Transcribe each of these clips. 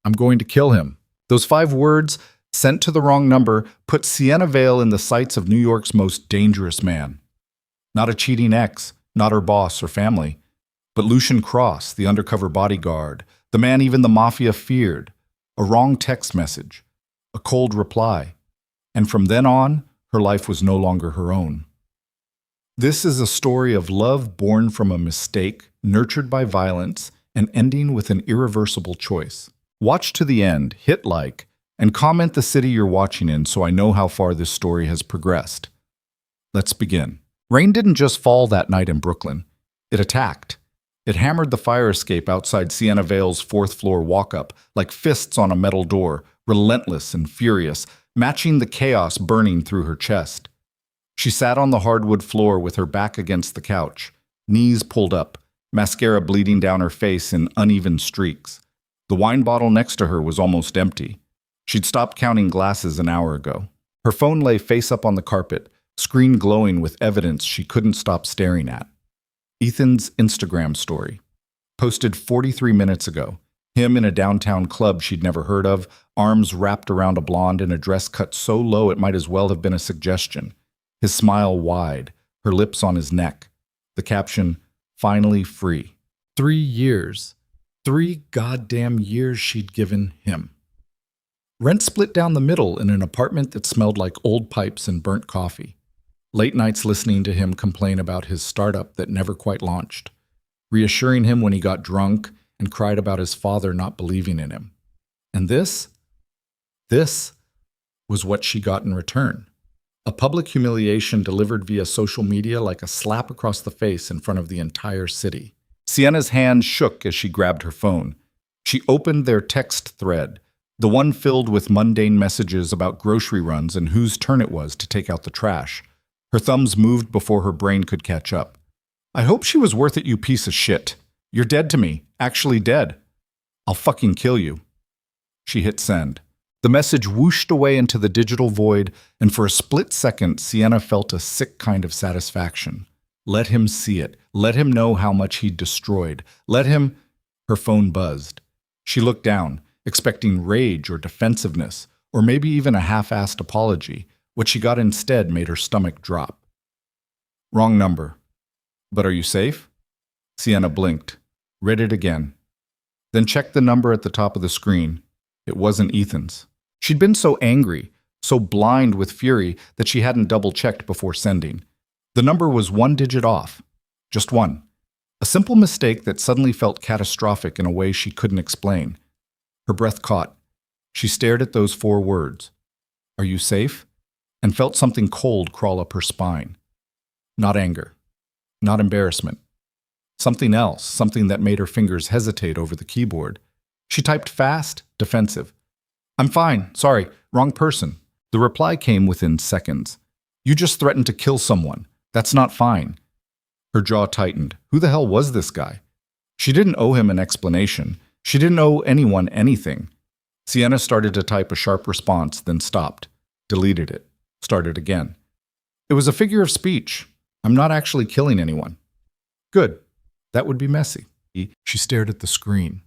I'm going to kill him. Those 5 words, sent to the wrong number, put Sienna Vale in the sights of New York's most dangerous man. Not a cheating ex, not her boss or family, but Lucian Cross, the undercover bodyguard, the man even the Mafia feared. A wrong text message, a cold reply, and from then on, her life was no longer her own. This is a story of love born from a mistake, nurtured by violence, and ending with an irreversible choice. Watch to the end, hit like, and comment the city you're watching in so I know how far this story has progressed. Let's begin. Rain didn't just fall that night in Brooklyn. It attacked. It hammered the fire escape outside Sienna Vale's 4th-floor walk-up like fists on a metal door, relentless and furious, matching the chaos burning through her chest. She sat on the hardwood floor with her back against the couch, knees pulled up, mascara bleeding down her face in uneven streaks. The wine bottle next to her was almost empty. She'd stopped counting glasses an hour ago. Her phone lay face up on the carpet, screen glowing with evidence she couldn't stop staring at. Ethan's Instagram story, posted 43 minutes ago. Him in a downtown club she'd never heard of, arms wrapped around a blonde in a dress cut so low it might as well have been a suggestion. His smile wide, her lips on his neck. The caption, "Finally free." 3 years. 3 goddamn years she'd given him. Rent split down the middle in an apartment that smelled like old pipes and burnt coffee. Late nights listening to him complain about his startup that never quite launched. Reassuring him when he got drunk and cried about his father not believing in him. And this was what she got in return. A public humiliation delivered via social media like a slap across the face in front of the entire city. Sienna's hand shook as she grabbed her phone. She opened their text thread, the one filled with mundane messages about grocery runs and whose turn it was to take out the trash. Her thumbs moved before her brain could catch up. I hope she was worth it, you piece of shit. You're dead to me. Actually dead. I'll fucking kill you. She hit send. The message whooshed away into the digital void, and for a split second, Sienna felt a sick kind of satisfaction. Let him see it. Let him know how much he'd destroyed. Let him... Her phone buzzed. She looked down, expecting rage or defensiveness, or maybe even a half-assed apology. What she got instead made her stomach drop. Wrong number. But are you safe? Sienna blinked, read it again, then checked the number at the top of the screen. It wasn't Ethan's. She'd been so angry, so blind with fury that she hadn't double-checked before sending. The number was 1 digit off. Just 1. A simple mistake that suddenly felt catastrophic in a way she couldn't explain. Her breath caught. She stared at those 4 words. Are you safe? And felt something cold crawl up her spine. Not anger. Not embarrassment. Something else, something that made her fingers hesitate over the keyboard. She typed fast, defensive. I'm fine, sorry, wrong person. The reply came within seconds. You just threatened to kill someone. That's not fine. Her jaw tightened. Who the hell was this guy? She didn't owe him an explanation. She didn't owe anyone anything. Sienna started to type a sharp response, then stopped, deleted it. Started again. It was a figure of speech. I'm not actually killing anyone. Good. That would be messy. She stared at the screen.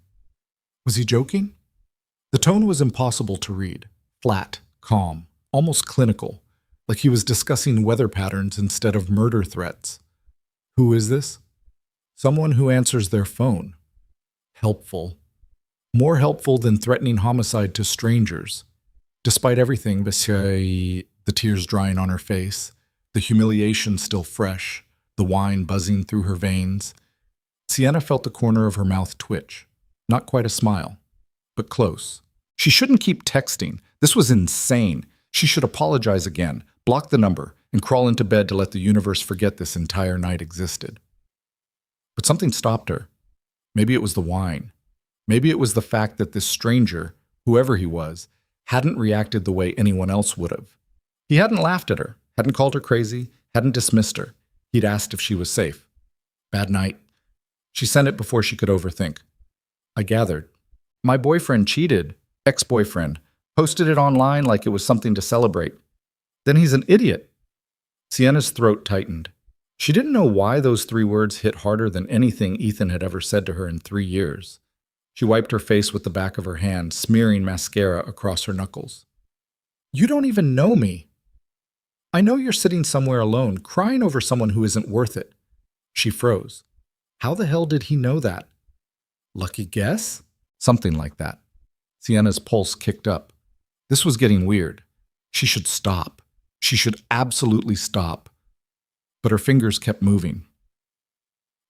Was he joking? The tone was impossible to read. Flat, calm, almost clinical, like he was discussing weather patterns instead of murder threats. Who is this? Someone who answers their phone. Helpful. More helpful than threatening homicide to strangers. Despite everything, the tears drying on her face, the humiliation still fresh, the wine buzzing through her veins, Sienna felt the corner of her mouth twitch. Not quite a smile, but close. She shouldn't keep texting. This was insane. She should apologize again, block the number, and crawl into bed to let the universe forget this entire night existed. But something stopped her. Maybe it was the wine. Maybe it was the fact that this stranger, whoever he was, hadn't reacted the way anyone else would have. He hadn't laughed at her, hadn't called her crazy, hadn't dismissed her. He'd asked if she was safe. Bad night. She sent it before she could overthink. I gathered. My boyfriend cheated. Ex-boyfriend. Posted it online like it was something to celebrate. Then he's an idiot. Sienna's throat tightened. She didn't know why those 3 words hit harder than anything Ethan had ever said to her in 3 years. She wiped her face with the back of her hand, smearing mascara across her knuckles. You don't even know me. I know you're sitting somewhere alone, crying over someone who isn't worth it. She froze. How the hell did he know that? Lucky guess? Something like that. Sienna's pulse kicked up. This was getting weird. She should stop. She should absolutely stop. But her fingers kept moving.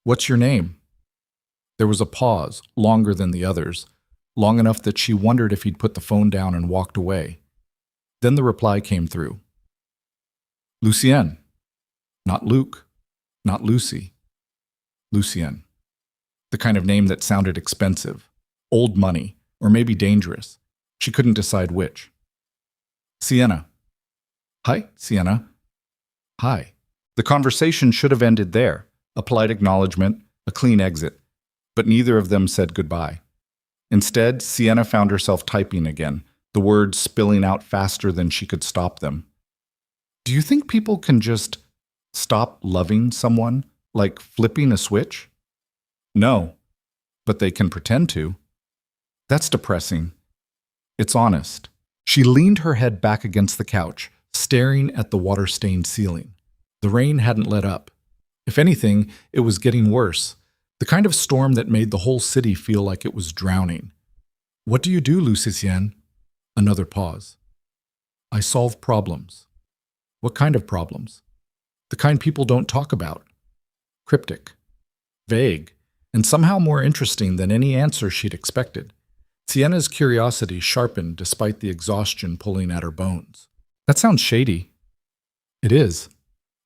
What's your name? There was a pause, longer than the others, long enough that she wondered if he'd put the phone down and walked away. Then the reply came through. Lucienne. Not Luke. Not Lucy. Lucienne. The kind of name that sounded expensive, old money, or maybe dangerous. She couldn't decide which. Sienna. Hi, Sienna. Hi. The conversation should have ended there, a polite acknowledgement, a clean exit, but neither of them said goodbye. Instead, Sienna found herself typing again, the words spilling out faster than she could stop them. Do you think people can just stop loving someone, like flipping a switch? No, but they can pretend to. That's depressing. It's honest. She leaned her head back against the couch, staring at the water-stained ceiling. The rain hadn't let up. If anything, it was getting worse, the kind of storm that made the whole city feel like it was drowning. What do you do, Lucienne? Another pause. I solve problems. What kind of problems? The kind people don't talk about. Cryptic. Vague. And somehow more interesting than any answer she'd expected. Sienna's curiosity sharpened despite the exhaustion pulling at her bones. That sounds shady. It is.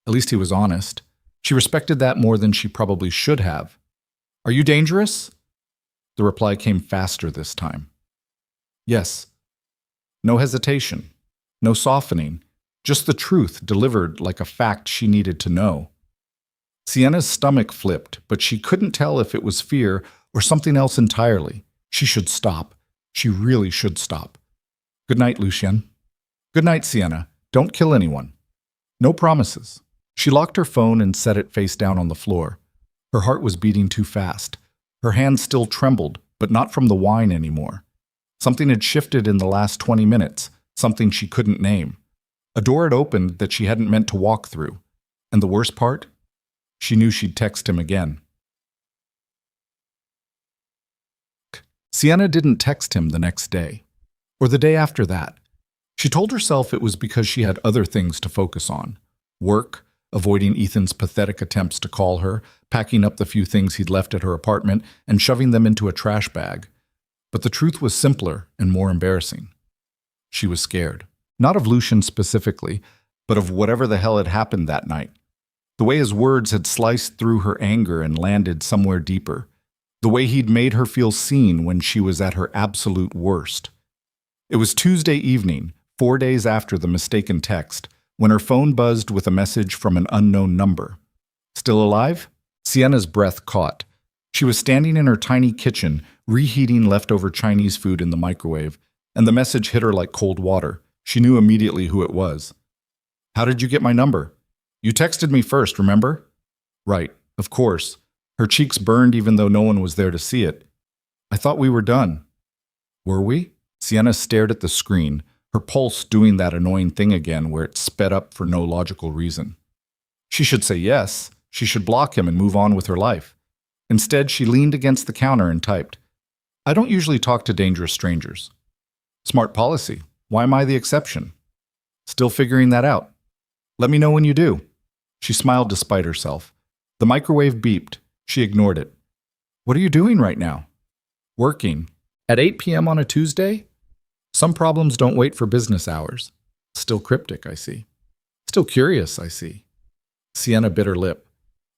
At least he was honest. She respected that more than she probably should have. Are you dangerous? The reply came faster this time. Yes. No hesitation. No softening. Just the truth delivered like a fact she needed to know. Sienna's stomach flipped, but she couldn't tell if it was fear or something else entirely. She should stop. She really should stop. Good night, Lucien. Good night, Sienna. Don't kill anyone. No promises. She locked her phone and set it face down on the floor. Her heart was beating too fast. Her hands still trembled, but not from the wine anymore. Something had shifted in the last 20 minutes, something she couldn't name. A door had opened that she hadn't meant to walk through. And the worst part? She knew she'd text him again. Sienna didn't text him the next day, or the day after that. She told herself it was because she had other things to focus on. Work, avoiding Ethan's pathetic attempts to call her, packing up the few things he'd left at her apartment, and shoving them into a trash bag. But the truth was simpler and more embarrassing. She was scared. Not of Lucien specifically, but of whatever the hell had happened that night. The way his words had sliced through her anger and landed somewhere deeper. The way he'd made her feel seen when she was at her absolute worst. It was Tuesday evening, 4 days after the mistaken text, when her phone buzzed with a message from an unknown number. Still alive? Sienna's breath caught. She was standing in her tiny kitchen, reheating leftover Chinese food in the microwave, and the message hit her like cold water. She knew immediately who it was. How did you get my number? You texted me first, remember? Right, of course. Her cheeks burned even though no one was there to see it. I thought we were done. Were we? Sienna stared at the screen, her pulse doing that annoying thing again where it sped up for no logical reason. She should say yes. She should block him and move on with her life. Instead, she leaned against the counter and typed, I don't usually talk to dangerous strangers. Smart policy. Why am I the exception? Still figuring that out. Let me know when you do. She smiled despite herself. The microwave beeped. She ignored it. What are you doing right now? Working. At 8 p.m. on a Tuesday? Some problems don't wait for business hours. Still cryptic, I see. Still curious, I see. Sienna bit her lip.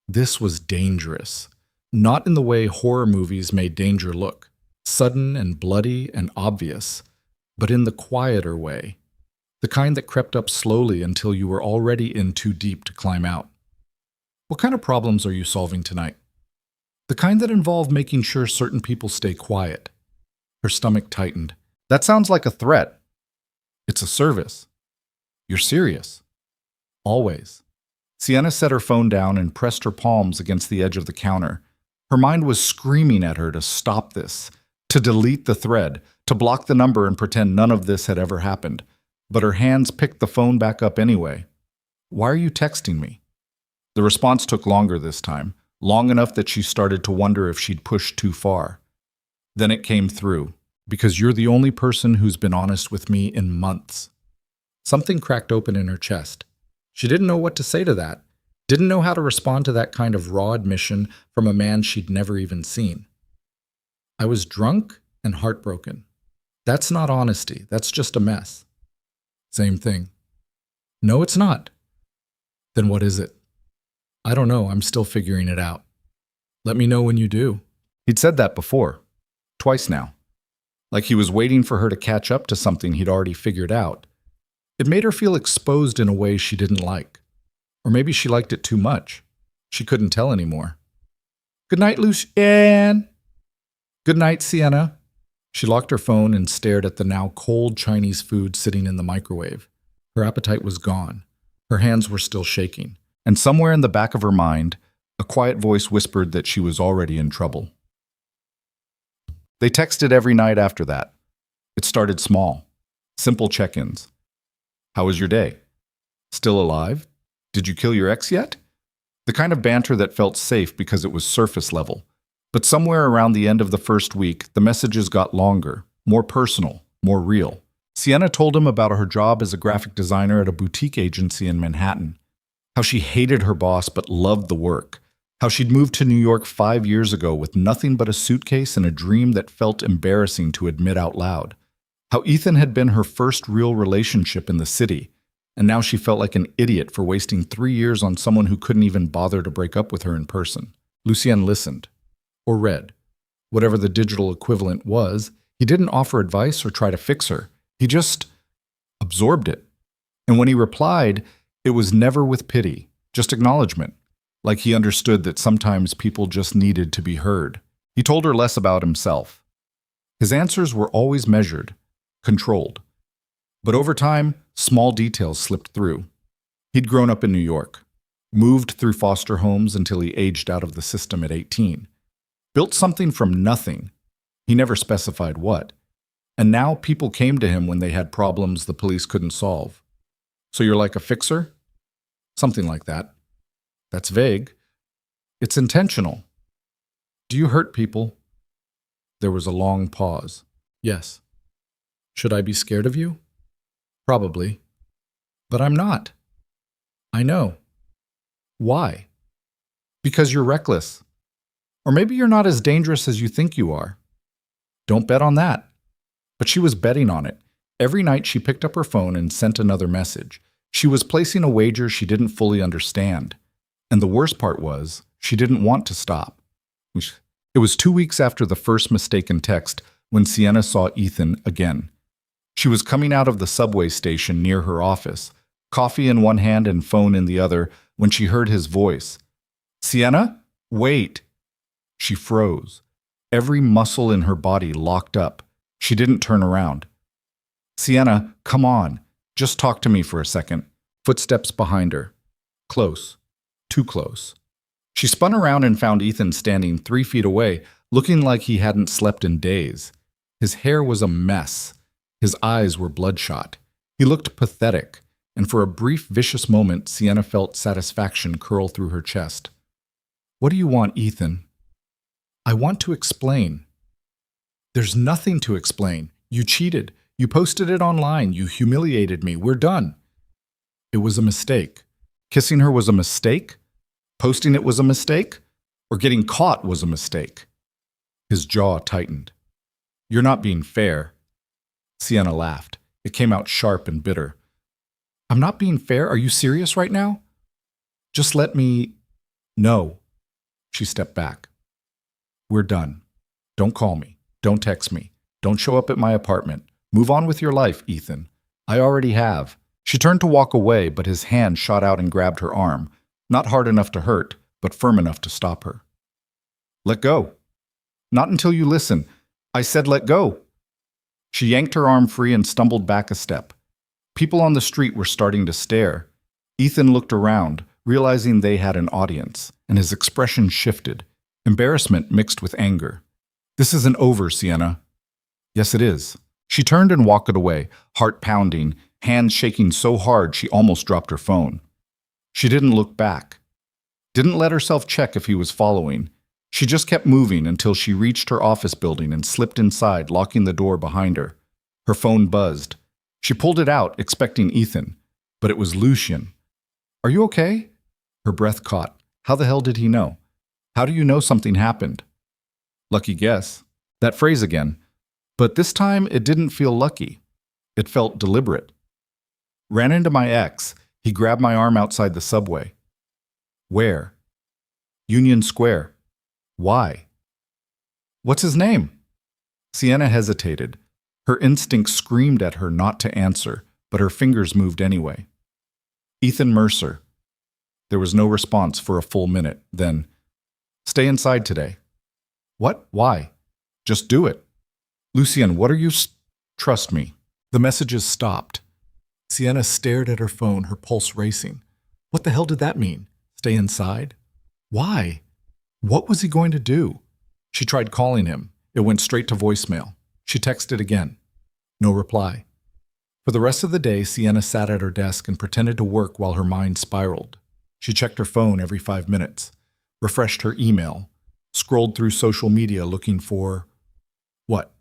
This was dangerous. Not in the way horror movies made danger look. Sudden and bloody and obvious. But in the quieter way. The kind that crept up slowly until you were already in too deep to climb out. What kind of problems are you solving tonight? The kind that involve making sure certain people stay quiet. Her stomach tightened. That sounds like a threat. It's a service. You're serious. Always. Sienna set her phone down and pressed her palms against the edge of the counter. Her mind was screaming at her to stop this, to delete the thread, to block the number and pretend none of this had ever happened. But her hands picked the phone back up anyway. "Why are you texting me?" The response took longer this time, long enough that she started to wonder if she'd pushed too far. Then it came through. "Because you're the only person who's been honest with me in months." Something cracked open in her chest. She didn't know what to say to that, didn't know how to respond to that kind of raw admission from a man she'd never even seen. "I was drunk and heartbroken. That's not honesty, that's just a mess." "Same thing." "No, it's not." "Then what is it?" "I don't know, I'm still figuring it out." "Let me know when you do." He'd said that before, twice now. Like he was waiting for her to catch up to something he'd already figured out. It made her feel exposed in a way she didn't like. Or maybe she liked it too much. She couldn't tell anymore. "Good night, Lucien." "Good night, Sienna." She locked her phone and stared at the now cold Chinese food sitting in the microwave. Her appetite was gone. Her hands were still shaking. And somewhere in the back of her mind, a quiet voice whispered that she was already in trouble. They texted every night after that. It started small. Simple check-ins. "How was your day? Still alive? Did you kill your ex yet?" The kind of banter that felt safe because it was surface level. But somewhere around the end of the first week, the messages got longer, more personal, more real. Sienna told him about her job as a graphic designer at a boutique agency in Manhattan. How she hated her boss but loved the work. How she'd moved to New York 5 years ago with nothing but a suitcase and a dream that felt embarrassing to admit out loud. How Ethan had been her first real relationship in the city, and now she felt like an idiot for wasting 3 years on someone who couldn't even bother to break up with her in person. Lucien listened. Or read. Whatever the digital equivalent was, he didn't offer advice or try to fix her. He just absorbed it. And when he replied, it was never with pity, just acknowledgement. Like he understood that sometimes people just needed to be heard. He told her less about himself. His answers were always measured, controlled. But over time, small details slipped through. He'd grown up in New York, moved through foster homes until he aged out of the system at 18. Built something from nothing. He never specified what. And now people came to him when they had problems the police couldn't solve. "So you're like a fixer?" "Something like that." "That's vague." "It's intentional." "Do you hurt people?" There was a long pause. "Yes." "Should I be scared of you?" "Probably." "But I'm not." "I know." "Why?" "Because you're reckless. Or maybe you're not as dangerous as you think you are." "Don't bet on that." But she was betting on it. Every night she picked up her phone and sent another message. She was placing a wager she didn't fully understand. And the worst part was, she didn't want to stop. It was 2 weeks after the first mistaken text when Sienna saw Ethan again. She was coming out of the subway station near her office, coffee in one hand and phone in the other, when she heard his voice. "Sienna? Wait!" She froze. Every muscle in her body locked up. She didn't turn around. "Sienna, come on. Just talk to me for a second." Footsteps behind her. Close. Too close. She spun around and found Ethan standing 3 feet away, looking like he hadn't slept in days. His hair was a mess. His eyes were bloodshot. He looked pathetic, and for a brief, vicious moment, Sienna felt satisfaction curl through her chest. "What do you want, Ethan?" "I want to explain." "There's nothing to explain. You cheated. You posted it online. You humiliated me. We're done." "It was a mistake." Kissing her was a mistake? Posting it was a mistake? Or getting caught was a mistake? His jaw tightened. "You're not being fair." Sienna laughed. It came out sharp and bitter. "I'm not being fair? Are you serious right now?" "Just let me..." "No." She stepped back. "We're done. Don't call me. Don't text me. Don't show up at my apartment. Move on with your life, Ethan. I already have." She turned to walk away, but his hand shot out and grabbed her arm, not hard enough to hurt, but firm enough to stop her. "Let go." "Not until you listen. I said let go." She yanked her arm free and stumbled back a step. People on the street were starting to stare. Ethan looked around, realizing they had an audience, and his expression shifted, embarrassment mixed with anger. This isn't over, Sienna. Yes, it is. She turned and walked away, heart pounding, hands shaking so hard she almost dropped her phone. She didn't look back. Didn't let herself check if he was following. She just kept moving until she reached her office building and slipped inside, locking the door behind her. Her phone buzzed. She pulled it out, expecting Ethan, but it was Lucian. Are you okay? Her breath caught. How the hell did he know? How do you know something happened? Lucky guess. That phrase again. But this time it didn't feel lucky. It felt deliberate. Ran into my ex. He grabbed my arm outside the subway. Where? Union Square. Why? What's his name? Sienna hesitated. Her instinct screamed at her not to answer, but her fingers moved anyway. Ethan Mercer. There was no response for a full minute. Then, stay inside today. What? Why? Just do it. Lucian, what are you Trust me. The messages stopped. Sienna stared at her phone, her pulse racing. What the hell did that mean? Stay inside? Why? What was he going to do? She tried calling him. It went straight to voicemail. She texted again. No reply. For the rest of the day, Sienna sat at her desk and pretended to work while her mind spiraled. She checked her phone every 5 minutes, refreshed her email, scrolled through social media looking for what?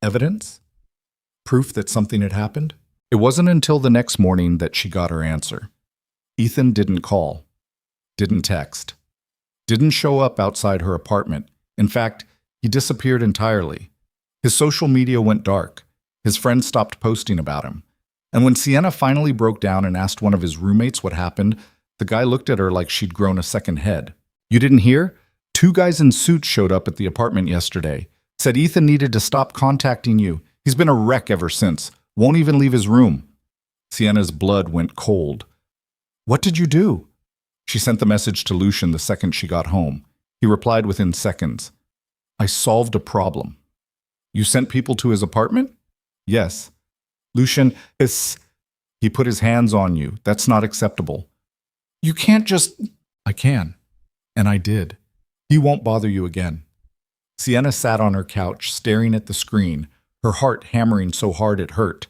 Evidence? Proof that something had happened? It wasn't until the next morning that she got her answer. Ethan didn't call, didn't text, didn't show up outside her apartment. In fact, he disappeared entirely. His social media went dark. His friends stopped posting about him. And when Sienna finally broke down and asked one of his roommates what happened, the guy looked at her like she'd grown a second head. You didn't hear? 2 guys in suits showed up at the apartment yesterday. Said Ethan needed to stop contacting you. He's been a wreck ever since. Won't even leave his room. Sienna's blood went cold. What did you do? She sent the message to Lucian the second she got home. He replied within seconds. I solved a problem. You sent people to his apartment? Yes. Lucian, he put his hands on you. That's not acceptable. You can't just... I can. And I did. He won't bother you again. Sienna sat on her couch, staring at the screen, her heart hammering so hard it hurt.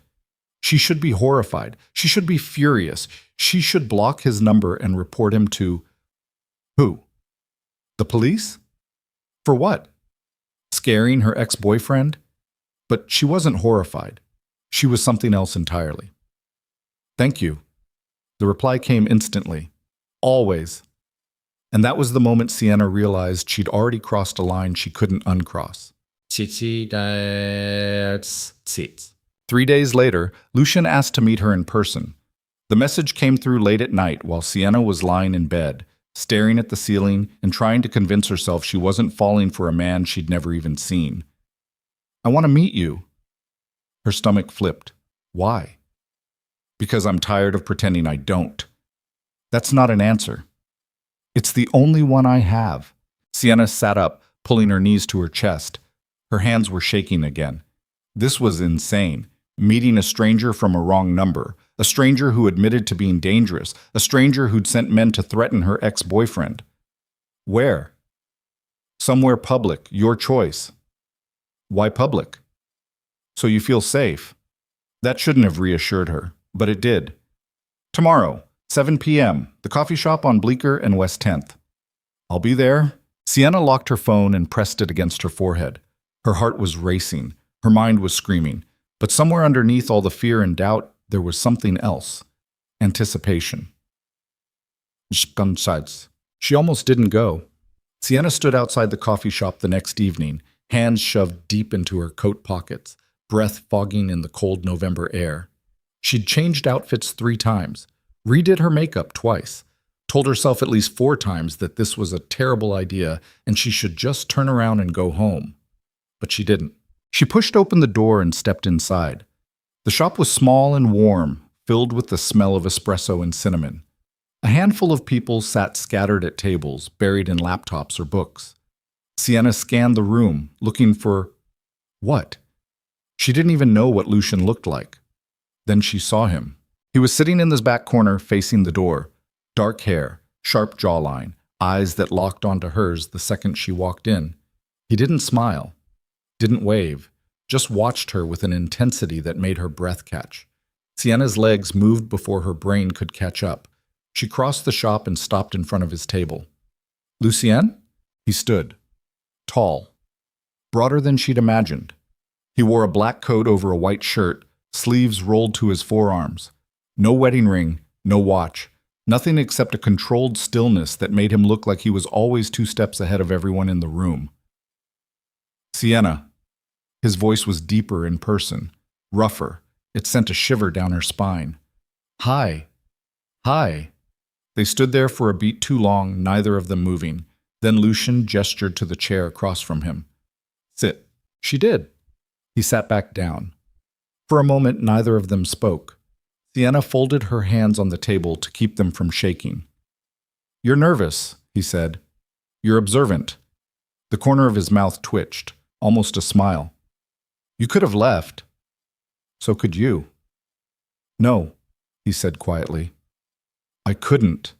She should be horrified. She should be furious. She should block his number and report him to... Who? The police? For what? Scaring her ex-boyfriend? But she wasn't horrified. She was something else entirely. Thank you. The reply came instantly. Always. And that was the moment Sienna realized she'd already crossed a line she couldn't uncross. That's it. 3 days later, Lucian asked to meet her in person. The message came through late at night while Sienna was lying in bed, staring at the ceiling and trying to convince herself she wasn't falling for a man she'd never even seen. I want to meet you. Her stomach flipped. Why? Because I'm tired of pretending I don't. That's not an answer. It's the only one I have. Sienna sat up, pulling her knees to her chest. Her hands were shaking again. This was insane. Meeting a stranger from a wrong number, a stranger who admitted to being dangerous, a stranger who'd sent men to threaten her ex-boyfriend. Where? Somewhere public, your choice. Why public? So you feel safe. That shouldn't have reassured her, but it did. Tomorrow, 7 p.m., the coffee shop on Bleecker and West 10th. I'll be there. Sienna locked her phone and pressed it against her forehead. Her heart was racing. Her mind was screaming. But somewhere underneath all the fear and doubt, there was something else. Anticipation. She almost didn't go. Sienna stood outside the coffee shop the next evening, hands shoved deep into her coat pockets, breath fogging in the cold November air. She'd changed outfits 3 times, redid her makeup twice, told herself at least 4 times that this was a terrible idea and she should just turn around and go home. But she didn't. She pushed open the door and stepped inside. The shop was small and warm, filled with the smell of espresso and cinnamon. A handful of people sat scattered at tables, buried in laptops or books. Sienna scanned the room, looking for... what? She didn't even know what Lucian looked like. Then she saw him. He was sitting in this back corner facing the door. Dark hair, sharp jawline, eyes that locked onto hers the second she walked in. He didn't smile. didn't wave, just watched her with an intensity that made her breath catch. Sienna's legs moved before her brain could catch up. She crossed the shop and stopped in front of his table. Lucien? He stood. Tall. Broader than she'd imagined. He wore a black coat over a white shirt, sleeves rolled to his forearms. No wedding ring, no watch. Nothing except a controlled stillness that made him look like he was always 2 steps ahead of everyone in the room. Sienna. His voice was deeper in person, rougher. It sent a shiver down her spine. Hi. Hi. They stood there for a beat too long, neither of them moving. Then Lucien gestured to the chair across from him. Sit. She did. He sat back down. For a moment, neither of them spoke. Sienna folded her hands on the table to keep them from shaking. You're nervous, he said. You're observant. The corner of his mouth twitched, almost a smile. You could have left. So could you. No, he said quietly. I couldn't.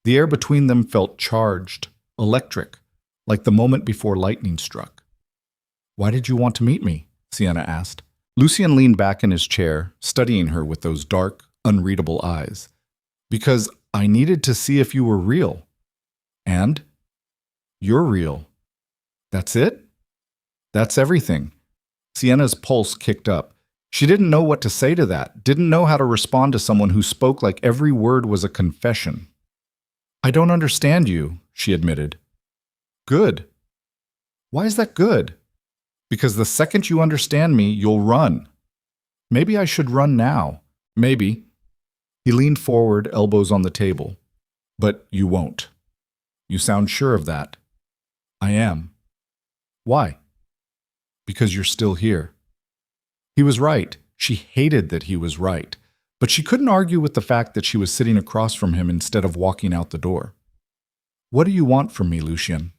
The air between them felt charged, electric, like the moment before lightning struck. Why did you want to meet me? Sienna asked. Lucien leaned back in his chair, studying her with those dark, unreadable eyes. Because I needed to see if you were real. And? You're real. That's it? That's everything. Sienna's pulse kicked up. She didn't know what to say to that, didn't know how to respond to someone who spoke like every word was a confession. I don't understand you, she admitted. Good. Why is that good? Because the second you understand me, you'll run. Maybe I should run now. Maybe. He leaned forward, elbows on the table. But you won't. You sound sure of that. I am. Why? Because you're still here. He was right. She hated that he was right. But she couldn't argue with the fact that she was sitting across from him instead of walking out the door. What do you want from me, Lucien?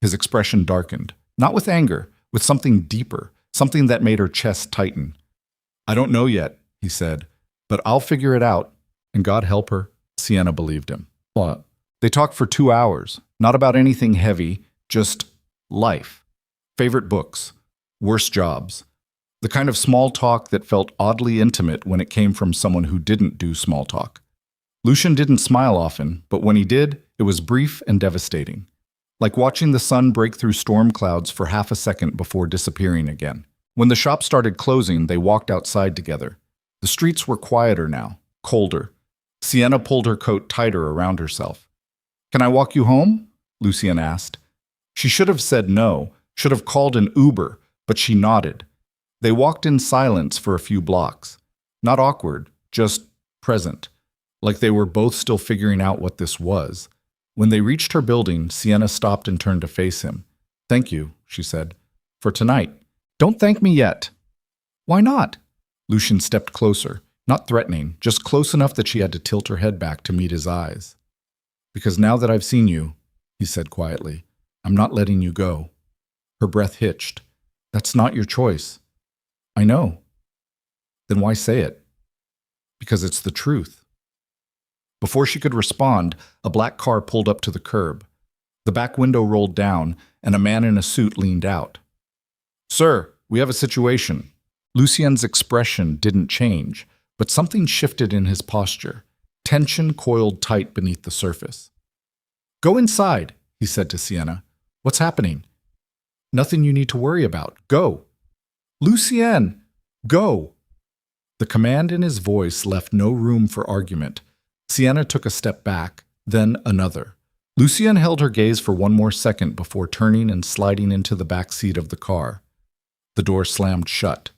His expression darkened, not with anger, with something deeper, something that made her chest tighten. I don't know yet, he said, but I'll figure it out, and God help her. Sienna believed him. What? They talked for 2 hours, not about anything heavy, just life. Favorite books, worst jobs. The kind of small talk that felt oddly intimate when it came from someone who didn't do small talk. Lucien didn't smile often, but when he did, it was brief and devastating. Like watching the sun break through storm clouds for half a second before disappearing again. When the shop started closing, they walked outside together. The streets were quieter now, colder. Sienna pulled her coat tighter around herself. Can I walk you home? Lucien asked. She should have said no, should have called an Uber, but she nodded. They walked in silence for a few blocks. Not awkward, just present, like they were both still figuring out what this was. When they reached her building, Sienna stopped and turned to face him. Thank you, she said, for tonight. Don't thank me yet. Why not? Lucien stepped closer, not threatening, just close enough that she had to tilt her head back to meet his eyes. Because now that I've seen you, he said quietly, I'm not letting you go. Her breath hitched. That's not your choice. I know. Then why say it? Because it's the truth. Before she could respond, a black car pulled up to the curb. The back window rolled down, and a man in a suit leaned out. Sir, we have a situation. Lucien's expression didn't change, but something shifted in his posture. Tension coiled tight beneath the surface. Go inside, he said to Sienna. What's happening? Nothing you need to worry about. Go. Lucien, go. The command in his voice left no room for argument. Sienna took a step back, then another. Lucien held her gaze for one more second before turning and sliding into the back seat of the car. The door slammed shut.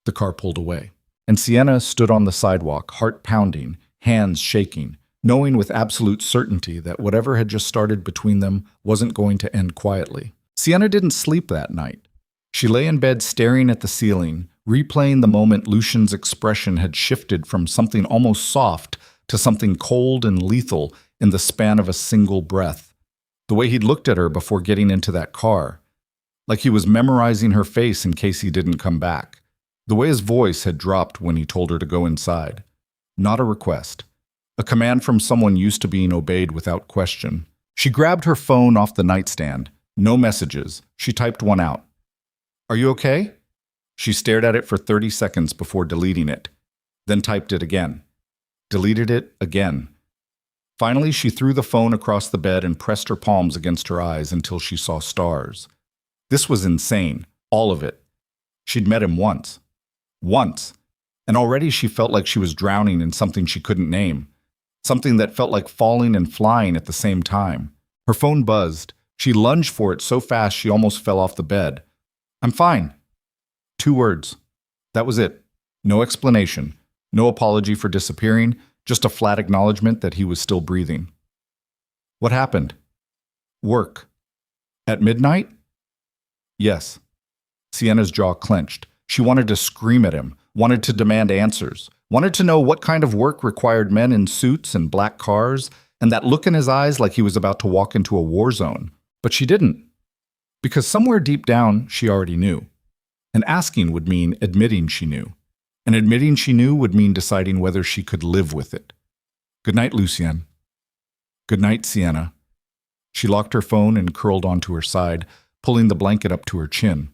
The car pulled away. And Sienna stood on the sidewalk, heart pounding, hands shaking, knowing with absolute certainty that whatever had just started between them wasn't going to end quietly. Sienna didn't sleep that night. She lay in bed staring at the ceiling, replaying the moment Lucien's expression had shifted from something almost soft to something cold and lethal in the span of a single breath. The way he'd looked at her before getting into that car, like he was memorizing her face in case he didn't come back. The way his voice had dropped when he told her to go inside. Not a request. A command from someone used to being obeyed without question. She grabbed her phone off the nightstand. No messages. She typed one out. Are you okay? She stared at it for 30 seconds before deleting it, then typed it again. Deleted it again. Finally, she threw the phone across the bed and pressed her palms against her eyes until she saw stars. This was insane, all of it. She'd met him once. Once. And already she felt like she was drowning in something she couldn't name. Something that felt like falling and flying at the same time. Her phone buzzed. She lunged for it so fast she almost fell off the bed. I'm fine. 2 words. That was it. No explanation. No apology for disappearing. Just a flat acknowledgement that he was still breathing. What happened? Work. At midnight? Yes. Sienna's jaw clenched. She wanted to scream at him, wanted to demand answers, wanted to know what kind of work required men in suits and black cars, and that look in his eyes like he was about to walk into a war zone. But she didn't. Because somewhere deep down, she already knew. And asking would mean admitting she knew. And admitting she knew would mean deciding whether she could live with it. Good night, Lucien. Good night, Sienna. She locked her phone and curled onto her side, pulling the blanket up to her chin.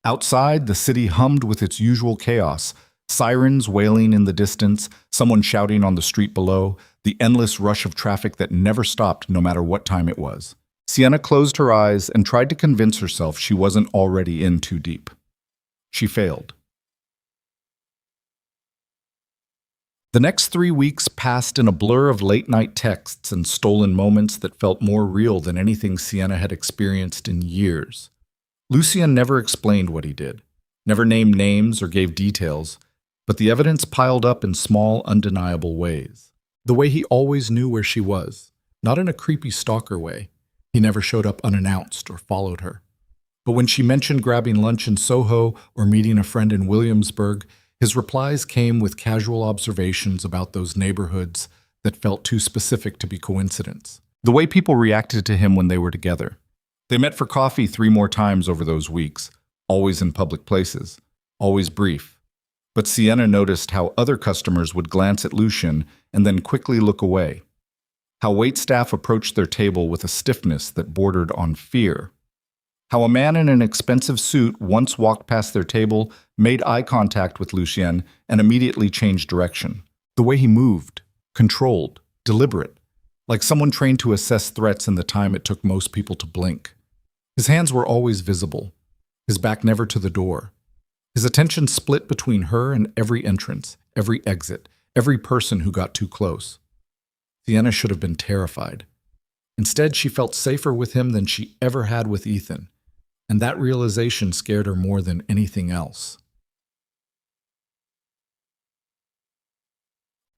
Outside, the city hummed with its usual chaos, sirens wailing in the distance, someone shouting on the street below, the endless rush of traffic that never stopped no matter what time it was. Sienna closed her eyes and tried to convince herself she wasn't already in too deep. She failed. The next 3 weeks passed in a blur of late-night texts and stolen moments that felt more real than anything Sienna had experienced in years. Lucien never explained what he did, never named names or gave details, but the evidence piled up in small, undeniable ways. The way he always knew where she was, not in a creepy stalker way. He never showed up unannounced or followed her. But when she mentioned grabbing lunch in Soho or meeting a friend in Williamsburg, his replies came with casual observations about those neighborhoods that felt too specific to be coincidence. The way people reacted to him when they were together. They met for coffee 3 more times over those weeks, always in public places, always brief. But Sienna noticed how other customers would glance at Lucien and then quickly look away. How waitstaff approached their table with a stiffness that bordered on fear. How a man in an expensive suit once walked past their table, made eye contact with Lucien, and immediately changed direction. The way he moved, controlled, deliberate, like someone trained to assess threats in the time it took most people to blink. His hands were always visible, his back never to the door. His attention split between her and every entrance, every exit, every person who got too close. Sienna should have been terrified. Instead, she felt safer with him than she ever had with Ethan, and that realization scared her more than anything else.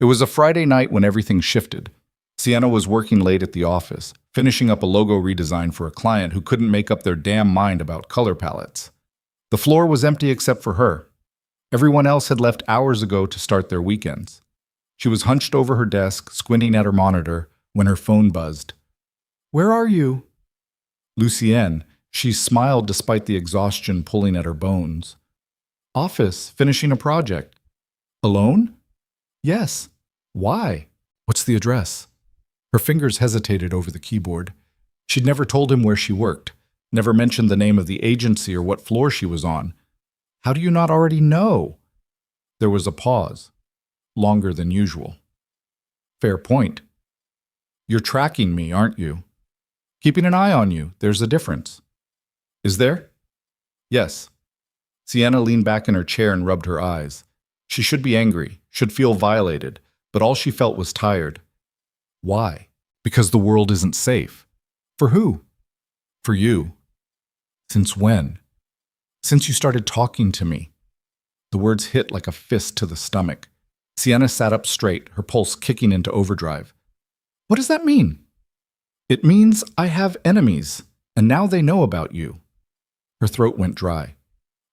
It was a Friday night when everything shifted. Sienna was working late at the office, finishing up a logo redesign for a client who couldn't make up their damn mind about color palettes. The floor was empty except for her. Everyone else had left hours ago to start their weekends. She was hunched over her desk, squinting at her monitor, when her phone buzzed. "Where are you?" Lucien. She smiled despite the exhaustion pulling at her bones. "Office, finishing a project." "Alone?" "Yes." "Why?" "What's the address?" Her fingers hesitated over the keyboard. She'd never told him where she worked, never mentioned the name of the agency or what floor she was on. "How do you not already know?" There was a pause, longer than usual. "Fair point. You're tracking me, aren't you? Keeping an eye on you, there's a difference." "Is there?" "Yes." Sienna leaned back in her chair and rubbed her eyes. She should be angry, should feel violated, but all she felt was tired. Why? Because the world isn't safe. For who? For you. Since when? Since you started talking to me. The words hit like a fist to the stomach. Sienna sat up straight, her pulse kicking into overdrive. "What does that mean?" "It means I have enemies, and now they know about you." Her throat went dry.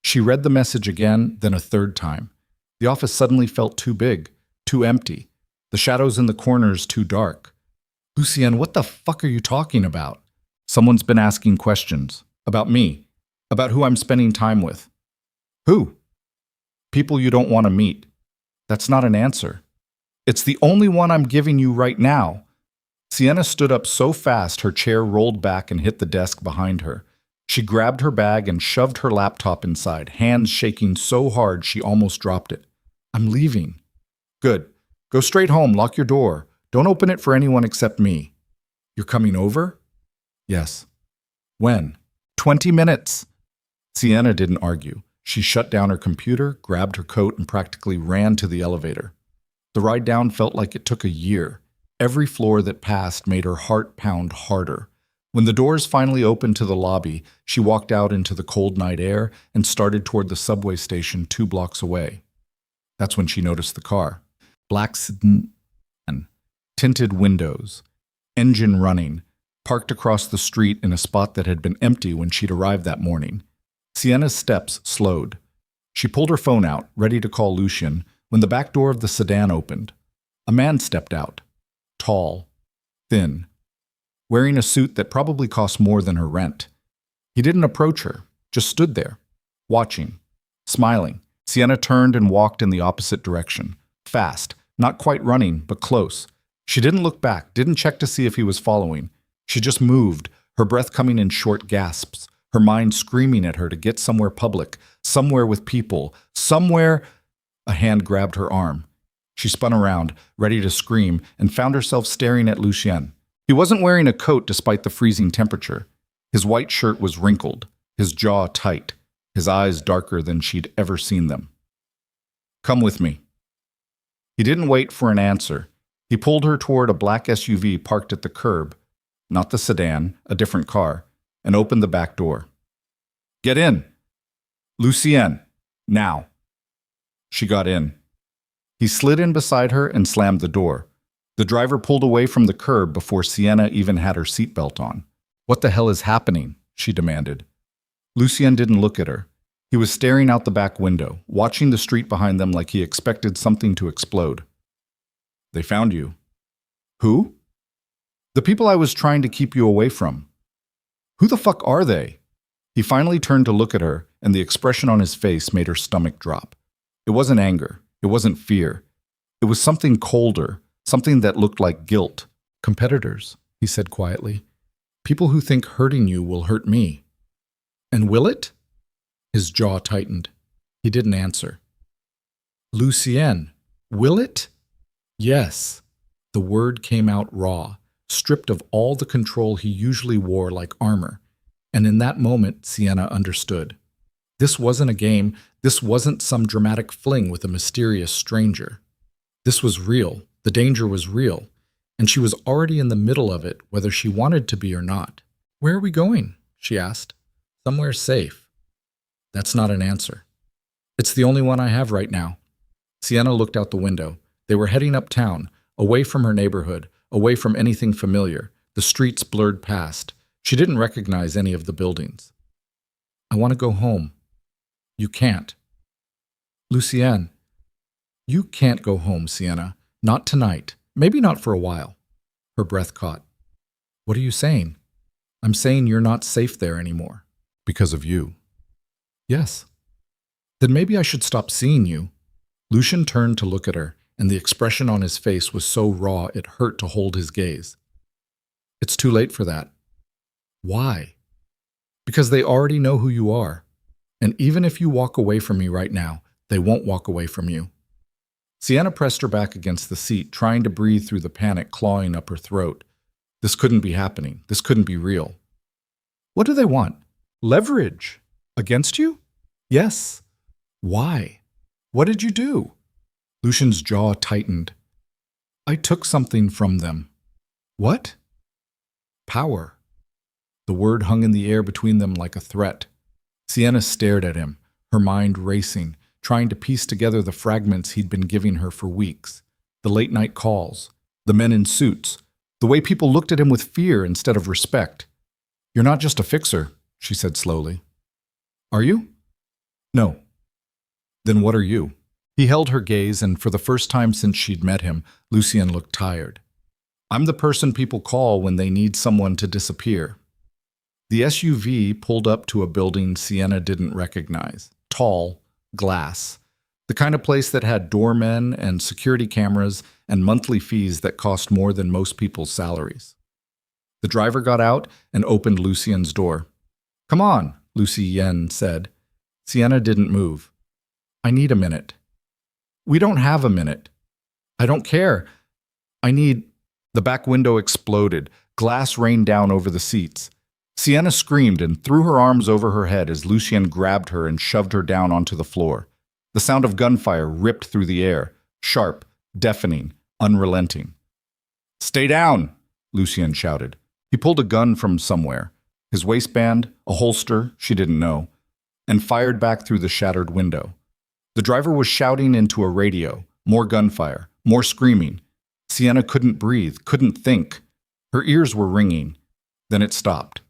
She read the message again, then a third time. The office suddenly felt too big, too empty. The shadows in the corners too dark. "Lucien, what the fuck are you talking about?" "Someone's been asking questions. About me. About who I'm spending time with." "Who?" "People you don't want to meet." "That's not an answer." "It's the only one I'm giving you right now." Sienna stood up so fast her chair rolled back and hit the desk behind her. She grabbed her bag and shoved her laptop inside, hands shaking so hard she almost dropped it. I'm leaving. Good. Go straight home, lock your door. Don't open it for anyone except me. You're coming over? Yes. When? 20 minutes. Sienna didn't argue. She shut down her computer, grabbed her coat, and practically ran to the elevator. The ride down felt like it took a year. Every floor that passed made her heart pound harder. When the doors finally opened to the lobby, she walked out into the cold night air and started toward the subway station 2 blocks away. That's when she noticed the car. Black sedan, tinted windows, engine running, parked across the street in a spot that had been empty when she'd arrived that morning. Sienna's steps slowed. She pulled her phone out, ready to call Lucien, when the back door of the sedan opened. A man stepped out. Tall, thin, wearing a suit that probably cost more than her rent. He didn't approach her, just stood there, watching, smiling. Sienna turned and walked in the opposite direction. Fast, not quite running, but close. She didn't look back, didn't check to see if he was following. She just moved, her breath coming in short gasps, her mind screaming at her to get somewhere public, somewhere with people, somewhere. A hand grabbed her arm. She spun around, ready to scream, and found herself staring at Lucien. He wasn't wearing a coat despite the freezing temperature. His white shirt was wrinkled, his jaw tight, his eyes darker than she'd ever seen them. Come with me. He didn't wait for an answer. He pulled her toward a black SUV parked at the curb, not the sedan, a different car, and opened the back door. Get in. Lucien, now. She got in. He slid in beside her and slammed the door. The driver pulled away from the curb before Sienna even had her seatbelt on. What the hell is happening? She demanded. Lucien didn't look at her. He was staring out the back window, watching the street behind them like he expected something to explode. They found you. Who? The people I was trying to keep you away from. Who the fuck are they? He finally turned to look at her, and the expression on his face made her stomach drop. It wasn't anger. It wasn't fear. It was something colder, something that looked like guilt. Competitors, he said quietly. People who think hurting you will hurt me. And will it? His jaw tightened. He didn't answer. Lucien, will it? Yes. The word came out raw, stripped of all the control he usually wore like armor. And in that moment, Sienna understood. This wasn't a game. This wasn't some dramatic fling with a mysterious stranger. This was real. The danger was real. And she was already in the middle of it, whether she wanted to be or not. Where are we going? She asked. Somewhere safe. That's not an answer. It's the only one I have right now. Sienna looked out the window. They were heading uptown, away from her neighborhood, away from anything familiar. The streets blurred past. She didn't recognize any of the buildings. I want to go home. You can't. Lucien. You can't go home, Sienna. Not tonight. Maybe not for a while. Her breath caught. What are you saying? I'm saying you're not safe there anymore. Because of you. Yes. Then maybe I should stop seeing you. Lucien turned to look at her, and the expression on his face was so raw it hurt to hold his gaze. It's too late for that. Why? Because they already know who you are. And even if you walk away from me right now, they won't walk away from you. Sienna pressed her back against the seat, trying to breathe through the panic clawing up her throat. This couldn't be happening. This couldn't be real. What do they want? Leverage? Against you? Yes. Why? What did you do? Lucien's jaw tightened. I took something from them. What? Power. The word hung in the air between them like a threat. Sienna stared at him, her mind racing, trying to piece together the fragments he'd been giving her for weeks. The late-night calls, the men in suits, the way people looked at him with fear instead of respect. You're not just a fixer, she said slowly. Are you? No. Then what are you? He held her gaze, and for the first time since she'd met him, Lucien looked tired. I'm the person people call when they need someone to disappear. The SUV pulled up to a building Sienna didn't recognize. Tall, glass. The kind of place that had doormen and security cameras and monthly fees that cost more than most people's salaries. The driver got out and opened Lucien's door. Come on, Lucy Yen said. Sienna didn't move. I need a minute. We don't have a minute. I don't care. I need... The back window exploded. Glass rained down over the seats. Sienna screamed and threw her arms over her head as Lucien grabbed her and shoved her down onto the floor. The sound of gunfire ripped through the air, sharp, deafening, unrelenting. Stay down, Lucien shouted. He pulled a gun from somewhere, his waistband, a holster, she didn't know, and fired back through the shattered window. The driver was shouting into a radio, more gunfire, more screaming. Sienna couldn't breathe, couldn't think. Her ears were ringing. Then it stopped.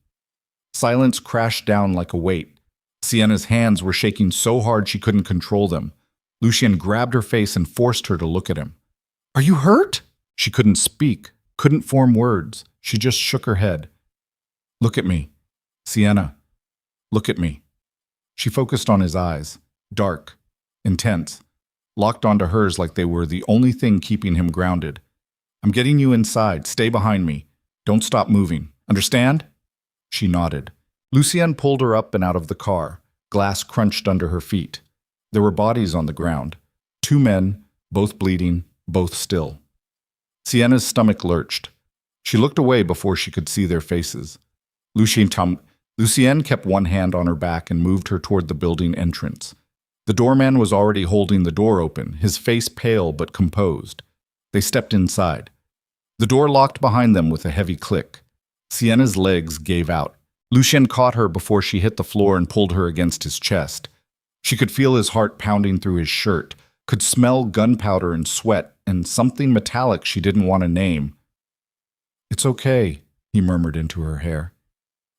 Silence crashed down like a weight. Sienna's hands were shaking so hard she couldn't control them. Lucien grabbed her face and forced her to look at him. Are you hurt? She couldn't speak, couldn't form words. She just shook her head. Look at me. Sienna, look at me. She focused on his eyes, dark, intense, locked onto hers like they were the only thing keeping him grounded. I'm getting you inside. Stay behind me. Don't stop moving. Understand? She nodded. Lucien pulled her up and out of the car. Glass crunched under her feet. There were bodies on the ground. 2 men, both bleeding, both still. Sienna's stomach lurched. She looked away before she could see their faces. Lucien kept one hand on her back and moved her toward the building entrance. The doorman was already holding the door open, his face pale but composed. They stepped inside. The door locked behind them with a heavy click. Sienna's legs gave out. Lucien caught her before she hit the floor and pulled her against his chest. She could feel his heart pounding through his shirt, could smell gunpowder and sweat and something metallic she didn't want to name. It's okay, he murmured into her hair.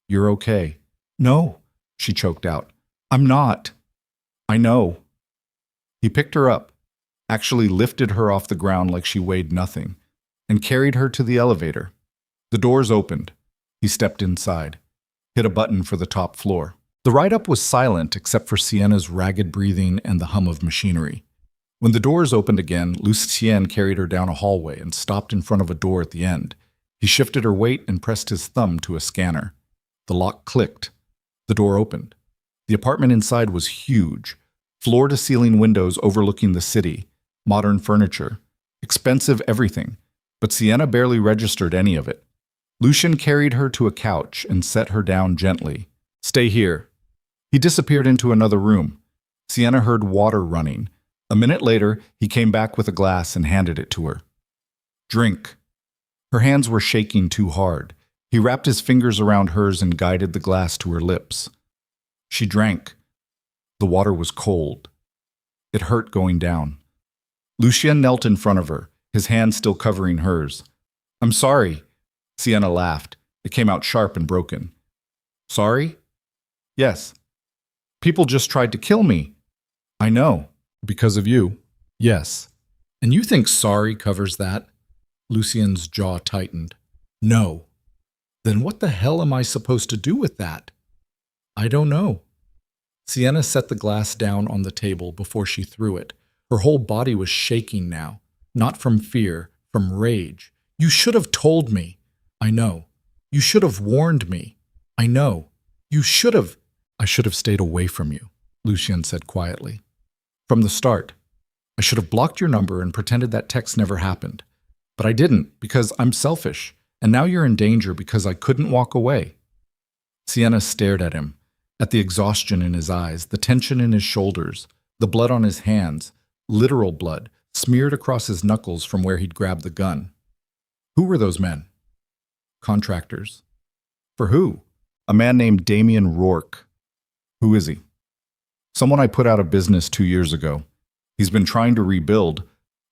You're okay. No, she choked out. I'm not. I know. He picked her up, actually lifted her off the ground like she weighed nothing, and carried her to the elevator. The doors opened. He stepped inside, hit a button for the top floor. The ride-up was silent except for Sienna's ragged breathing and the hum of machinery. When the doors opened again, Lucien carried her down a hallway and stopped in front of a door at the end. He shifted her weight and pressed his thumb to a scanner. The lock clicked. The door opened. The apartment inside was huge, floor-to-ceiling windows overlooking the city, modern furniture, expensive everything, but Sienna barely registered any of it. Lucien carried her to a couch and set her down gently. Stay here. He disappeared into another room. Sienna heard water running. A minute later, he came back with a glass and handed it to her. Drink. Her hands were shaking too hard. He wrapped his fingers around hers and guided the glass to her lips. She drank. The water was cold. It hurt going down. Lucien knelt in front of her, his hand still covering hers. I'm sorry. Sienna laughed. It came out sharp and broken. Sorry? Yes. People just tried to kill me. I know. Because of you. Yes. And you think sorry covers that? Lucien's jaw tightened. No. Then what the hell am I supposed to do with that? I don't know. Sienna set the glass down on the table before she threw it. Her whole body was shaking now, not from fear, from rage. You should have told me. I know. You should have warned me. I know. You should have. I should have stayed away from you, Lucien said quietly. From the start. I should have blocked your number and pretended that text never happened. But I didn't, because I'm selfish, and now you're in danger because I couldn't walk away. Sienna stared at him, at the exhaustion in his eyes, the tension in his shoulders, the blood on his hands, literal blood, smeared across his knuckles from where he'd grabbed the gun. Who were those men? Contractors. For who? A man named Damien Rourke. Who is he? Someone I put out of business 2 years ago. He's been trying to rebuild.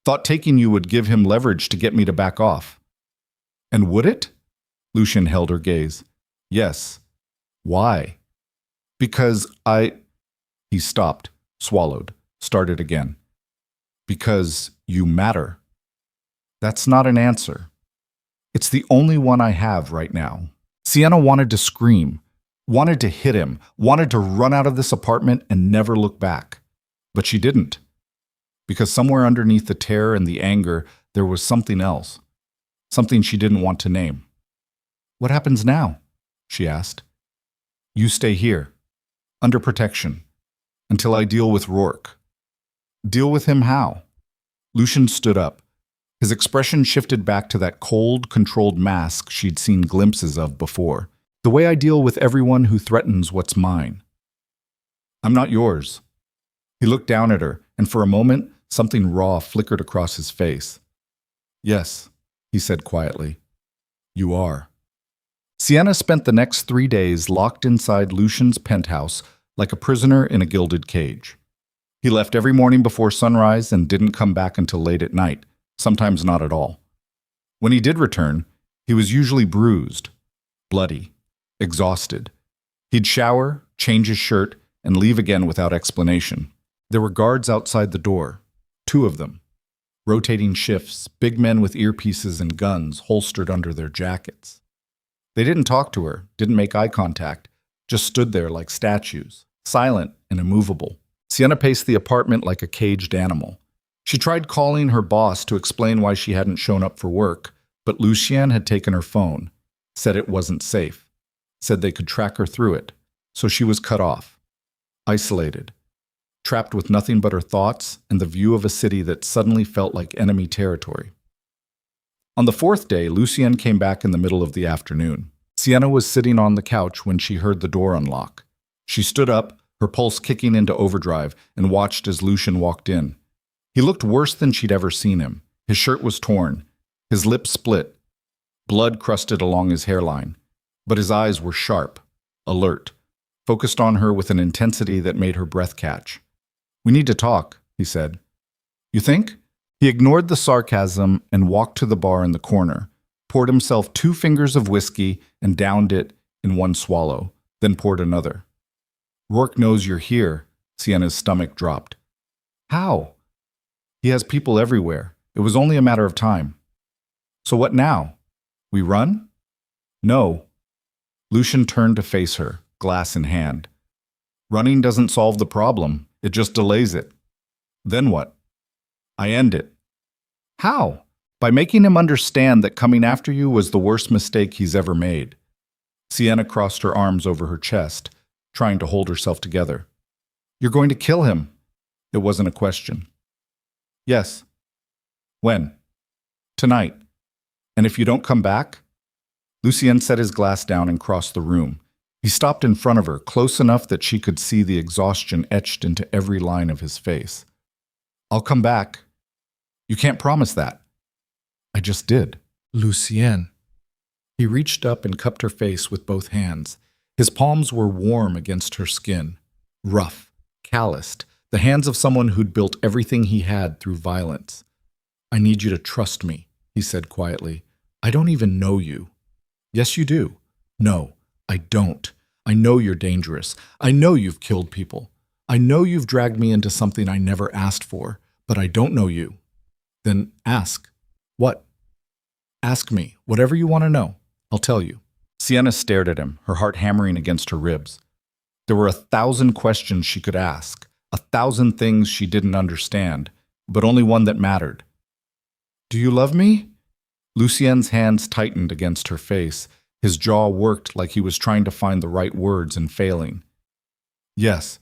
Thought taking you would give him leverage to get me to back off. And would it? Lucien held her gaze. Yes. Why? Because He stopped, swallowed, started again. Because you matter. That's not an answer. It's the only one I have right now. Sienna wanted to scream, wanted to hit him, wanted to run out of this apartment and never look back. But she didn't. Because somewhere underneath the terror and the anger, there was something else. Something she didn't want to name. What happens now? She asked. You stay here, under protection, until I deal with Rourke. Deal with him how? Lucian stood up. His expression shifted back to that cold, controlled mask she'd seen glimpses of before. The way I deal with everyone who threatens what's mine. I'm not yours. He looked down at her, and for a moment, something raw flickered across his face. Yes, he said quietly. You are. Sienna spent the next 3 days locked inside Lucian's penthouse like a prisoner in a gilded cage. He left every morning before sunrise and didn't come back until late at night, sometimes not at all. When he did return, he was usually bruised, bloody, exhausted. He'd shower, change his shirt, and leave again without explanation. There were guards outside the door, 2 of them. Rotating shifts, big men with earpieces and guns holstered under their jackets. They didn't talk to her, didn't make eye contact, just stood there like statues, silent and immovable. Sienna paced the apartment like a caged animal. She tried calling her boss to explain why she hadn't shown up for work, but Lucien had taken her phone, said it wasn't safe, said they could track her through it, so she was cut off, isolated, trapped with nothing but her thoughts and the view of a city that suddenly felt like enemy territory. On the 4th day, Lucien came back in the middle of the afternoon. Sienna was sitting on the couch when she heard the door unlock. She stood up, her pulse kicking into overdrive, and watched as Lucien walked in. He looked worse than she'd ever seen him. His shirt was torn, his lips split, blood crusted along his hairline, but his eyes were sharp, alert, focused on her with an intensity that made her breath catch. We need to talk, he said. You think? He ignored the sarcasm and walked to the bar in the corner, poured himself 2 fingers of whiskey and downed it in one swallow, then poured another. Rourke knows you're here, Sienna's stomach dropped. How? He has people everywhere. It was only a matter of time. So what now? We run? No. Lucien turned to face her, glass in hand. Running doesn't solve the problem. It just delays it. Then what? I end it. How? By making him understand that coming after you was the worst mistake he's ever made. Sienna crossed her arms over her chest, trying to hold herself together. You're going to kill him. It wasn't a question. Yes. When? Tonight. And if you don't come back? Lucien set his glass down and crossed the room. He stopped in front of her, close enough that she could see the exhaustion etched into every line of his face. I'll come back. You can't promise that. I just did. Lucien. He reached up and cupped her face with both hands. His palms were warm against her skin, rough, calloused, the hands of someone who'd built everything he had through violence. I need you to trust me, he said quietly. I don't even know you. Yes, you do. No, I don't. I know you're dangerous. I know you've killed people. I know you've dragged me into something I never asked for, but I don't know you. Then ask. What? Ask me. Whatever you want to know. I'll tell you. Sienna stared at him, her heart hammering against her ribs. There were 1,000 questions she could ask, 1,000 things she didn't understand, but only one that mattered. Do you love me? Lucien's hands tightened against her face. His jaw worked like he was trying to find the right words and failing. Yes.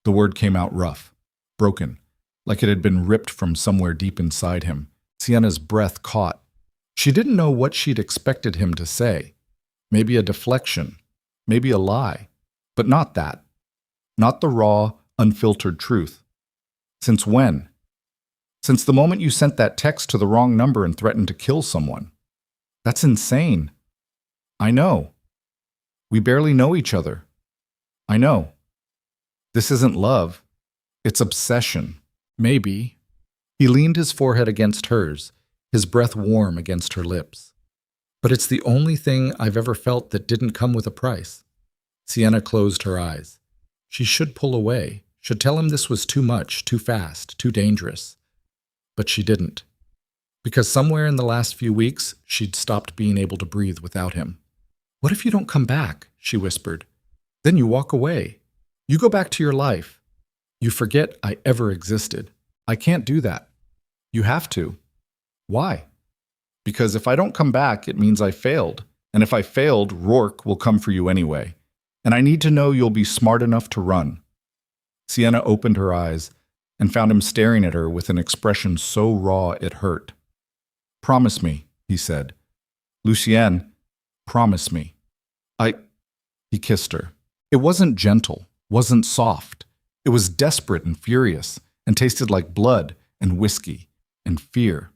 The word came out rough, broken, like it had been ripped from somewhere deep inside him. Sienna's breath caught. She didn't know what she'd expected him to say. Maybe a deflection, maybe a lie, but not that. Not the raw, unfiltered truth. Since when? Since the moment you sent that text to the wrong number and threatened to kill someone. That's insane. I know. We barely know each other. I know. This isn't love. It's obsession. Maybe. He leaned his forehead against hers, his breath warm against her lips. But it's the only thing I've ever felt that didn't come with a price. Sienna closed her eyes. She should pull away, should tell him this was too much, too fast, too dangerous. But she didn't. Because somewhere in the last few weeks, she'd stopped being able to breathe without him. What if you don't come back? She whispered. Then you walk away. You go back to your life. You forget I ever existed. I can't do that. You have to. Why? Because if I don't come back, it means I failed. And if I failed, Rourke will come for you anyway. and I need to know you'll be smart enough to run." Sienna opened her eyes and found him staring at her with an expression so raw it hurt. "Promise me," he said. "Lucienne, promise me." He kissed her. It wasn't gentle, wasn't soft. It was desperate and furious, and tasted like blood and whiskey and fear.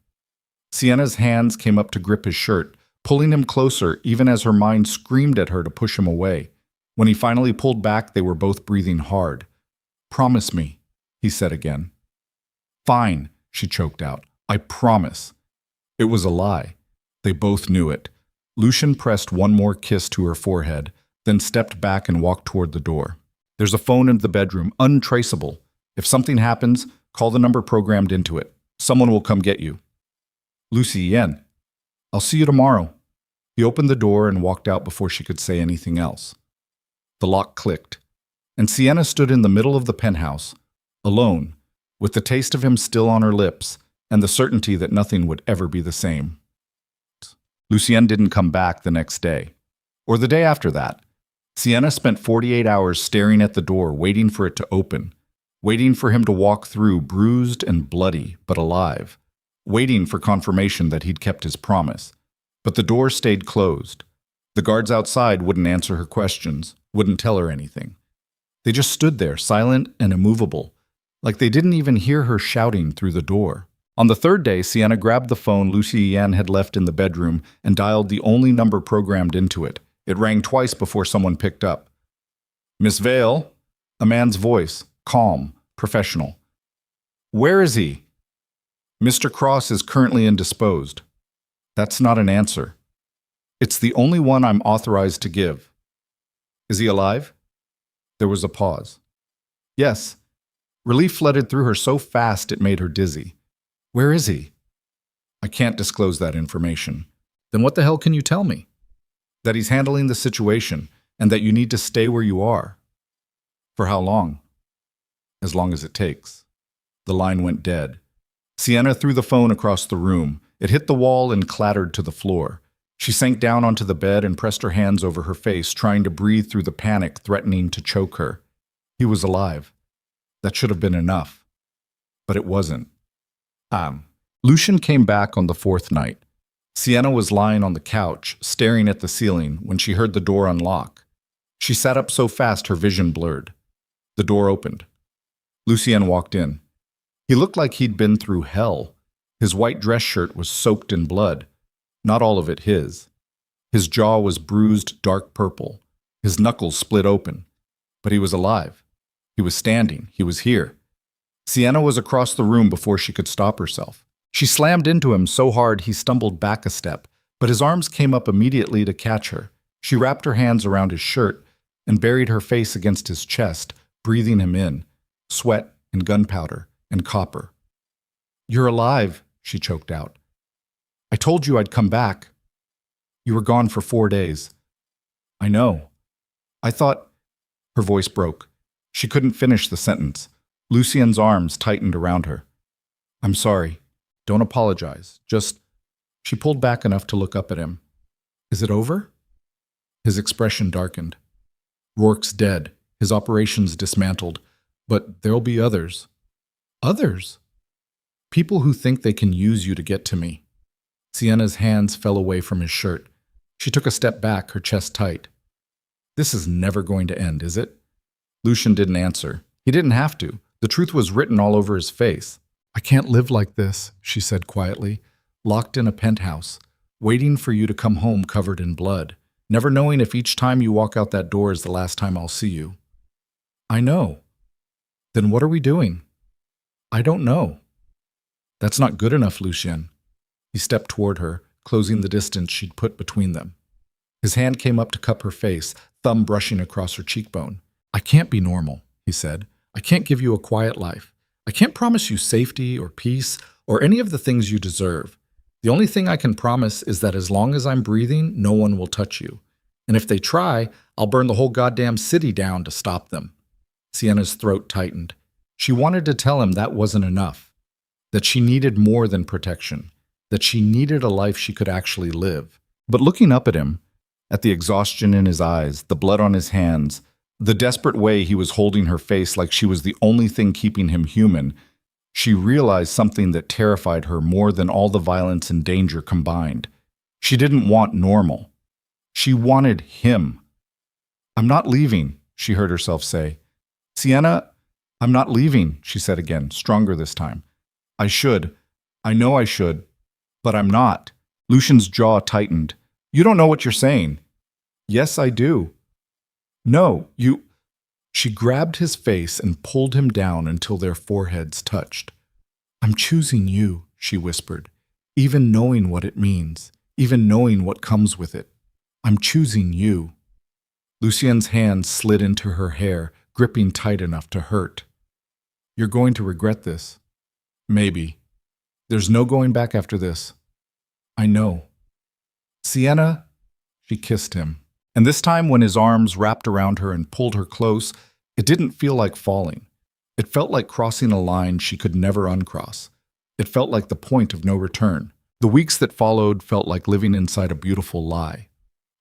Sienna's hands came up to grip his shirt, pulling him closer even as her mind screamed at her to push him away. When he finally pulled back, they were both breathing hard. "Promise me," he said again. "Fine," she choked out. "I promise." It was a lie. They both knew it. Lucian pressed one more kiss to her forehead, then stepped back and walked toward the door. "There's a phone in the bedroom, untraceable. If something happens, call the number programmed into it. Someone will come get you." "Lucienne, I'll see you tomorrow." He opened the door and walked out before she could say anything else. The lock clicked, and Sienna stood in the middle of the penthouse, alone, with the taste of him still on her lips and the certainty that nothing would ever be the same. Lucienne didn't come back the next day, or the day after that. Sienna spent 48 hours staring at the door, waiting for it to open, waiting for him to walk through, bruised and bloody, but alive, waiting for confirmation that he'd kept his promise. But the door stayed closed. The guards outside wouldn't answer her questions, wouldn't tell her anything. They just stood there, silent and immovable, like they didn't even hear her shouting through the door. On the third day, Sienna grabbed the phone Lucienne had left in the bedroom and dialed the only number programmed into it. It rang twice before someone picked up. "Miss Vale?" A man's voice, calm, professional. "Where is he?" "Mr. Cross is currently indisposed." "That's not an answer." "It's the only one I'm authorized to give." "Is he alive?" There was a pause. "Yes." Relief flooded through her so fast it made her dizzy. "Where is he?" "I can't disclose that information." "Then what the hell can you tell me?" "That he's handling the situation, and that you need to stay where you are." "For how long?" "As long as it takes." The line went dead. Sienna threw the phone across the room. It hit the wall and clattered to the floor. She sank down onto the bed and pressed her hands over her face, trying to breathe through the panic threatening to choke her. He was alive. That should have been enough. But it wasn't. Lucian came back on the fourth night. Sienna was lying on the couch, staring at the ceiling, when she heard the door unlock. She sat up so fast her vision blurred. The door opened. Lucian walked in. He looked like he'd been through hell. His white dress shirt was soaked in blood. Not all of it his. His jaw was bruised dark purple. His knuckles split open. But he was alive. He was standing. He was here. Sienna was across the room before she could stop herself. She slammed into him so hard he stumbled back a step, but his arms came up immediately to catch her. She wrapped her hands around his shirt and buried her face against his chest, breathing him in, sweat and gunpowder and copper. "You're alive," she choked out. "I told you I'd come back. You were gone for 4 days." "I know. I thought—" Her voice broke. She couldn't finish the sentence. Lucien's arms tightened around her. "I'm sorry. Don't apologize. Just—" She pulled back enough to look up at him. "Is it over?" His expression darkened. "Rourke's dead. His operation's dismantled. But there'll be others." "Others?" "People who think they can use you to get to me." Sienna's hands fell away from his shirt. She took a step back, her chest tight. "This is never going to end, is it?" Lucian didn't answer. He didn't have to. The truth was written all over his face. "I can't live like this," she said quietly, "locked in a penthouse, waiting for you to come home covered in blood, never knowing if each time you walk out that door is the last time I'll see you." "I know." "Then what are we doing?" "I don't know." "That's not good enough, Lucian." He stepped toward her, closing the distance she'd put between them. His hand came up to cup her face, thumb brushing across her cheekbone. "I can't be normal," he said. "I can't give you a quiet life. I can't promise you safety or peace or any of the things you deserve. The only thing I can promise is that as long as I'm breathing, no one will touch you. And if they try, I'll burn the whole goddamn city down to stop them." Sienna's throat tightened. She wanted to tell him that wasn't enough, that she needed more than protection, that she needed a life she could actually live. But looking up at him, at the exhaustion in his eyes, the blood on his hands, the desperate way he was holding her face like she was the only thing keeping him human, she realized something that terrified her more than all the violence and danger combined. She didn't want normal. She wanted him. "I'm not leaving," she heard herself say. "Sienna, I'm not leaving," she said again, stronger this time. "I should. I know I should. But I'm not." Lucian's jaw tightened. "You don't know what you're saying." "Yes, I do." "No, you—" She grabbed his face and pulled him down until their foreheads touched. "I'm choosing you," she whispered, "even knowing what it means, even knowing what comes with it. I'm choosing you." Lucien's hand slid into her hair, gripping tight enough to hurt. "You're going to regret this." "Maybe. There's no going back after this." "I know." "Sienna," she kissed him. And this time when his arms wrapped around her and pulled her close, it didn't feel like falling. It felt like crossing a line she could never uncross. It felt like the point of no return. The weeks that followed felt like living inside a beautiful lie.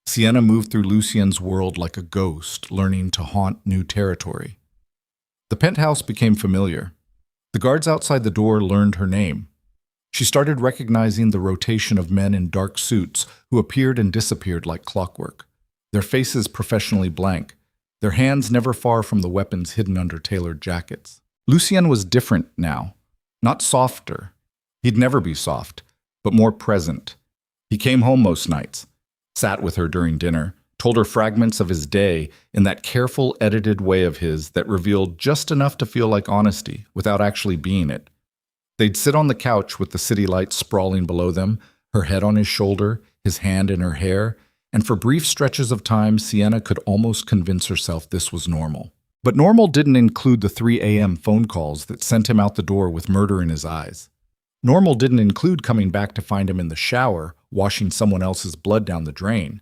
Sienna moved through Lucien's world like a ghost, learning to haunt new territory. The penthouse became familiar. The guards outside the door learned her name. She started recognizing the rotation of men in dark suits who appeared and disappeared like clockwork, their faces professionally blank, their hands never far from the weapons hidden under tailored jackets. Lucien was different now, not softer. He'd never be soft, but more present. He came home most nights, sat with her during dinner, told her fragments of his day in that careful, edited way of his that revealed just enough to feel like honesty without actually being it. They'd sit on the couch with the city lights sprawling below them, her head on his shoulder, his hand in her hair, and for brief stretches of time, Sienna could almost convince herself this was normal. But normal didn't include the 3 a.m. phone calls that sent him out the door with murder in his eyes. Normal didn't include coming back to find him in the shower, washing someone else's blood down the drain.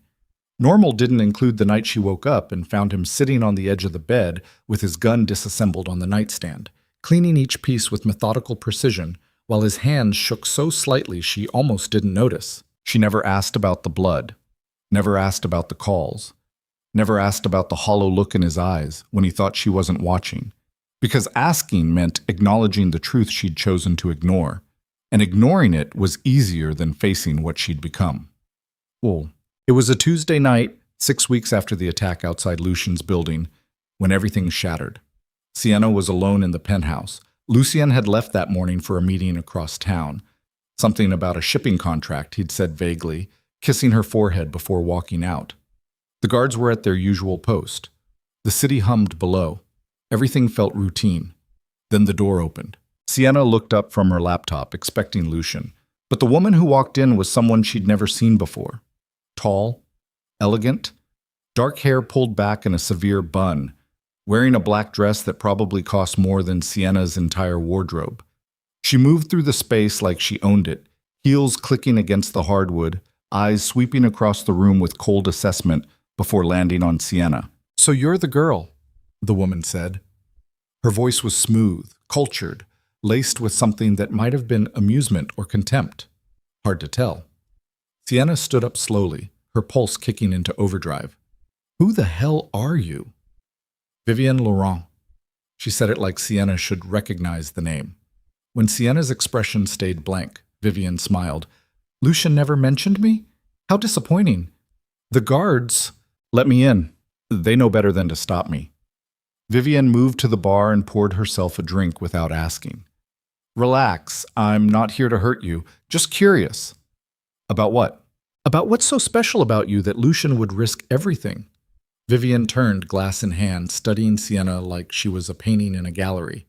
Normal didn't include the night she woke up and found him sitting on the edge of the bed with his gun disassembled on the nightstand, cleaning each piece with methodical precision while his hands shook so slightly she almost didn't notice. She never asked about the blood, never asked about the calls, never asked about the hollow look in his eyes when he thought she wasn't watching, because asking meant acknowledging the truth she'd chosen to ignore, and ignoring it was easier than facing what she'd become. Well, it was a Tuesday night, 6 weeks after the attack outside Lucien's building, when everything shattered. Sienna was alone in the penthouse. Lucien had left that morning for a meeting across town. Something about a shipping contract, he'd said vaguely, kissing her forehead before walking out. The guards were at their usual post. The city hummed below. Everything felt routine. Then the door opened. Sienna looked up from her laptop, expecting Lucien. But the woman who walked in was someone she'd never seen before. Tall, elegant, dark hair pulled back in a severe bun, wearing a black dress that probably cost more than Sienna's entire wardrobe. She moved through the space like she owned it, heels clicking against the hardwood, eyes sweeping across the room with cold assessment before landing on Sienna. "So you're the girl," the woman said. Her voice was smooth, cultured, laced with something that might have been amusement or contempt. Hard to tell. Sienna stood up slowly, her pulse kicking into overdrive. "Who the hell are you?" "Vivienne Laurent." She said it like Sienna should recognize the name. When Sienna's expression stayed blank, Vivienne smiled. "Lucien never mentioned me? How disappointing." "The guards let me in. They know better than to stop me." Vivienne moved to the bar and poured herself a drink without asking. "Relax, I'm not here to hurt you. Just curious." "About what?" "About what's so special about you that Lucien would risk everything." Vivienne turned, glass in hand, studying Sienna like she was a painting in a gallery.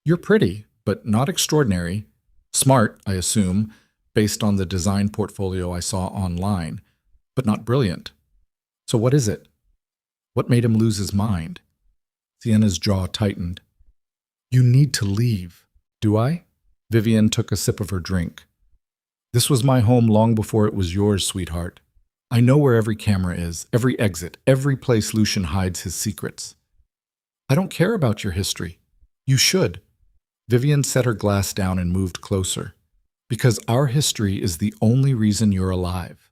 "You're pretty, but not extraordinary. Smart, I assume, based on the design portfolio I saw online, but not brilliant. So what is it? What made him lose his mind?" Sienna's jaw tightened. "You need to leave." "Do I?" Vivienne took a sip of her drink. "This was my home long before it was yours, sweetheart. I know where every camera is, every exit, every place Lucien hides his secrets." "I don't care about your history." "You should." Vivienne set her glass down and moved closer. "Because our history is the only reason you're alive."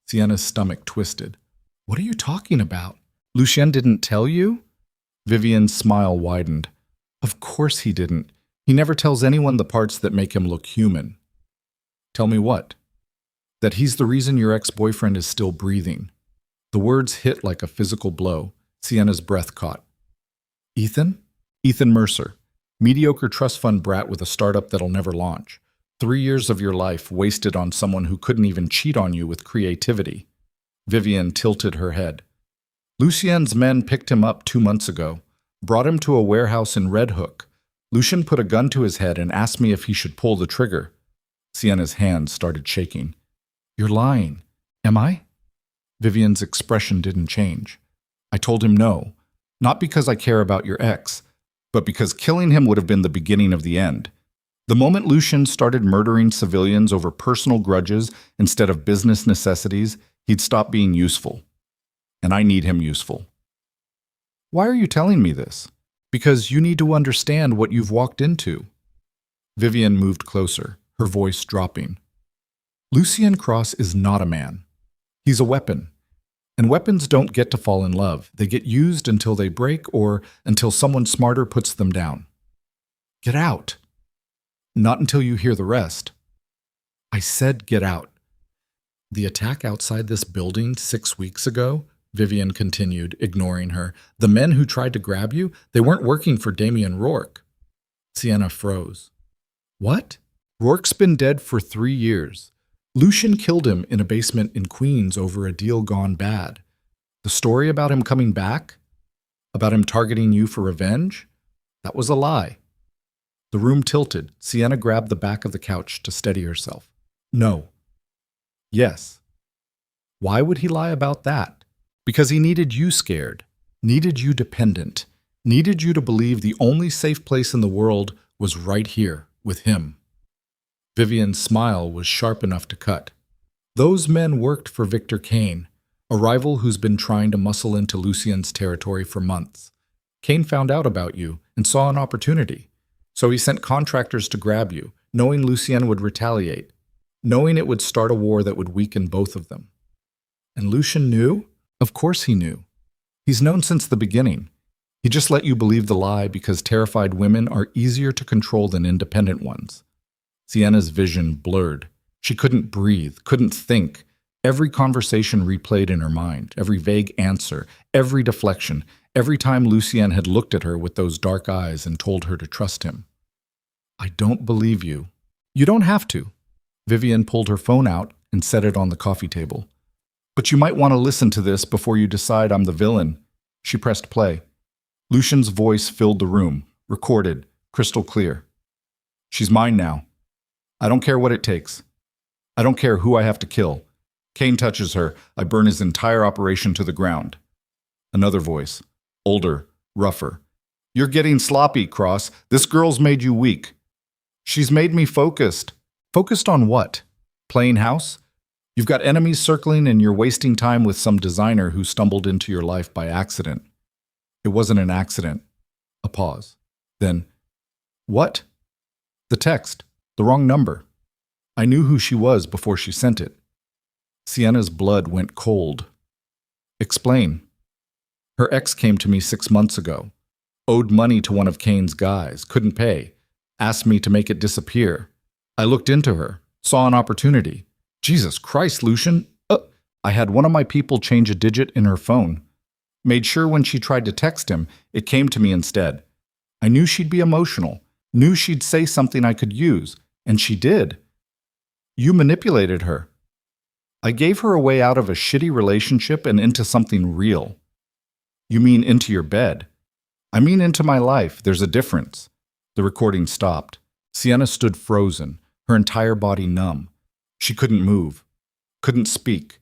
Sienna's stomach twisted. What are you talking about? Lucien didn't tell you? Vivian's smile widened. Of course he didn't. He never tells anyone the parts that make him look human. Tell me what? That he's the reason your ex-boyfriend is still breathing. The words hit like a physical blow. Sienna's breath caught. Ethan? Ethan Mercer. Mediocre trust fund brat with a startup that'll never launch. 3 years of your life wasted on someone who couldn't even cheat on you with creativity. Vivian tilted her head. Lucien's men picked him up 2 months ago, brought him to a warehouse in Red Hook. Lucien put a gun to his head and asked me if he should pull the trigger. Sienna's hand started shaking. You're lying. Am I? Vivian's expression didn't change. I told him no, not because I care about your ex, but because killing him would have been the beginning of the end. The moment Lucien started murdering civilians over personal grudges instead of business necessities, he'd stop being useful. And I need him useful. Why are you telling me this? Because you need to understand what you've walked into. Vivian moved closer, her voice dropping. Lucien Cross is not a man. He's a weapon. And weapons don't get to fall in love. They get used until they break or until someone smarter puts them down. Get out. Not until you hear the rest. I said get out. The attack outside this building 6 weeks ago, Vivian continued, ignoring her. The men who tried to grab you, they weren't working for Damian Rourke. Sienna froze. What? Rourke's been dead for 3 years. Lucien killed him in a basement in Queens over a deal gone bad. The story about him coming back? About him targeting you for revenge? That was a lie. The room tilted. Sienna grabbed the back of the couch to steady herself. No. Yes. Why would he lie about that? Because he needed you scared, needed you dependent, needed you to believe the only safe place in the world was right here with him. Vivian's smile was sharp enough to cut. Those men worked for Victor Kane, a rival who's been trying to muscle into Lucien's territory for months. Kane found out about you and saw an opportunity. So he sent contractors to grab you, knowing Lucien would retaliate, knowing it would start a war that would weaken both of them. And Lucien knew? Of course he knew. He's known since the beginning. He just let you believe the lie because terrified women are easier to control than independent ones. Sienna's vision blurred. She couldn't breathe, couldn't think. Every conversation replayed in her mind, every vague answer, every deflection, every time Lucien had looked at her with those dark eyes and told her to trust him. I don't believe you. You don't have to. Vivian pulled her phone out and set it on the coffee table. But you might want to listen to this before you decide I'm the villain. She pressed play. Lucien's voice filled the room, recorded, crystal clear. She's mine now. I don't care what it takes. I don't care who I have to kill. Kane touches her, I burn his entire operation to the ground. Another voice, older, rougher. You're getting sloppy, Cross. This girl's made you weak. She's made me focused. Focused on what? Playing house? You've got enemies circling and you're wasting time with some designer who stumbled into your life by accident. It wasn't an accident. A pause. Then, what? The text. The wrong number. I knew who she was before she sent it. Sienna's blood went cold. Explain. Her ex came to me 6 months ago. Owed money to one of Kane's guys, couldn't pay. Asked me to make it disappear. I looked into her, saw an opportunity. Jesus Christ, Lucien. I had one of my people change a digit in her phone. Made sure when she tried to text him, it came to me instead. I knew she'd be emotional, knew she'd say something I could use. And she did. You manipulated her. I gave her a way out of a shitty relationship and into something real. You mean into your bed? I mean into my life. There's a difference. The recording stopped. Sienna stood frozen, her entire body numb. She couldn't move, couldn't speak,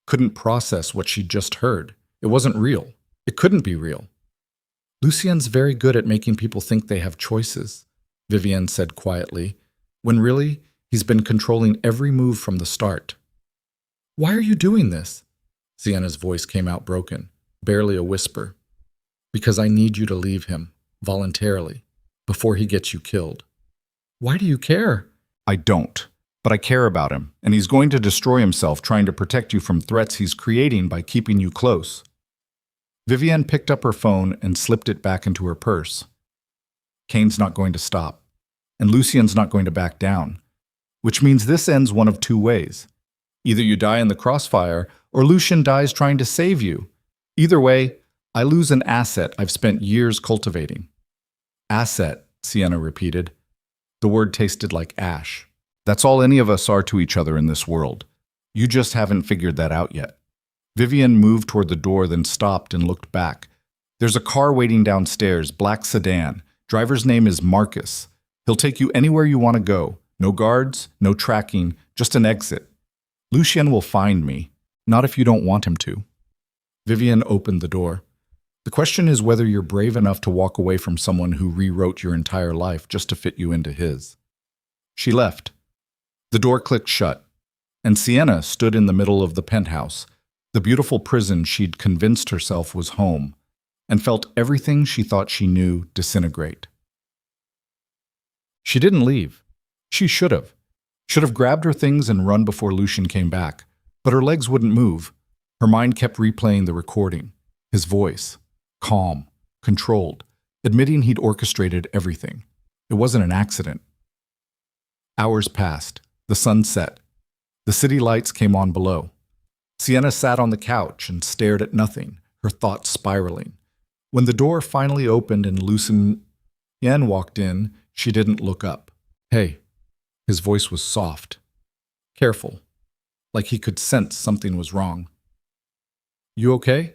couldn't process what she'd just heard. It wasn't real. It couldn't be real. Lucien's very good at making people think they have choices, Vivian said quietly, when really, he's been controlling every move from the start. Why are you doing this? Sienna's voice came out broken, barely a whisper. Because I need you to leave him, voluntarily, before he gets you killed. Why do you care? I don't. But I care about him, and he's going to destroy himself trying to protect you from threats he's creating by keeping you close. Vivienne picked up her phone and slipped it back into her purse. Kane's not going to stop, and Lucien's not going to back down, which means this ends one of two ways. Either you die in the crossfire, or Lucien dies trying to save you. Either way, I lose an asset I've spent years cultivating. Asset, Sienna repeated. The word tasted like ash. That's all any of us are to each other in this world. You just haven't figured that out yet. Vivienne moved toward the door, then stopped and looked back. There's a car waiting downstairs, black sedan. Driver's name is Marcus. He'll take you anywhere you want to go. No guards, no tracking, just an exit. Lucien will find me, not if you don't want him to. Vivienne opened the door. The question is whether you're brave enough to walk away from someone who rewrote your entire life just to fit you into his. She left. The door clicked shut, and Sienna stood in the middle of the penthouse, the beautiful prison she'd convinced herself was home, and felt everything she thought she knew disintegrate. She didn't leave. She should have. Should have grabbed her things and run before Lucien came back, but her legs wouldn't move. Her mind kept replaying the recording, his voice, calm, controlled, admitting he'd orchestrated everything. It wasn't an accident. Hours passed. The sun set. The city lights came on below. Sienna sat on the couch and stared at nothing, her thoughts spiraling. When the door finally opened and Lucien walked in, she didn't look up. Hey. His voice was soft, careful, like he could sense something was wrong. You okay?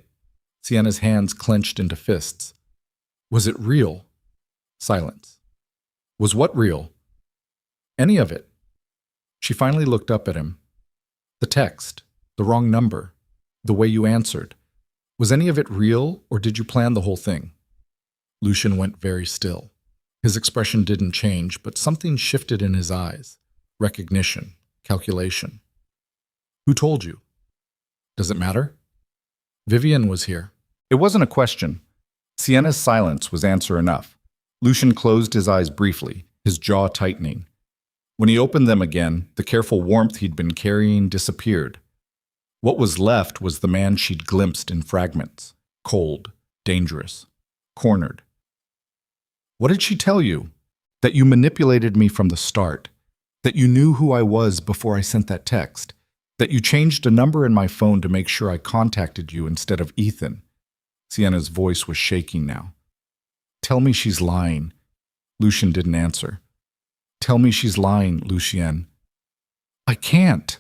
Sienna's hands clenched into fists. Was it real? Silence. Was what real? Any of it. She finally looked up at him. The text, the wrong number, the way you answered. Was any of it real, or did you plan the whole thing? Lucien went very still. His expression didn't change, but something shifted in his eyes. Recognition, calculation. Who told you? Does it matter? Vivienne was here. It wasn't a question. Sienna's silence was answer enough. Lucien closed his eyes briefly, his jaw tightening. When he opened them again, the careful warmth he'd been carrying disappeared. What was left was the man she'd glimpsed in fragments, cold, dangerous, cornered. What did she tell you? That you manipulated me from the start. That you knew who I was before I sent that text. That you changed a number in my phone to make sure I contacted you instead of Ethan. Sienna's voice was shaking now. Tell me she's lying. Lucien didn't answer. Tell me she's lying, Lucien. I can't.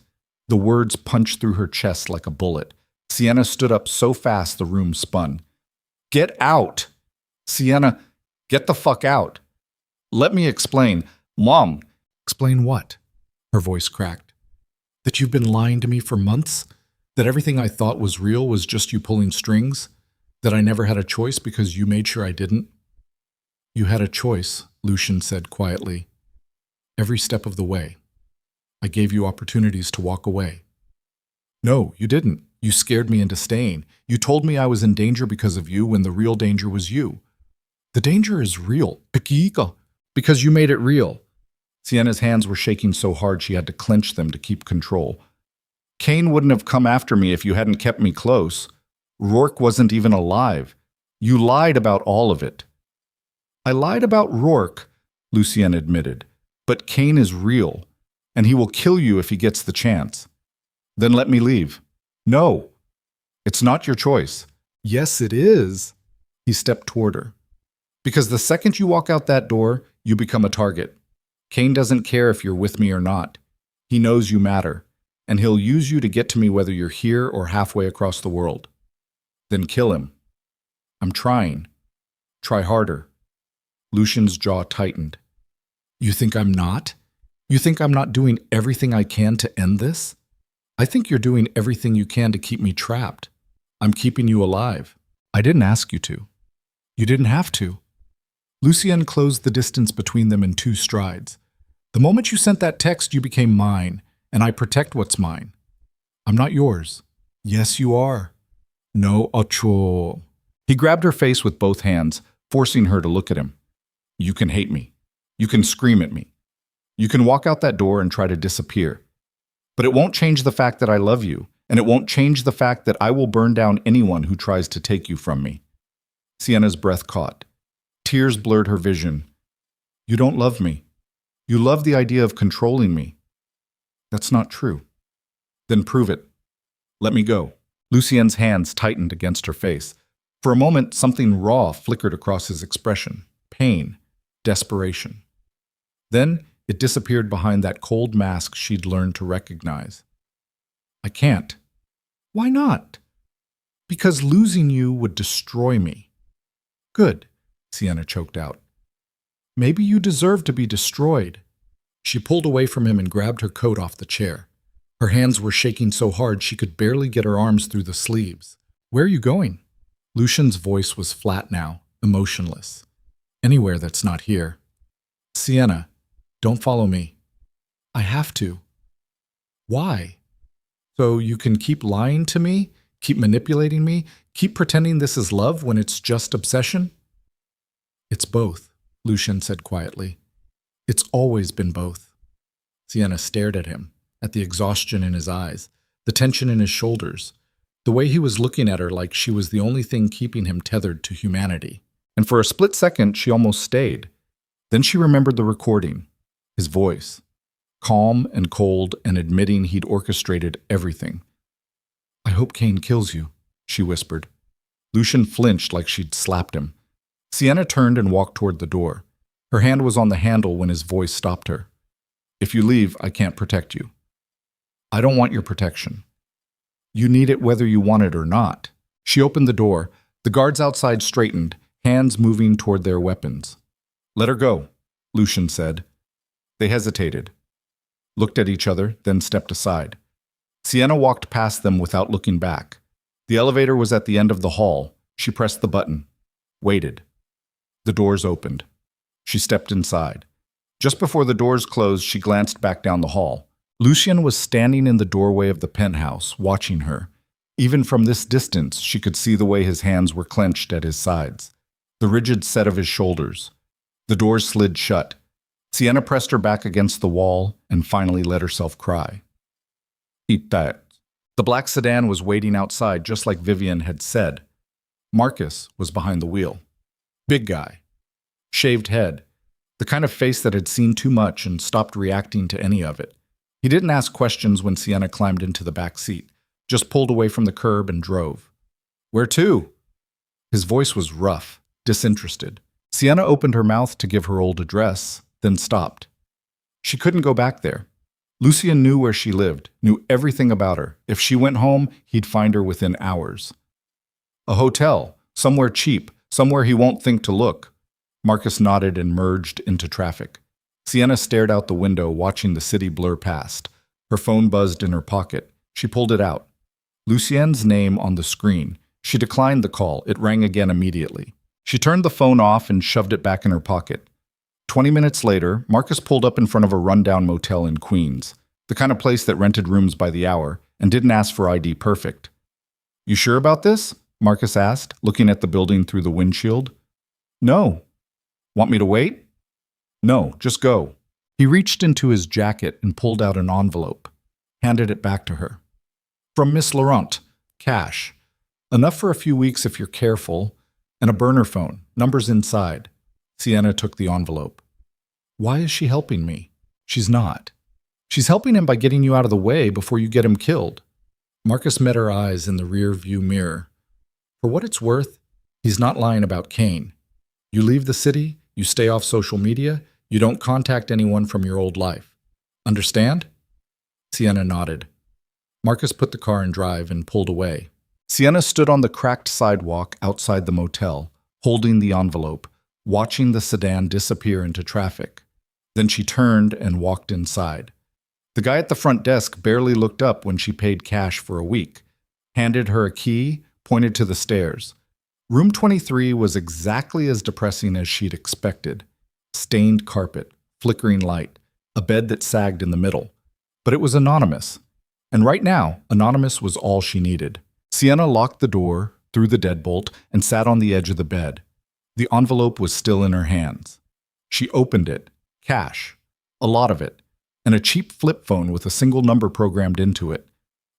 The words punched through her chest like a bullet. Sienna stood up so fast the room spun. Get out! Sienna, get the fuck out. Let me explain. Mom. Explain what? Her voice cracked. That you've been lying to me for months? That everything I thought was real was just you pulling strings? That I never had a choice because you made sure I didn't? You had a choice, Lucien said quietly. Every step of the way. I gave you opportunities to walk away. No, you didn't. You scared me into staying. You told me I was in danger because of you when the real danger was you. The danger is real. Because you made it real. Sienna's hands were shaking so hard she had to clench them to keep control. Kane wouldn't have come after me if you hadn't kept me close. Rourke wasn't even alive. You lied about all of it. I lied about Rourke, Lucien admitted. But Kane is real, and he will kill you if he gets the chance. Then let me leave. No. It's not your choice. Yes, it is. He stepped toward her. Because the second you walk out that door, you become a target. Kane doesn't care if you're with me or not. He knows you matter, and he'll use you to get to me whether you're here or halfway across the world. Then kill him. I'm trying. Try harder. Lucien's jaw tightened. You think I'm not? You think I'm not doing everything I can to end this? I think you're doing everything you can to keep me trapped. I'm keeping you alive. I didn't ask you to. You didn't have to. Lucien closed the distance between them in 2 strides. The moment you sent that text, you became mine, and I protect what's mine. I'm not yours. Yes, you are. No, ocho. He grabbed her face with both hands, forcing her to look at him. You can hate me. You can scream at me. You can walk out that door and try to disappear. But it won't change the fact that I love you, and it won't change the fact that I will burn down anyone who tries to take you from me." Sienna's breath caught. Tears blurred her vision. "You don't love me. You love the idea of controlling me." "That's not true." "Then prove it. Let me go." Lucien's hands tightened against her face. For a moment, something raw flickered across his expression. Pain. Desperation. Then it disappeared behind that cold mask she'd learned to recognize. "I can't." "Why not?" "Because losing you would destroy me." "Good," Sienna choked out. "Maybe you deserve to be destroyed." She pulled away from him and grabbed her coat off the chair. Her hands were shaking so hard she could barely get her arms through the sleeves. "Where are you going?" Lucian's voice was flat now, emotionless. "Anywhere that's not here." "Sienna, don't follow me." "I have to." "Why?" "So you can keep lying to me, keep manipulating me, keep pretending this is love when it's just obsession?" "It's both," Lucian said quietly. "It's always been both." Sienna stared at him, at the exhaustion in his eyes, the tension in his shoulders, the way he was looking at her like she was the only thing keeping him tethered to humanity. And for a split second, she almost stayed. Then she remembered the recording, his voice, calm and cold and admitting he'd orchestrated everything. "I hope Kane kills you," she whispered. Lucian flinched like she'd slapped him. Sienna turned and walked toward the door. Her hand was on the handle when his voice stopped her. "If you leave, I can't protect you." "I don't want your protection." "You need it whether you want it or not." She opened the door. The guards outside straightened, hands moving toward their weapons. "Let her go," Lucian said. They hesitated, looked at each other, then stepped aside. Sienna walked past them without looking back. The elevator was at the end of the hall. She pressed the button, waited. The doors opened. She stepped inside. Just before the doors closed, she glanced back down the hall. Lucian was standing in the doorway of the penthouse, watching her. Even from this distance, she could see the way his hands were clenched at his sides, the rigid set of his shoulders. The doors slid shut. Sienna pressed her back against the wall and finally let herself cry. "Eat that." The black sedan was waiting outside just like Vivian had said. Marcus was behind the wheel. Big guy. Shaved head. The kind of face that had seen too much and stopped reacting to any of it. He didn't ask questions when Sienna climbed into the back seat, just pulled away from the curb and drove. "Where to?" His voice was rough, disinterested. Sienna opened her mouth to give her old address, then stopped. She couldn't go back there. Lucian knew where she lived, knew everything about her. If she went home, he'd find her within hours. "A hotel, somewhere cheap, somewhere he won't think to look." Marcus nodded and merged into traffic. Sienna stared out the window, watching the city blur past. Her phone buzzed in her pocket. She pulled it out. Lucien's name on the screen. She declined the call. It rang again immediately. She turned the phone off and shoved it back in her pocket. 20 minutes later, Marcus pulled up in front of a rundown motel in Queens, the kind of place that rented rooms by the hour and didn't ask for ID perfect. "You sure about this?" Marcus asked, looking at the building through the windshield. "No." "Want me to wait?" "No, just go." He reached into his jacket and pulled out an envelope, handed it back to her. "From Miss Laurent, cash. Enough for a few weeks if you're careful, and a burner phone, numbers inside." Sienna took the envelope. "Why is she helping me?" "She's not. She's helping him by getting you out of the way before you get him killed." Marcus met her eyes in the rear view mirror. For what it's worth, he's not lying about Kane. You leave the city, you stay off social media, you don't contact anyone from your old life. Understand? Sienna nodded. Marcus put the car in drive and pulled away. Sienna stood on the cracked sidewalk outside the motel, holding the envelope, watching the sedan disappear into traffic. Then she turned and walked inside. The guy at the front desk barely looked up when she paid cash for a week, handed her a key, pointed to the stairs. Room 23 was exactly as depressing as she'd expected. Stained carpet, flickering light, a bed that sagged in the middle. But it was anonymous. And right now, anonymous was all she needed. Sienna locked the door, threw the deadbolt, and sat on the edge of the bed. The envelope was still in her hands. She opened it. Cash. A lot of it, and a cheap flip phone with a single number programmed into it.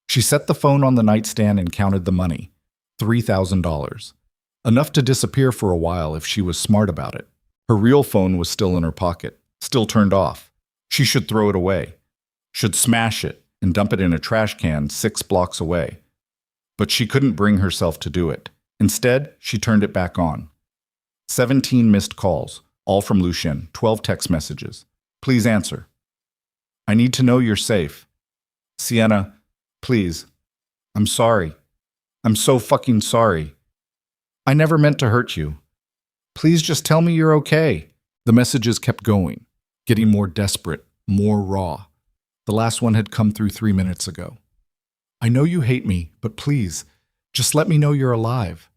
She set the phone on the nightstand and counted the money. $3,000. Enough to disappear for a while if she was smart about it. Her real phone was still in her pocket, still turned off. She should throw it away. Should smash it and dump it in a trash can 6 blocks away. But she couldn't bring herself to do it. Instead, she turned it back on. 17 missed calls, all from Lucien, 12 text messages. Please answer. I need to know you're safe. Sienna, please. I'm sorry. I'm so fucking sorry. I never meant to hurt you. Please just tell me you're okay. The messages kept going, getting more desperate, more raw. The last one had come through 3 minutes ago. I know you hate me, but please, just let me know you're alive.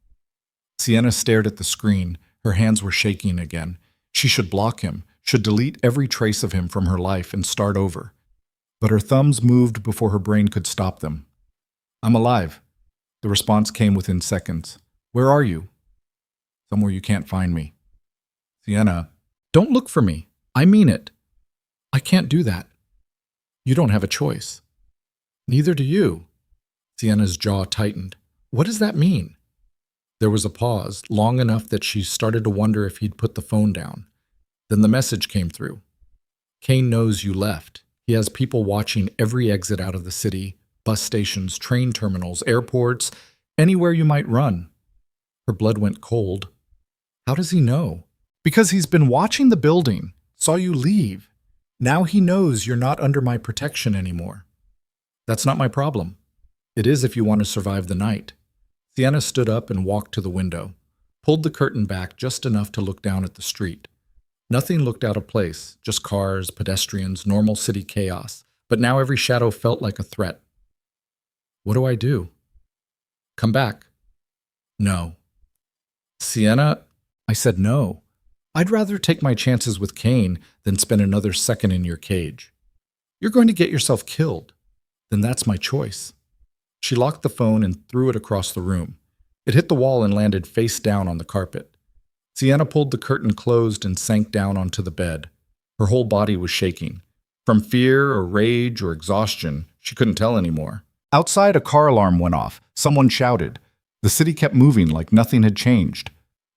Sienna stared at the screen. Her hands were shaking again. She should block him, should delete every trace of him from her life and start over. But her thumbs moved before her brain could stop them. I'm alive. The response came within seconds. Where are you? Somewhere you can't find me. Sienna, don't look for me. I mean it. I can't do that. You don't have a choice. Neither do you. Sienna's jaw tightened. What does that mean? There was a pause, long enough that she started to wonder if he'd put the phone down. Then the message came through. Kane knows you left. He has people watching every exit out of the city, bus stations, train terminals, airports, anywhere you might run. Her blood went cold. How does he know? Because he's been watching the building, saw you leave. Now he knows you're not under my protection anymore. That's not my problem. It is if you want to survive the night. Sienna stood up and walked to the window, pulled the curtain back just enough to look down at the street. Nothing looked out of place, just cars, pedestrians, normal city chaos. But now every shadow felt like a threat. What do I do? Come back. No. Sienna, I said no. I'd rather take my chances with Kane than spend another second in your cage. You're going to get yourself killed. Then that's my choice. She locked the phone and threw it across the room. It hit the wall and landed face down on the carpet. Sienna pulled the curtain closed and sank down onto the bed. Her whole body was shaking. From fear or rage or exhaustion, she couldn't tell anymore. Outside, a car alarm went off. Someone shouted. The city kept moving like nothing had changed.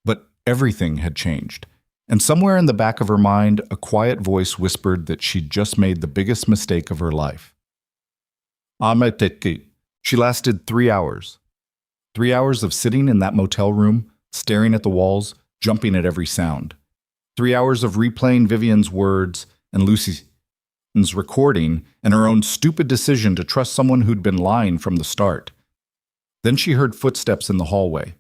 But everything had changed. And somewhere in the back of her mind, a quiet voice whispered that she'd just made the biggest mistake of her life. She lasted 3 hours. 3 hours of sitting in that motel room, staring at the walls, jumping at every sound. 3 hours of replaying Vivian's words and Lucy's recording and her own stupid decision to trust someone who'd been lying from the start. Then she heard footsteps in the hallway.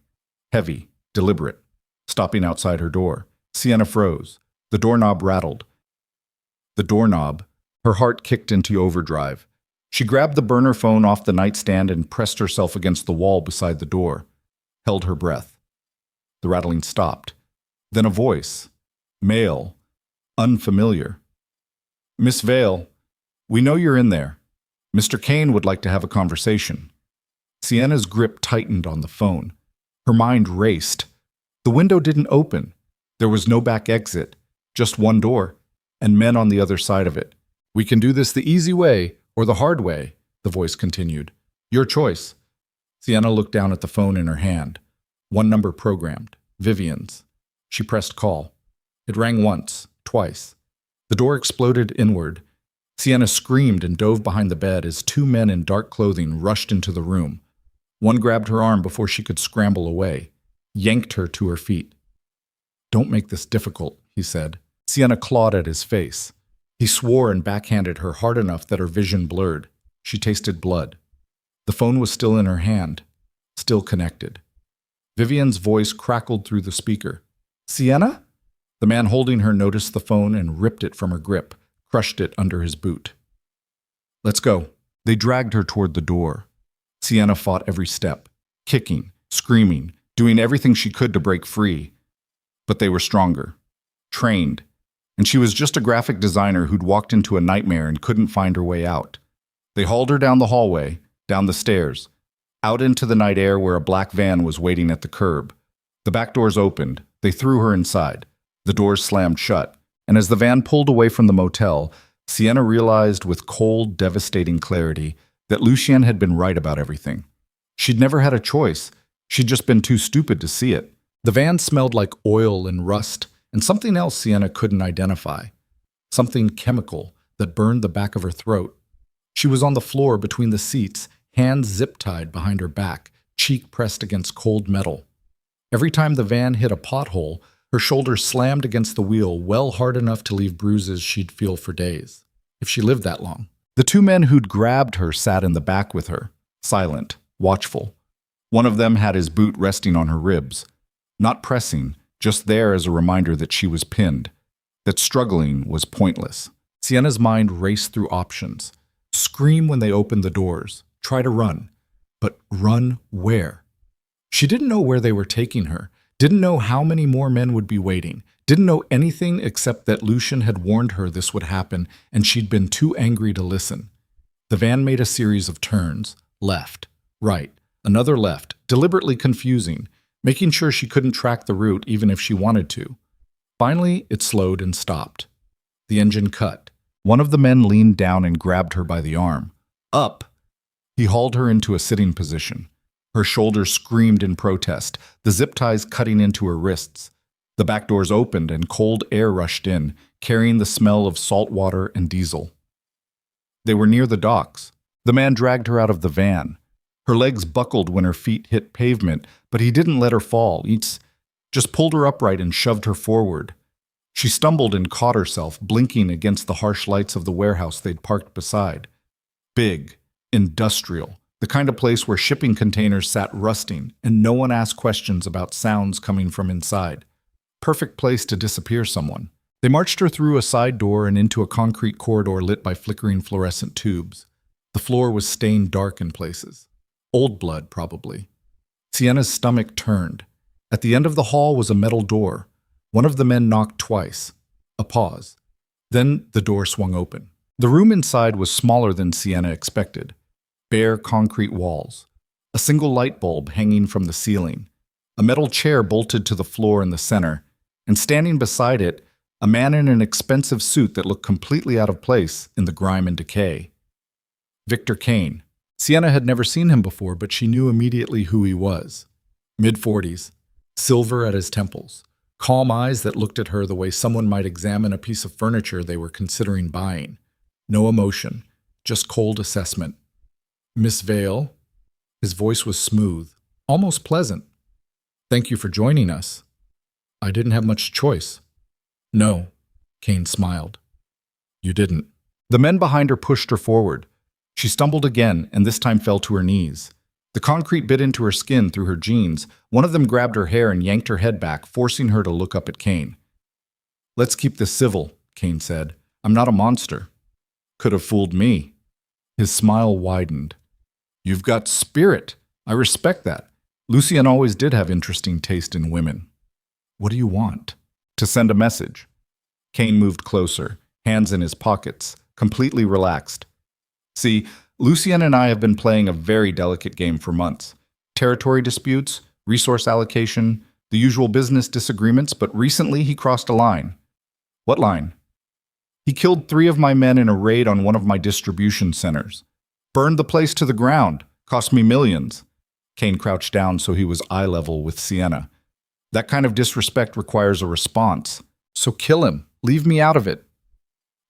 Heavy, deliberate, stopping outside her door. Sienna froze. The doorknob rattled. Her heart kicked into overdrive. She grabbed the burner phone off the nightstand and pressed herself against the wall beside the door. Held her breath. The rattling stopped. Then a voice. Male. Unfamiliar. Miss Vale, we know you're in there. Mr. Kane would like to have a conversation. Sienna's grip tightened on the phone. Her mind raced. The window didn't open. There was no back exit, just one door, and men on the other side of it. We can do this the easy way or the hard way, the voice continued. Your choice. Sienna looked down at the phone in her hand. One number programmed, Vivian's. She pressed call. It rang once, twice. The door exploded inward. Sienna screamed and dove behind the bed as 2 men in dark clothing rushed into the room. One grabbed her arm before she could scramble away, yanked her to her feet. Don't make this difficult, he said. Sienna clawed at his face. He swore and backhanded her hard enough that her vision blurred. She tasted blood. The phone was still in her hand, still connected. Vivian's voice crackled through the speaker. Sienna? The man holding her noticed the phone and ripped it from her grip, crushed it under his boot. Let's go. They dragged her toward the door. Sienna fought every step, kicking, screaming, doing everything she could to break free. But they were stronger, trained, and she was just a graphic designer who'd walked into a nightmare and couldn't find her way out. They hauled her down the hallway, down the stairs, out into the night air where a black van was waiting at the curb. The back doors opened. They threw her inside. The doors slammed shut, and as the van pulled away from the motel, Sienna realized with cold, devastating clarity that Lucien had been right about everything. She'd never had a choice. She'd just been too stupid to see it. The van smelled like oil and rust, and something else Sienna couldn't identify. Something chemical that burned the back of her throat. She was on the floor between the seats, hands zip-tied behind her back, cheek pressed against cold metal. Every time the van hit a pothole, her shoulder slammed against the wheel well hard enough to leave bruises she'd feel for days, if she lived that long. The two men who'd grabbed her sat in the back with her, silent, watchful. One of them had his boot resting on her ribs, not pressing, just there as a reminder that she was pinned, that struggling was pointless. Sienna's mind raced through options. Scream when they opened the doors. Try to run. But run where? She didn't know where they were taking her, didn't know how many more men would be waiting, didn't know anything except that Lucien had warned her this would happen and she'd been too angry to listen. The van made a series of turns, left, right, another left, deliberately confusing, making sure she couldn't track the route even if she wanted to. Finally, it slowed and stopped. The engine cut. One of the men leaned down and grabbed her by the arm. Up! He hauled her into a sitting position. Her shoulders screamed in protest, the zip ties cutting into her wrists. The back doors opened and cold air rushed in, carrying the smell of salt water and diesel. They were near the docks. The man dragged her out of the van. Her legs buckled when her feet hit pavement, but he didn't let her fall. He just pulled her upright and shoved her forward. She stumbled and caught herself, blinking against the harsh lights of the warehouse they'd parked beside. Big, industrial, the kind of place where shipping containers sat rusting and no one asked questions about sounds coming from inside. Perfect place to disappear someone. They marched her through a side door and into a concrete corridor lit by flickering fluorescent tubes. The floor was stained dark in places. Old blood, probably. Sienna's stomach turned. At the end of the hall was a metal door. One of the men knocked twice. A pause. Then the door swung open. The room inside was smaller than Sienna expected. Bare concrete walls. A single light bulb hanging from the ceiling. A metal chair bolted to the floor in the center. And standing beside it, a man in an expensive suit that looked completely out of place in the grime and decay. Victor Kane. Sienna had never seen him before, but she knew immediately who he was. Mid-40s. Silver at his temples. Calm eyes that looked at her the way someone might examine a piece of furniture they were considering buying. No emotion, just cold assessment. Miss Vale. His voice was smooth, almost pleasant. Thank you for joining us. I didn't have much choice. No, Kane smiled. You didn't. The men behind her pushed her forward. She stumbled again and this time fell to her knees. The concrete bit into her skin through her jeans. One of them grabbed her hair and yanked her head back, forcing her to look up at Kane. Let's keep this civil, Kane said. I'm not a monster. Could have fooled me. His smile widened. You've got spirit. I respect that. Lucien always did have interesting taste in women. What do you want? To send a message. Kane moved closer, hands in his pockets, completely relaxed. See, Lucien and I have been playing a very delicate game for months. Territory disputes, resource allocation, the usual business disagreements, but recently he crossed a line. What line? He killed 3 of my men in a raid on one of my distribution centers. Burned the place to the ground, cost me millions. Kane crouched down so he was eye level with Sienna. That kind of disrespect requires a response. So kill him, leave me out of it.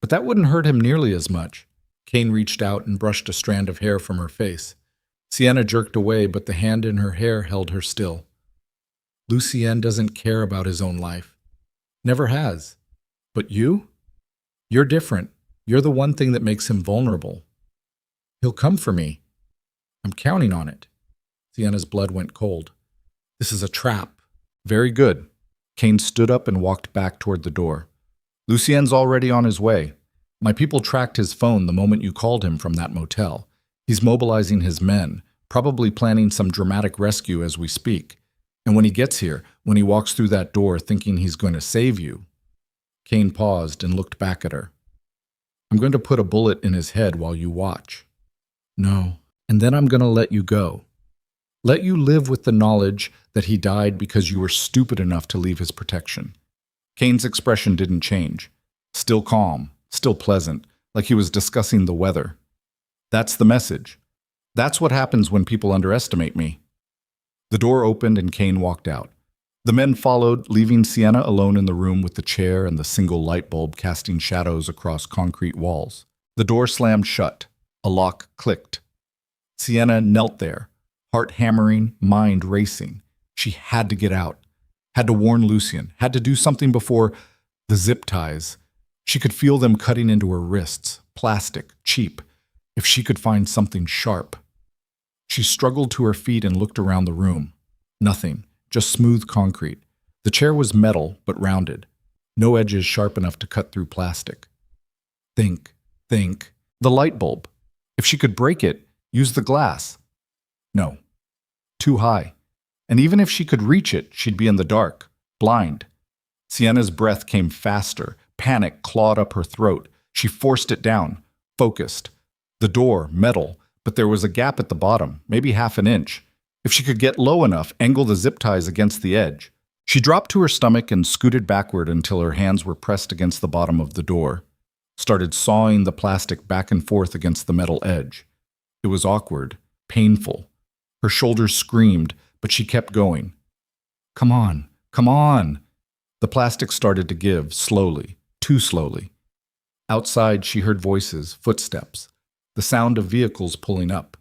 But that wouldn't hurt him nearly as much. Kane reached out and brushed a strand of hair from her face. Sienna jerked away, but the hand in her hair held her still. Lucien doesn't care about his own life. Never has. But you? You're different. You're the one thing that makes him vulnerable. He'll come for me. I'm counting on it. Sienna's blood went cold. This is a trap. Very good. Kane stood up and walked back toward the door. Lucien's already on his way. My people tracked his phone the moment you called him from that motel. He's mobilizing his men, probably planning some dramatic rescue as we speak. And when he gets here, when he walks through that door thinking he's going to save you. Kane paused and looked back at her. I'm going to put a bullet in his head while you watch. No. And then I'm going to let you go. Let you live with the knowledge that he died because you were stupid enough to leave his protection. Kane's expression didn't change. Still calm, still pleasant, like he was discussing the weather. That's the message. That's what happens when people underestimate me. The door opened and Kane walked out. The men followed, leaving Sienna alone in the room with the chair and the single light bulb casting shadows across concrete walls. The door slammed shut. A lock clicked. Sienna knelt there, heart hammering, mind racing. She had to get out. Had to warn Lucien. Had to do something before the zip ties. She could feel them cutting into her wrists. Plastic, cheap. If she could find something sharp. She struggled to her feet and looked around the room. Nothing. Just smooth concrete. The chair was metal, but rounded. No edges sharp enough to cut through plastic. Think. The light bulb. If she could break it, use the glass. No. Too high. And even if she could reach it, she'd be in the dark, blind. Sienna's breath came faster. Panic clawed up her throat. She forced it down, focused. The door, metal, but there was a gap at the bottom, maybe half an inch. If she could get low enough, angle the zip ties against the edge. She dropped to her stomach and scooted backward until her hands were pressed against the bottom of the door. Started sawing the plastic back and forth against the metal edge. It was awkward, painful. Her shoulders screamed, but she kept going. Come on. The plastic started to give, slowly, too slowly. Outside, she heard voices, footsteps, the sound of vehicles pulling up.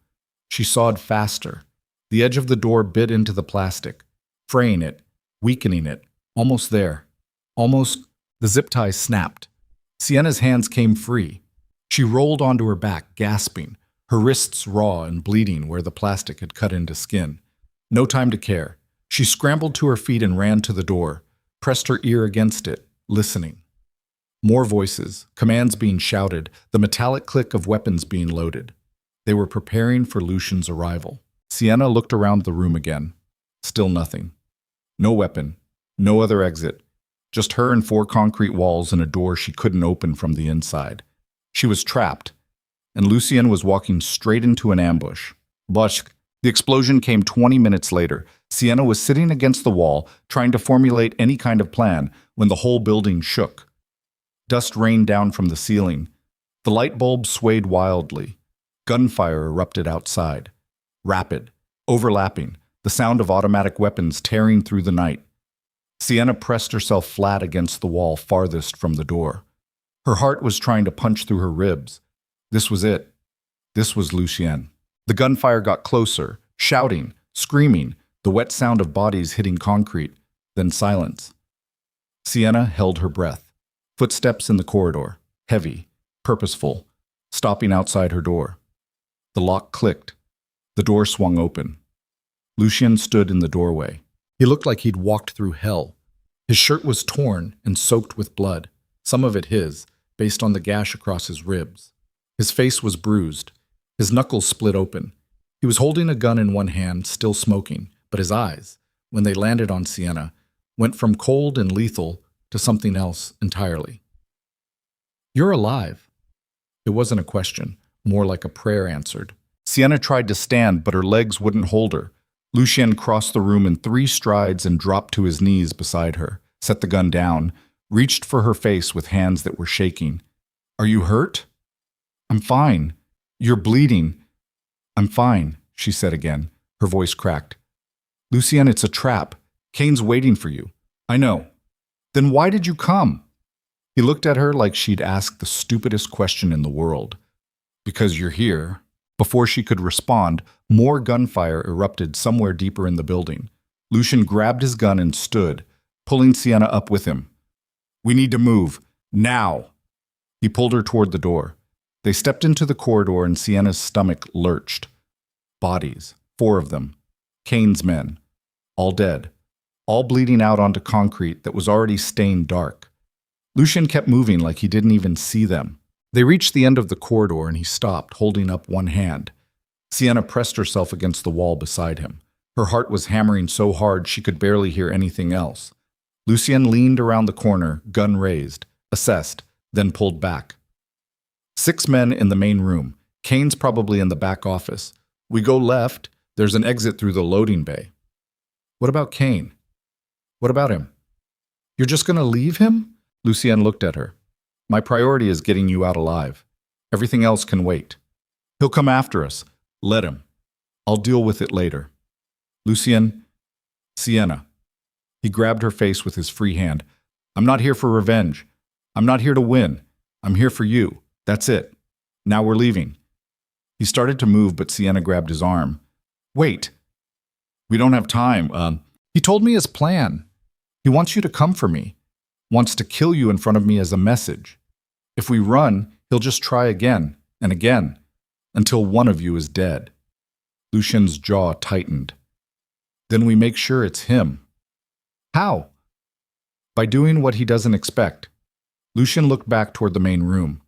She sawed faster. The edge of the door bit into the plastic, fraying it, weakening it, almost there. Almost, the zip ties snapped. Sienna's hands came free. She rolled onto her back, gasping, her wrists raw and bleeding where the plastic had cut into skin. No time to care. She scrambled to her feet and ran to the door, pressed her ear against it, listening. More voices, commands being shouted, the metallic click of weapons being loaded. They were preparing for Lucien's arrival. Sienna looked around the room again. Still nothing. No weapon, no other exit. Just her and 4 concrete walls and a door she couldn't open from the inside. She was trapped, and Lucien was walking straight into an ambush. Bosh! The explosion came 20 minutes later. Sienna was sitting against the wall, trying to formulate any kind of plan, when the whole building shook. Dust rained down from the ceiling. The light bulb swayed wildly. Gunfire erupted outside. Rapid, overlapping, the sound of automatic weapons tearing through the night. Sienna pressed herself flat against the wall farthest from the door. Her heart was trying to punch through her ribs. This was it. This was Lucien. The gunfire got closer, shouting, screaming, the wet sound of bodies hitting concrete, then silence. Sienna held her breath. Footsteps in the corridor, heavy, purposeful, stopping outside her door. The lock clicked. The door swung open. Lucien stood in the doorway. He looked like he'd walked through hell. His shirt was torn and soaked with blood, some of it his, based on the gash across his ribs. His face was bruised. His knuckles split open. He was holding a gun in one hand, still smoking, but his eyes, when they landed on Sienna, went from cold and lethal to something else entirely. You're alive. It wasn't a question, more like a prayer answered. Sienna tried to stand, but her legs wouldn't hold her. Lucien crossed the room in 3 strides and dropped to his knees beside her, set the gun down, reached for her face with hands that were shaking. Are you hurt? I'm fine. You're bleeding. I'm fine, she said again, her voice cracked. Lucien, it's a trap. Kane's waiting for you. I know. Then why did you come? He looked at her like she'd asked the stupidest question in the world. Because you're here. Before she could respond, more gunfire erupted somewhere deeper in the building. Lucien grabbed his gun and stood, pulling Sienna up with him. We need to move. Now! He pulled her toward the door. They stepped into the corridor and Sienna's stomach lurched. Bodies, 4 of them. Kane's men. All dead. All bleeding out onto concrete that was already stained dark. Lucien kept moving like he didn't even see them. They reached the end of the corridor and he stopped, holding up one hand. Sienna pressed herself against the wall beside him. Her heart was hammering so hard she could barely hear anything else. Lucien leaned around the corner, gun raised, assessed, then pulled back. 6 men in the main room. Kane's probably in the back office. We go left. There's an exit through the loading bay. What about Kane? What about him? You're just going to leave him? Lucien looked at her. My priority is getting you out alive. Everything else can wait. He'll come after us. Let him. I'll deal with it later. Lucien, Sienna. He grabbed her face with his free hand. I'm not here for revenge. I'm not here to win. I'm here for you. That's it. Now we're leaving. He started to move, but Sienna grabbed his arm. Wait. We don't have time. He told me his plan. He wants you to come for me. Wants to kill you in front of me as a message. If we run, he'll just try again and again until one of you is dead. Lucien's jaw tightened. Then we make sure it's him. How? By doing what he doesn't expect. Lucien looked back toward the main room.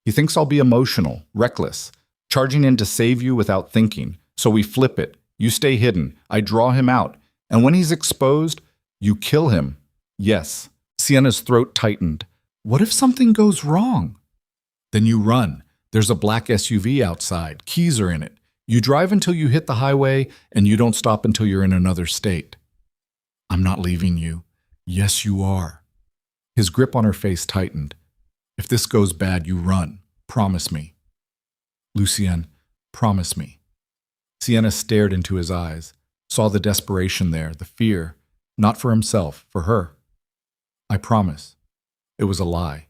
He thinks I'll be emotional, reckless, charging in to save you without thinking. So we flip it. You stay hidden. I draw him out. And when he's exposed, you kill him. Yes. Sienna's throat tightened. What if something goes wrong? Then you run. There's a black SUV outside. Keys are in it. You drive until you hit the highway, and you don't stop until you're in another state. I'm not leaving you. Yes, you are. His grip on her face tightened. If this goes bad, you run. Promise me. Lucien, promise me. Sienna stared into his eyes, saw the desperation there, the fear, not for himself, for her. I promise. It was a lie.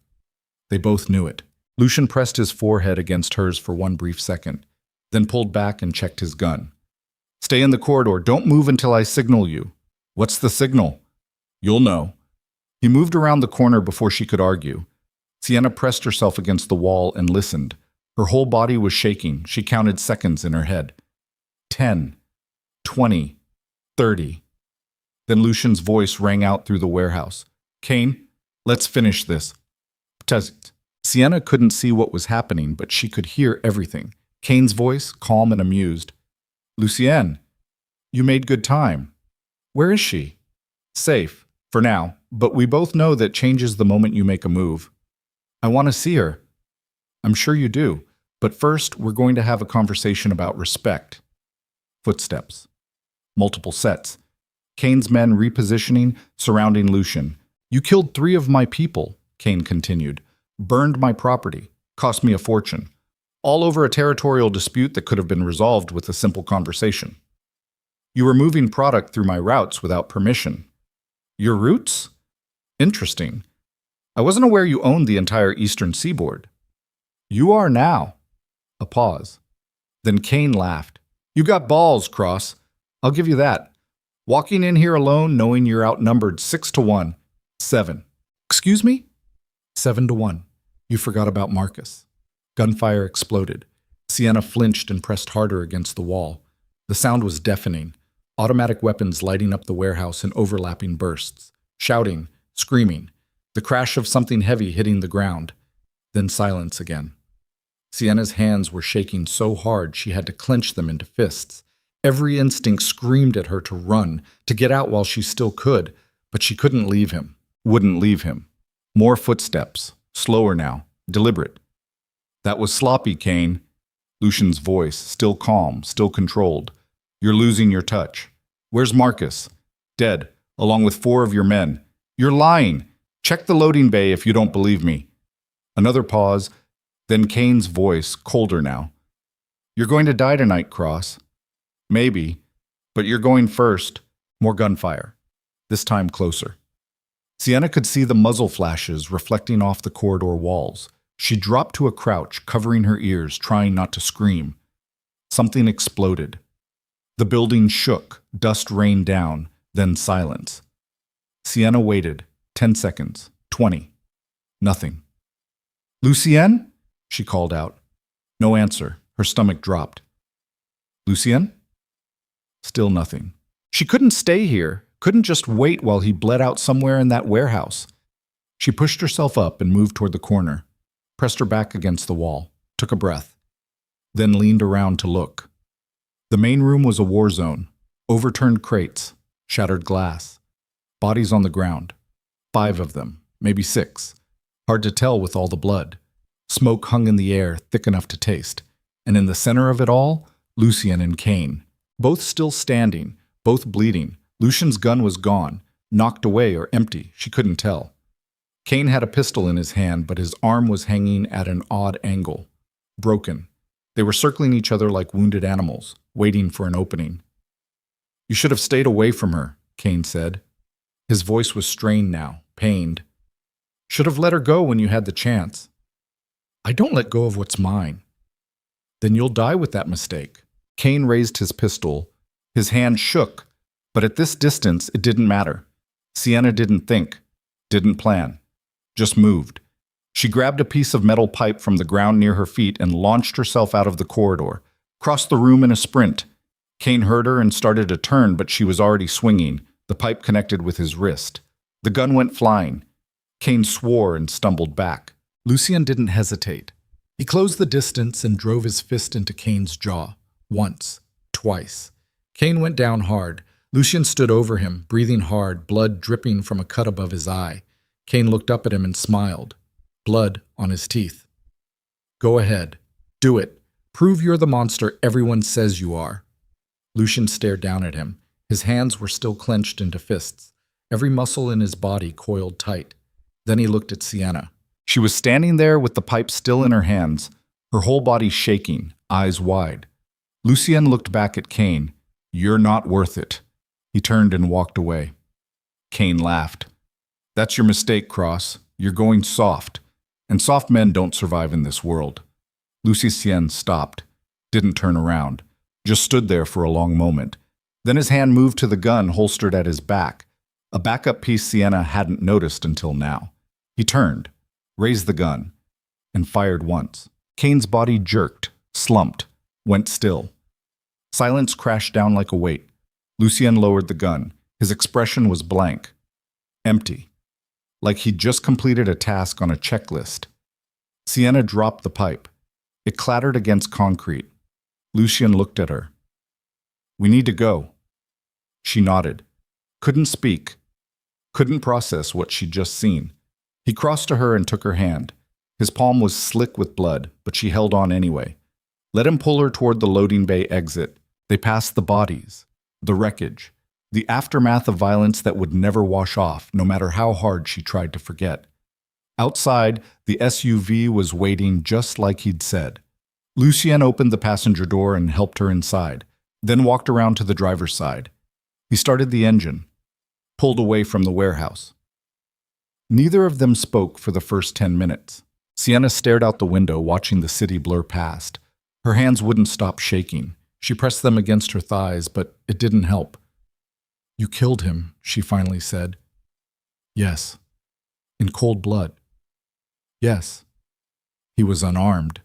They both knew it. Lucien pressed his forehead against hers for one brief second, then pulled back and checked his gun. Stay in the corridor. Don't move until I signal you. What's the signal? You'll know. He moved around the corner before she could argue. Sienna pressed herself against the wall and listened. Her whole body was shaking. She counted seconds in her head. 10, 20, 30. Then Lucien's voice rang out through the warehouse. Kane, let's finish this. Sienna couldn't see what was happening, but she could hear everything. Kane's voice, calm and amused. Lucien, you made good time. Where is she? Safe, for now, but we both know that changes the moment you make a move. I want to see her. I'm sure you do, but first we're going to have a conversation about respect. Footsteps. Multiple sets. Kane's men repositioning, surrounding Lucien. You killed 3 of my people, Kane continued. Burned my property. Cost me a fortune. All over a territorial dispute that could have been resolved with a simple conversation. You were moving product through my routes without permission. Your routes? Interesting. I wasn't aware you owned the entire eastern seaboard. You are now. A pause. Then Kane laughed. You got balls, Cross. I'll give you that. Walking in here alone, knowing you're outnumbered 6-1. 7. Excuse me? 7-1. You forgot about Marcus. Gunfire exploded. Sienna flinched and pressed harder against the wall. The sound was deafening. Automatic weapons lighting up the warehouse in overlapping bursts. Shouting, screaming. The crash of something heavy hitting the ground. Then silence again. Sienna's hands were shaking so hard she had to clench them into fists. Every instinct screamed at her to run, to get out while she still could, but she couldn't leave him. Wouldn't leave him. More footsteps. Slower now. Deliberate. That was sloppy, Kane. Lucien's voice, still calm, still controlled. You're losing your touch. Where's Marcus? Dead, along with 4 of your men. You're lying. Check the loading bay if you don't believe me. Another pause, then Kane's voice, colder now. You're going to die tonight, Cross. Maybe, but you're going first. More gunfire. This time closer. Sienna could see the muzzle flashes reflecting off the corridor walls. She dropped to a crouch, covering her ears, trying not to scream. Something exploded. The building shook, dust rained down, then silence. Sienna waited. 10 seconds. 20. Nothing. Lucien? She called out. No answer. Her stomach dropped. Lucien? Still nothing. She couldn't stay here, couldn't just wait while he bled out somewhere in that warehouse. She pushed herself up and moved toward the corner, pressed her back against the wall, took a breath, then leaned around to look. The main room was a war zone. Overturned crates, shattered glass, bodies on the ground. 5 of them, maybe 6. Hard to tell with all the blood. Smoke hung in the air, thick enough to taste. And in the center of it all, Lucien and Kane. Both still standing, both bleeding. Lucien's gun was gone, knocked away or empty, she couldn't tell. Kane had a pistol in his hand, but his arm was hanging at an odd angle. Broken. They were circling each other like wounded animals, waiting for an opening. "You should have stayed away from her," Kane said. His voice was strained now, pained. "Should have let her go when you had the chance." "I don't let go of what's mine." "Then you'll die with that mistake." Kane raised his pistol. His hand shook, but at this distance it didn't matter. Sienna didn't think, didn't plan, just moved. She grabbed a piece of metal pipe from the ground near her feet and launched herself out of the corridor, crossed the room in a sprint. Kane heard her and started to turn, but she was already swinging, the pipe connected with his wrist. The gun went flying. Kane swore and stumbled back. Lucien didn't hesitate. He closed the distance and drove his fist into Kane's jaw. Once, twice. Kane went down hard. Lucien stood over him, breathing hard, blood dripping from a cut above his eye. Kane looked up at him and smiled. Blood on his teeth. "Go ahead. Do it. Prove you're the monster everyone says you are." Lucien stared down at him. His hands were still clenched into fists. Every muscle in his body coiled tight. Then he looked at Sienna. She was standing there with the pipe still in her hands, her whole body shaking, eyes wide. Lucien looked back at Kane. "You're not worth it." He turned and walked away. Kane laughed. "That's your mistake, Cross. You're going soft. And soft men don't survive in this world." Lucien stopped, didn't turn around, just stood there for a long moment. Then his hand moved to the gun holstered at his back, a backup piece Sienna hadn't noticed until now. He turned, raised the gun, and fired once. Kane's body jerked, slumped, went still. Silence crashed down like a weight. Lucien lowered the gun. His expression was blank. Empty. Like he'd just completed a task on a checklist. Sienna dropped the pipe. It clattered against concrete. Lucien looked at her. "We need to go." She nodded. Couldn't speak. Couldn't process what she'd just seen. He crossed to her and took her hand. His palm was slick with blood, but she held on anyway. Let him pull her toward the loading bay exit. They passed the bodies, the wreckage, the aftermath of violence that would never wash off, no matter how hard she tried to forget. Outside, the SUV was waiting just like he'd said. Lucien opened the passenger door and helped her inside, then walked around to the driver's side. He started the engine, pulled away from the warehouse. Neither of them spoke for the first 10 minutes. Sienna stared out the window, watching the city blur past. Her hands wouldn't stop shaking. She pressed them against her thighs, but it didn't help. "You killed him," she finally said. "Yes." "In cold blood." "Yes." "He was unarmed."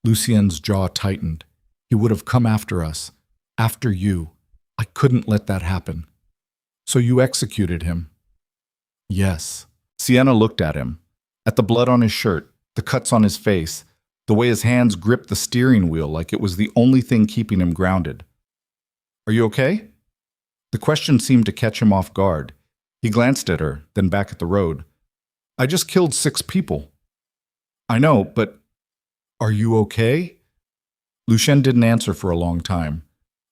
Lucien's jaw tightened. "He would have come after us. After you. I couldn't let that happen." "So you executed him?" "Yes." Sienna looked at him. At the blood on his shirt, the cuts on his face, the way his hands gripped the steering wheel like it was the only thing keeping him grounded. "Are you okay?" The question seemed to catch him off guard. He glanced at her, then back at the road. "I just killed 6 people." "I know, but are you okay?" Lucien didn't answer for a long time.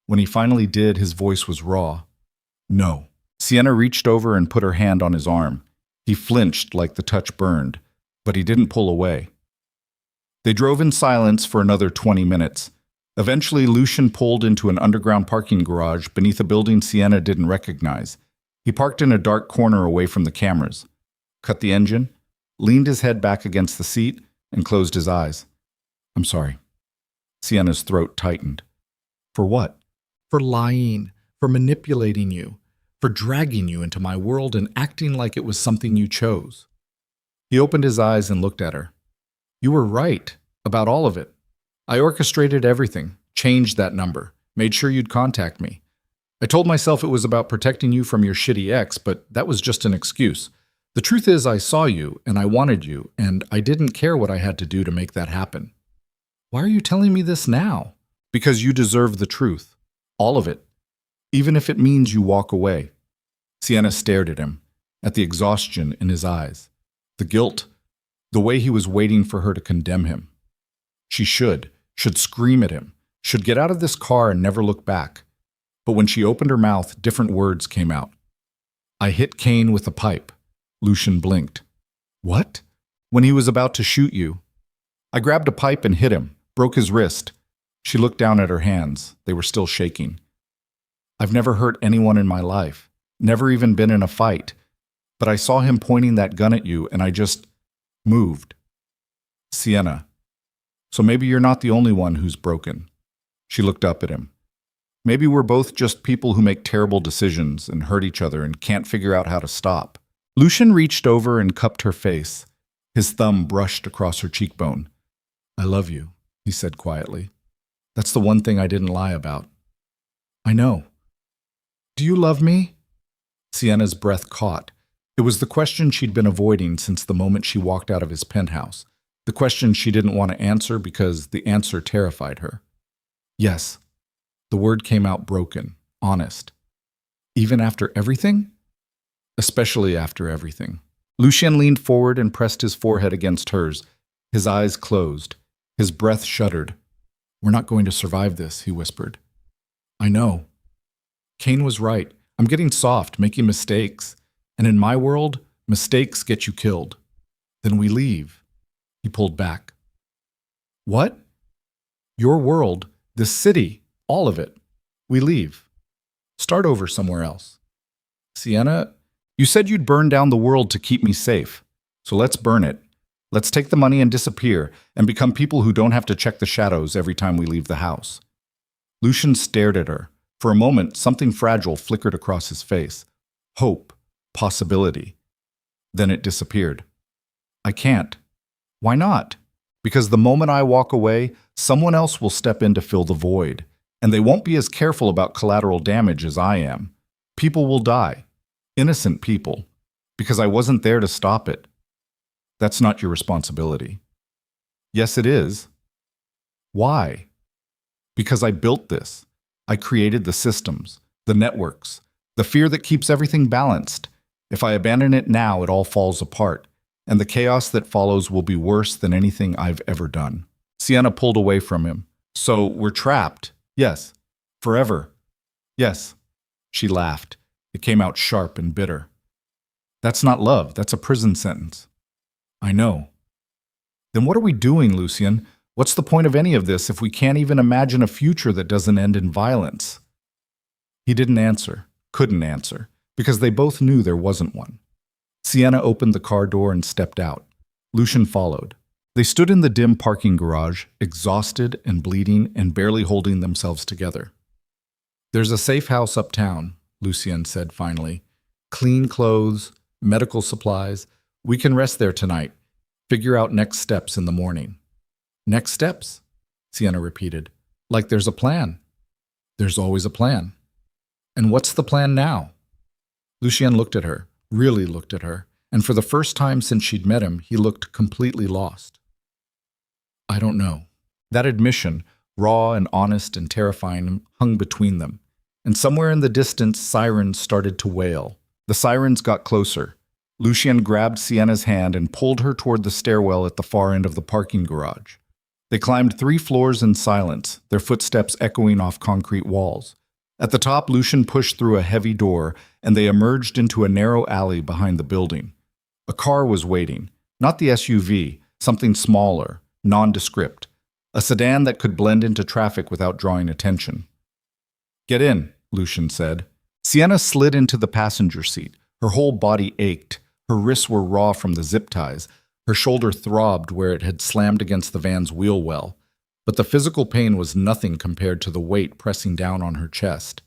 When he finally did, his voice was raw. "No." Sienna reached over and put her hand on his arm. He flinched like the touch burned, but he didn't pull away. They drove in silence for another 20 minutes. Eventually, Lucien pulled into an underground parking garage beneath a building Sienna didn't recognize. He parked in a dark corner away from the cameras, cut the engine, leaned his head back against the seat, and closed his eyes. "I'm sorry." Sienna's throat tightened. "For what?" "For lying, for manipulating you, for dragging you into my world and acting like it was something you chose." He opened his eyes and looked at her. "You were right about all of it. I orchestrated everything, changed that number, made sure you'd contact me. I told myself it was about protecting you from your shitty ex, but that was just an excuse. The truth is I saw you, and I wanted you, and I didn't care what I had to do to make that happen." "Why are you telling me this now?" "Because you deserve the truth. All of it. Even if it means you walk away." Sienna stared at him, at the exhaustion in his eyes, the guilt, the way he was waiting for her to condemn him. She should scream at him, should get out of this car and never look back. But when she opened her mouth, different words came out. "I hit Kane with a pipe." Lucien blinked. What? When he was about to shoot you. I grabbed a pipe and hit him, broke his wrist. She looked down at her hands. They were still shaking. I've never hurt anyone in my life, never even been in a fight. But I saw him pointing that gun at you and I just moved. Sienna. So maybe you're not the only one who's broken. She looked up at him. Maybe we're both just people who make terrible decisions and hurt each other and can't figure out how to stop. Lucian reached over and cupped her face. His thumb brushed across her cheekbone. I love you, he said quietly. That's the one thing I didn't lie about. I know. Do you love me? Sienna's breath caught. It was the question she'd been avoiding since the moment she walked out of his penthouse. The question she didn't want to answer because the answer terrified her. Yes. The word came out broken, honest. Even after everything? Especially after everything. Lucien leaned forward and pressed his forehead against hers. His eyes closed. His breath shuddered. We're not going to survive this, he whispered. I know. Kane was right. I'm getting soft, making mistakes. And in my world, mistakes get you killed. Then we leave. He pulled back. What? Your world, this city, all of it. We leave. Start over somewhere else. Sienna, you said you'd burn down the world to keep me safe. So let's burn it. Let's take the money and disappear and become people who don't have to check the shadows every time we leave the house. Lucien stared at her. For a moment, something fragile flickered across his face. Hope. Possibility. Then it disappeared. I can't. Why not? Because the moment I walk away, someone else will step in to fill the void, and they won't be as careful about collateral damage as I am. People will die. Innocent people. Because I wasn't there to stop it. That's not your responsibility. Yes, it is. Why? Because I built this. I created the systems, the networks, the fear that keeps everything balanced. If I abandon it now, it all falls apart, and the chaos that follows will be worse than anything I've ever done. Sienna pulled away from him. So we're trapped? Yes. Forever? Yes. She laughed. It came out sharp and bitter. That's not love. That's a prison sentence. I know. Then what are we doing, Lucien? What's the point of any of this if we can't even imagine a future that doesn't end in violence? He didn't answer, couldn't answer, because they both knew there wasn't one. Sienna opened the car door and stepped out. Lucien followed. They stood in the dim parking garage, exhausted and bleeding and barely holding themselves together. There's a safe house uptown, Lucien said finally. Clean clothes, medical supplies. We can rest there tonight. Figure out next steps in the morning. Next steps? Sienna repeated. Like there's a plan. There's always a plan. And what's the plan now? Lucien looked at her, really looked at her, and for the first time since she'd met him, he looked completely lost. I don't know. That admission, raw and honest and terrifying, hung between them. And somewhere in the distance, sirens started to wail. The sirens got closer. Lucien grabbed Sienna's hand and pulled her toward the stairwell at the far end of the parking garage. They climbed 3 floors in silence, their footsteps echoing off concrete walls. At the top, Lucien pushed through a heavy door, and they emerged into a narrow alley behind the building. A car was waiting, not the SUV, something smaller, nondescript, a sedan that could blend into traffic without drawing attention. Get in, Lucien said. Sienna slid into the passenger seat. Her whole body ached. Her wrists were raw from the zip ties. Her shoulder throbbed where it had slammed against the van's wheel well. But the physical pain was nothing compared to the weight pressing down on her chest.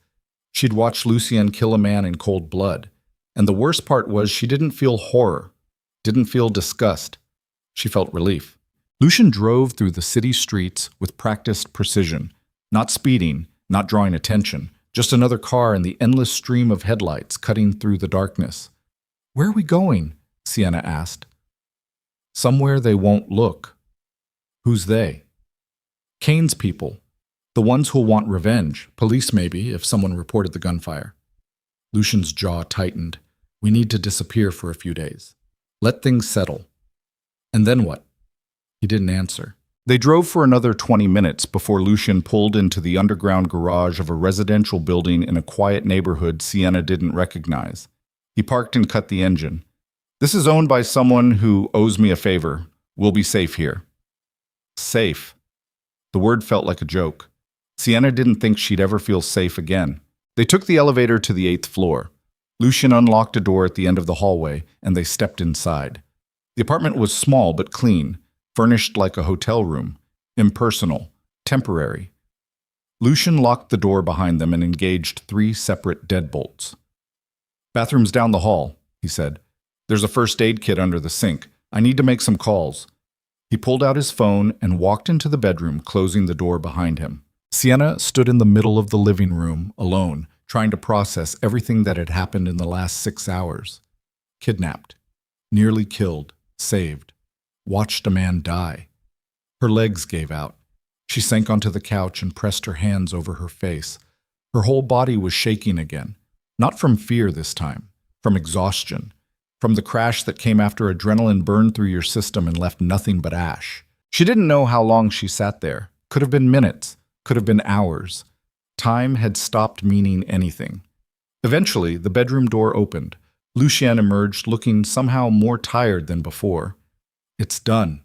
She'd watched Lucien kill a man in cold blood. And the worst part was she didn't feel horror, didn't feel disgust. She felt relief. Lucien drove through the city streets with practiced precision, not speeding, not drawing attention, just another car in the endless stream of headlights cutting through the darkness. Where are we going? Sienna asked. Somewhere they won't look. Who's they? Kane's people. The ones who'll want revenge. Police maybe, if someone reported the gunfire. Lucien's jaw tightened. We need to disappear for a few days. Let things settle. And then what? He didn't answer. They drove for another 20 minutes before Lucien pulled into the underground garage of a residential building in a quiet neighborhood Sienna didn't recognize. He parked and cut the engine. This is owned by someone who owes me a favor. We'll be safe here. Safe. The word felt like a joke. Sienna didn't think she'd ever feel safe again. They took the elevator to the 8th floor. Lucien unlocked a door at the end of the hallway, and they stepped inside. The apartment was small but clean, furnished like a hotel room, impersonal, temporary. Lucien locked the door behind them and engaged 3 separate deadbolts. "Bathroom's down the hall," he said. "There's a first aid kit under the sink. I need to make some calls." He pulled out his phone and walked into the bedroom, closing the door behind him. Sienna stood in the middle of the living room, alone, trying to process everything that had happened in the last 6 hours. Kidnapped, nearly killed, saved, watched a man die. Her legs gave out. She sank onto the couch and pressed her hands over her face. Her whole body was shaking again, not from fear this time, from exhaustion, from the crash that came after adrenaline burned through your system and left nothing but ash. She didn't know how long she sat there. Could have been minutes, could have been hours. Time had stopped meaning anything. Eventually, the bedroom door opened. Lucien emerged looking somehow more tired than before. "It's done,"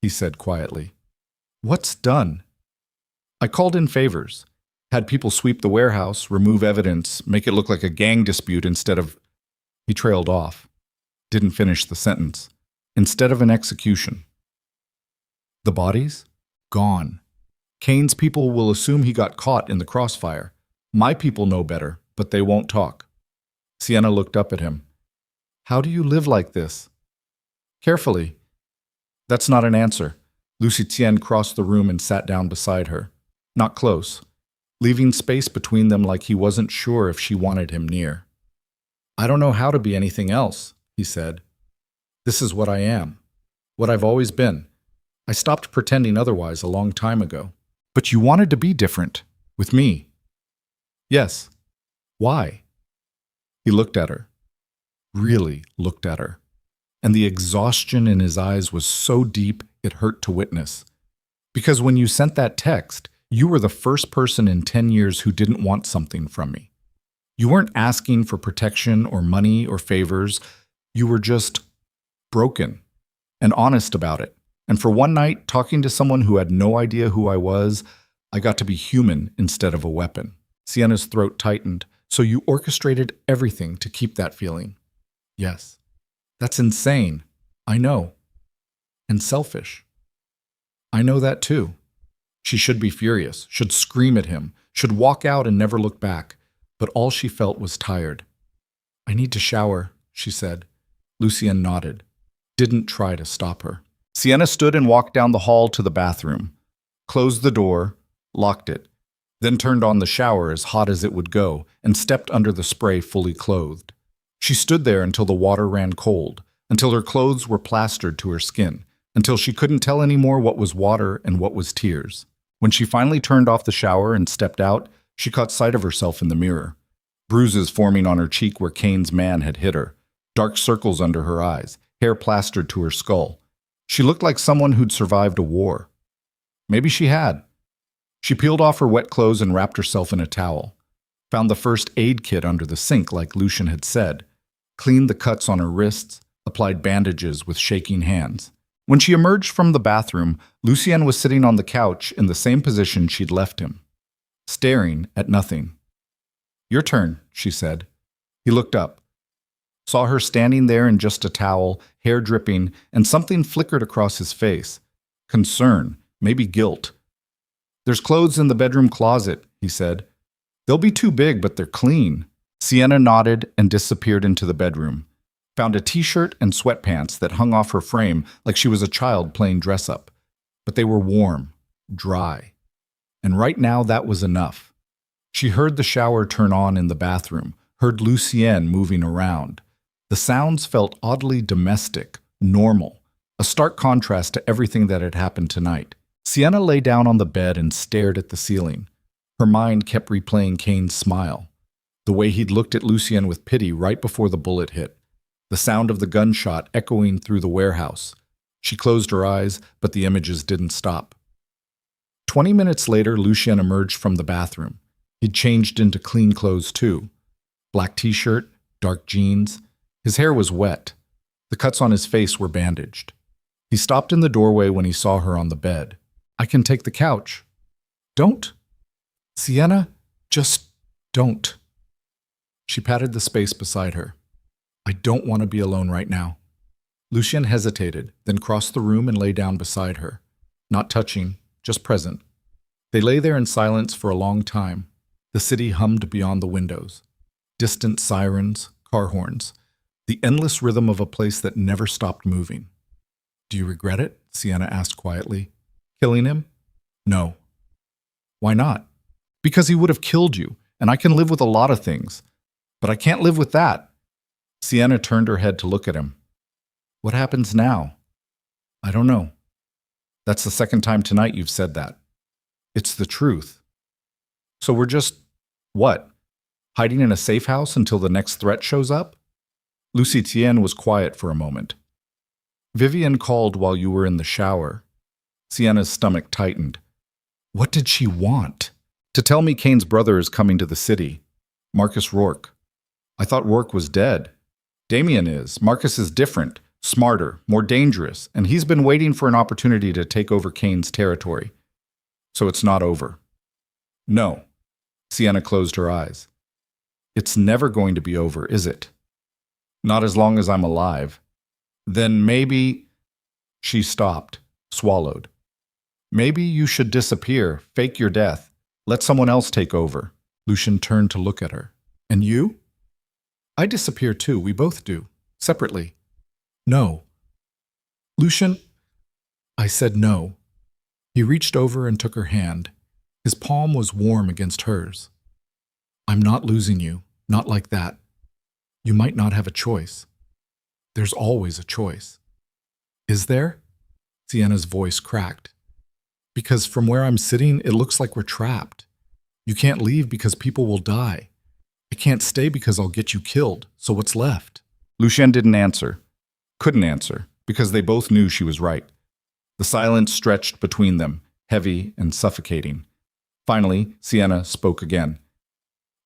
he said quietly. "What's done?" "I called in favors. Had people sweep the warehouse, remove evidence, make it look like a gang dispute instead of—" He trailed off. Didn't finish the sentence. "Instead of an execution." "The bodies? Gone. Kane's people will assume he got caught in the crossfire. My people know better, but they won't talk." Sienna looked up at him. "How do you live like this?" "Carefully." "That's not an answer." Lucien crossed the room and sat down beside her. Not close, leaving space between them like he wasn't sure if she wanted him near. "I don't know how to be anything else," he said. "This is what I am, what I've always been. I stopped pretending otherwise a long time ago." "But you wanted to be different, with me." "Yes. Why?" He looked at her, really looked at her, and the exhaustion in his eyes was so deep it hurt to witness. "Because when you sent that text, you were the first person in 10 years who didn't want something from me. You weren't asking for protection or money or favors. You were just broken and honest about it. And for one night, talking to someone who had no idea who I was, I got to be human instead of a weapon." Sienna's throat tightened. "So you orchestrated everything to keep that feeling?" "Yes." "That's insane. I know. And selfish." "I know that too." She should be furious, should scream at him, should walk out and never look back. But all she felt was tired. "I need to shower," she said. Lucien nodded. Didn't try to stop her. Sienna stood and walked down the hall to the bathroom, closed the door, locked it, then turned on the shower as hot as it would go and stepped under the spray fully clothed. She stood there until the water ran cold, until her clothes were plastered to her skin, until she couldn't tell anymore what was water and what was tears. When she finally turned off the shower and stepped out, she caught sight of herself in the mirror. Bruises forming on her cheek where Kane's man had hit her, dark circles under her eyes, hair plastered to her skull. She looked like someone who'd survived a war. Maybe she had. She peeled off her wet clothes and wrapped herself in a towel. Found the first aid kit under the sink like Lucien had said. Cleaned the cuts on her wrists, applied bandages with shaking hands. When she emerged from the bathroom, Lucien was sitting on the couch in the same position she'd left him, staring at nothing. "Your turn," she said. He looked up. Saw her standing there in just a towel, hair dripping, and something flickered across his face. Concern, maybe guilt. "There's clothes in the bedroom closet," he said. "They'll be too big, but they're clean." Sienna nodded and disappeared into the bedroom. Found a t-shirt and sweatpants that hung off her frame like she was a child playing dress-up. But they were warm, dry. And right now that was enough. She heard the shower turn on in the bathroom, heard Lucien moving around. The sounds felt oddly domestic, normal, a stark contrast to everything that had happened tonight. Sienna lay down on the bed and stared at the ceiling. Her mind kept replaying Kane's smile, the way he'd looked at Lucien with pity right before the bullet hit, the sound of the gunshot echoing through the warehouse. She closed her eyes, but the images didn't stop. 20 minutes later, Lucien emerged from the bathroom. He'd changed into clean clothes too. Black t-shirt, dark jeans. His hair was wet. The cuts on his face were bandaged. He stopped in the doorway when he saw her on the bed. I can take the couch. Don't. Sienna, just don't. She patted the space beside her. I don't want to be alone right now. Lucien hesitated, then crossed the room and lay down beside her. Not touching, just present. They lay there in silence for a long time. The city hummed beyond the windows. Distant sirens, car horns. The endless rhythm of a place that never stopped moving. Do you regret it? Sienna asked quietly. Killing him? No. Why not? Because he would have killed you, and I can live with a lot of things. But I can't live with that. Sienna turned her head to look at him. What happens now? I don't know. That's the second time tonight you've said that. It's the truth. So we're just, what? Hiding in a safe house until the next threat shows up? Lucy Tien was quiet for a moment. Vivian called while you were in the shower. Sienna's stomach tightened. What did she want? To tell me Kane's brother is coming to the city. Marcus Rourke. I thought Rourke was dead. Damien is. Marcus is different, smarter, more dangerous, and he's been waiting for an opportunity to take over Kane's territory. So it's not over. No. Sienna closed her eyes. It's never going to be over, is it? Not as long as I'm alive. Then maybe... She stopped, swallowed. Maybe you should disappear, fake your death, let someone else take over. Lucien turned to look at her. And you? I disappear too, we both do. Separately. No. Lucien? I said no. He reached over and took her hand. His palm was warm against hers. I'm not losing you, not like that. You might not have a choice. There's always a choice. Is there? Sienna's voice cracked. Because from where I'm sitting, it looks like we're trapped. You can't leave because people will die. I can't stay because I'll get you killed, so what's left? Lucien didn't answer. Couldn't answer, because they both knew she was right. The silence stretched between them, heavy and suffocating. Finally, Sienna spoke again.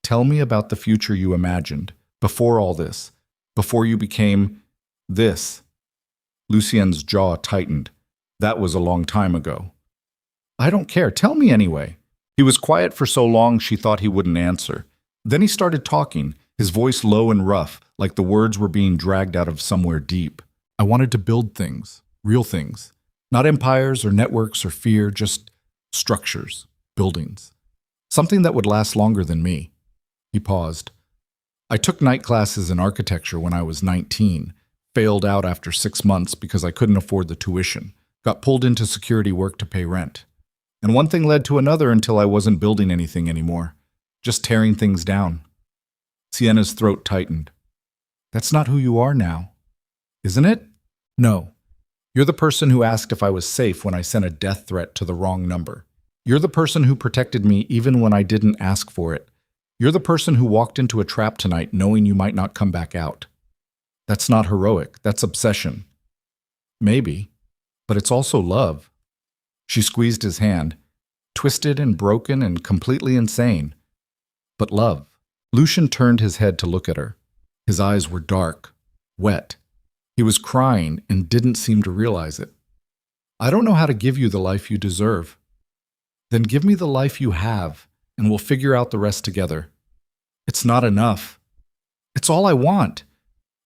Tell me about the future you imagined, before all this, before you became this. Lucien's jaw tightened. That was a long time ago. I don't care. Tell me anyway. He was quiet for so long she thought he wouldn't answer. Then he started talking, his voice low and rough, like the words were being dragged out of somewhere deep. I wanted to build things, real things. Not empires or networks or fear, just structures, buildings. Something that would last longer than me. He paused. I took night classes in architecture when I was 19, failed out after 6 months because I couldn't afford the tuition, got pulled into security work to pay rent. And one thing led to another until I wasn't building anything anymore, just tearing things down. Sienna's throat tightened. That's not who you are now, isn't it? No. You're the person who asked if I was safe when I sent a death threat to the wrong number. You're the person who protected me even when I didn't ask for it. You're the person who walked into a trap tonight knowing you might not come back out. That's not heroic, that's obsession. Maybe, but it's also love. She squeezed his hand, twisted and broken and completely insane. But love. Lucien turned his head to look at her. His eyes were dark, wet. He was crying and didn't seem to realize it. I don't know how to give you the life you deserve. Then give me the life you have, and we'll figure out the rest together. It's not enough. It's all I want.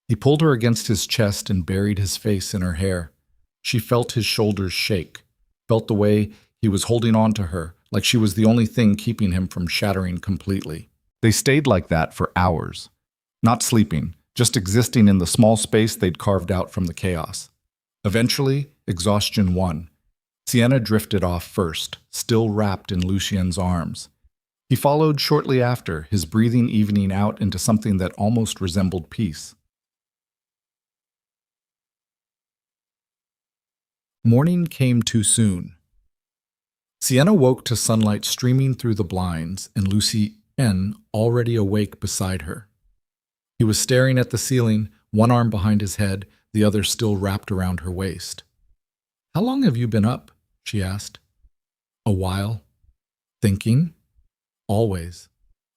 He pulled her against his chest and buried his face in her hair. She felt his shoulders shake, felt the way he was holding on to her, like she was the only thing keeping him from shattering completely. They stayed like that for hours, not sleeping, just existing in the small space they'd carved out from the chaos. Eventually, exhaustion won. Sienna drifted off first, still wrapped in Lucien's arms. He followed shortly after, his breathing evening out into something that almost resembled peace. Morning came too soon. Sienna woke to sunlight streaming through the blinds and Lucien already awake beside her. He was staring at the ceiling, one arm behind his head, the other still wrapped around her waist. How long have you been up? She asked. A while. Thinking? Always.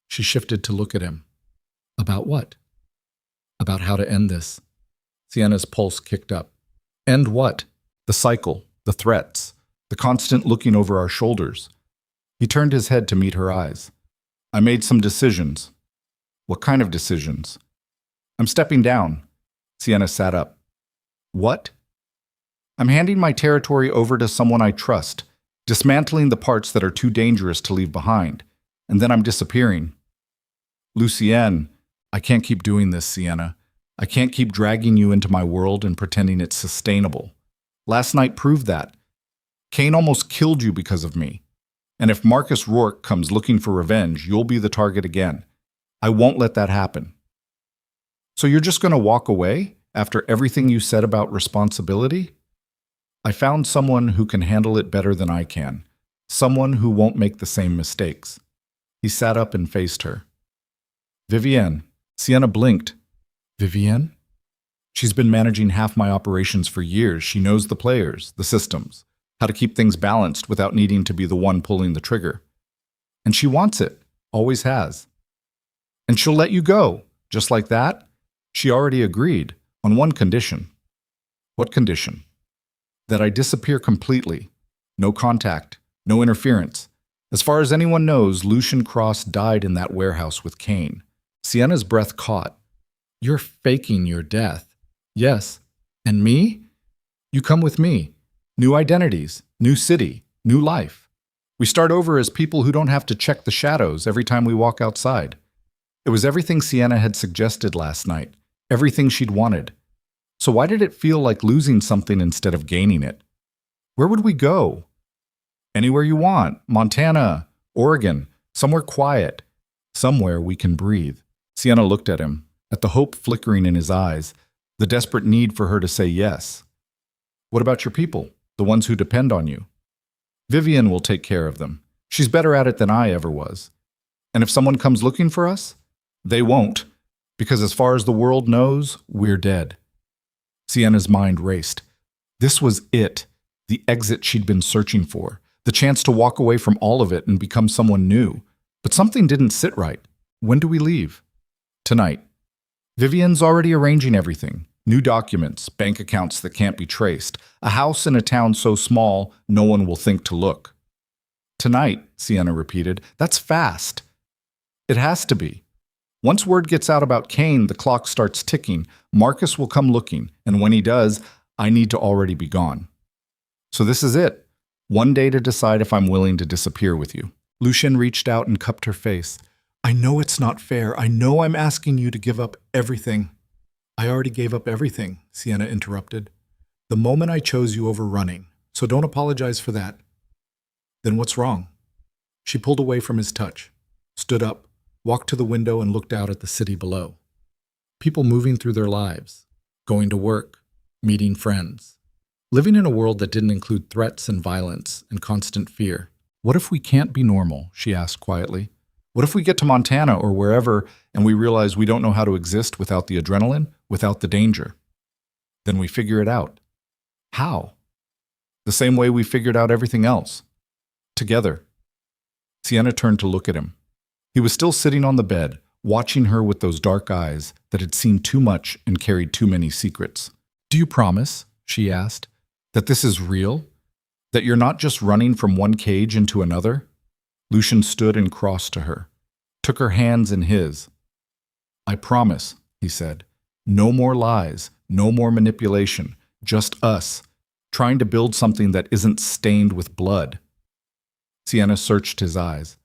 She shifted to look at him. About what? About how to end this. Sienna's pulse kicked up. End what? The cycle, the threats, the constant looking over our shoulders. He turned his head to meet her eyes. I made some decisions. What kind of decisions? I'm stepping down. Sienna sat up. What? I'm handing my territory over to someone I trust, dismantling the parts that are too dangerous to leave behind, and then I'm disappearing. Lucienne, I can't keep doing this, Sienna. I can't keep dragging you into my world and pretending it's sustainable. Last night proved that. Kane almost killed you because of me. And if Marcus Rourke comes looking for revenge, you'll be the target again. I won't let that happen. So you're just going to walk away after everything you said about responsibility? I found someone who can handle it better than I can. Someone who won't make the same mistakes. He sat up and faced her. Vivienne. Sienna blinked. Vivienne? She's been managing half my operations for years. She knows the players, the systems, how to keep things balanced without needing to be the one pulling the trigger. And she wants it, always has. And she'll let you go, just like that? She already agreed, on one condition. What condition? That I disappear completely. No contact, no interference. As far as anyone knows, Lucian Cross died in that warehouse with Kane. Sienna's breath caught. You're faking your death. Yes. And me? You come with me. New identities, new city, new life. We start over as people who don't have to check the shadows every time we walk outside. It was everything Sienna had suggested last night, everything she'd wanted. So why did it feel like losing something instead of gaining it? Where would we go? Anywhere you want. Montana, Oregon, somewhere quiet. Somewhere we can breathe. Sienna looked at him, at the hope flickering in his eyes, the desperate need for her to say yes. What about your people, the ones who depend on you? Vivienne will take care of them. She's better at it than I ever was. And if someone comes looking for us, they won't, because as far as the world knows, we're dead. Sienna's mind raced. This was it, the exit she'd been searching for, the chance to walk away from all of it and become someone new. But something didn't sit right. When do we leave? Tonight. Vivienne's already arranging everything. New documents, bank accounts that can't be traced, a house in a town so small no one will think to look. Tonight, Sienna repeated. That's fast. It has to be. Once word gets out about Kane, the clock starts ticking. Marcus will come looking, and when he does, I need to already be gone. So this is it. One day to decide if I'm willing to disappear with you. Lucian reached out and cupped her face. I know it's not fair. I know I'm asking you to give up everything. I already gave up everything, Sienna interrupted. The moment I chose you over running, so don't apologize for that. Then what's wrong? She pulled away from his touch, stood up, walked to the window and looked out at the city below. People moving through their lives, going to work, meeting friends, living in a world that didn't include threats and violence and constant fear. What if we can't be normal? She asked quietly. What if we get to Montana or wherever and we realize we don't know how to exist without the adrenaline, without the danger? Then we figure it out. How? The same way we figured out everything else. Together. Sienna turned to look at him. He was still sitting on the bed, watching her with those dark eyes that had seen too much and carried too many secrets. Do you promise, she asked, that this is real? That you're not just running from one cage into another? Lucian stood and crossed to her, took her hands in his. I promise, he said. No more lies, no more manipulation, just us, trying to build something that isn't stained with blood. Sienna searched his eyes,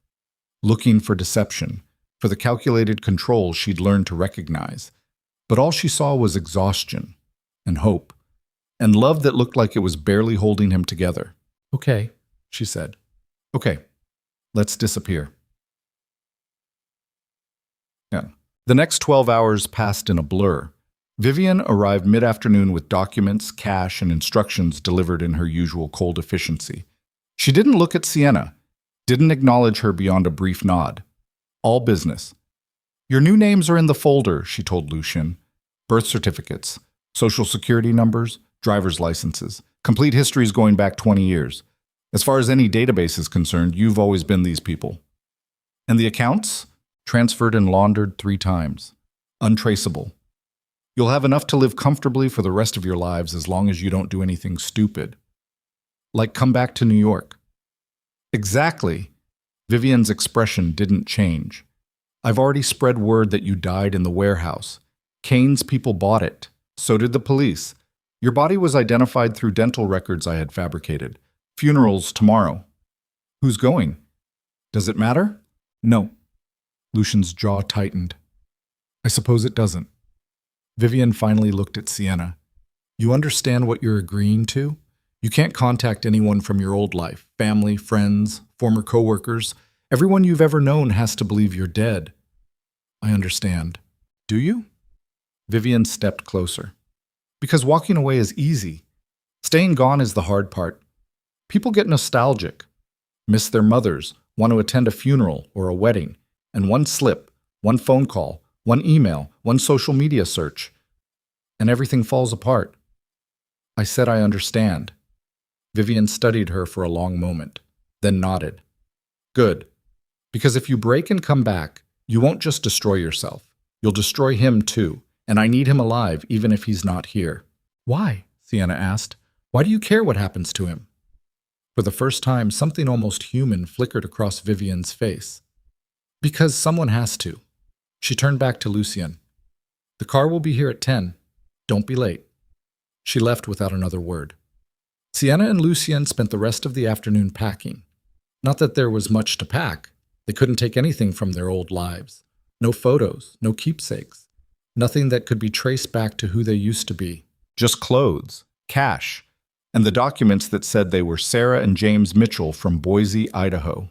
looking for deception, for the calculated control she'd learned to recognize. But all she saw was exhaustion and hope, and love that looked like it was barely holding him together. Okay, she said. Okay. Let's disappear. Yeah. The next 12 hours passed in a blur. Vivienne arrived mid-afternoon with documents, cash, and instructions delivered in her usual cold efficiency. She didn't look at Sienna, didn't acknowledge her beyond a brief nod. All business. Your new names are in the folder, she told Lucian. Birth certificates, social security numbers, driver's licenses, complete histories going back 20 years. As far as any database is concerned, you've always been these people. And the accounts? Transferred and laundered 3 times. Untraceable. You'll have enough to live comfortably for the rest of your lives as long as you don't do anything stupid. Like come back to New York. Exactly. Vivian's expression didn't change. I've already spread word that you died in the warehouse. Kane's people bought it. So did the police. Your body was identified through dental records I had fabricated. Funeral's tomorrow. Who's going? Does it matter? No. Lucian's jaw tightened. I suppose it doesn't. Vivian finally looked at Sienna. You understand what you're agreeing to? You can't contact anyone from your old life, family, friends, former coworkers. Everyone you've ever known has to believe you're dead. I understand. Do you? Vivian stepped closer. Because walking away is easy. Staying gone is the hard part. People get nostalgic, miss their mothers, want to attend a funeral or a wedding, and one slip, one phone call, one email, one social media search, and everything falls apart. I said I understand. Vivian studied her for a long moment, then nodded. Good. Because if you break and come back, you won't just destroy yourself. You'll destroy him too, and I need him alive even if he's not here. Why? Sienna asked. Why do you care what happens to him? For the first time, something almost human flickered across Vivian's face. Because someone has to. She turned back to Lucien. The car will be here at 10. Don't be late. She left without another word. Sienna and Lucien spent the rest of the afternoon packing. Not that there was much to pack. They couldn't take anything from their old lives. No photos, no keepsakes. Nothing that could be traced back to who they used to be. Just clothes, cash, and the documents that said they were Sarah and James Mitchell from Boise, Idaho.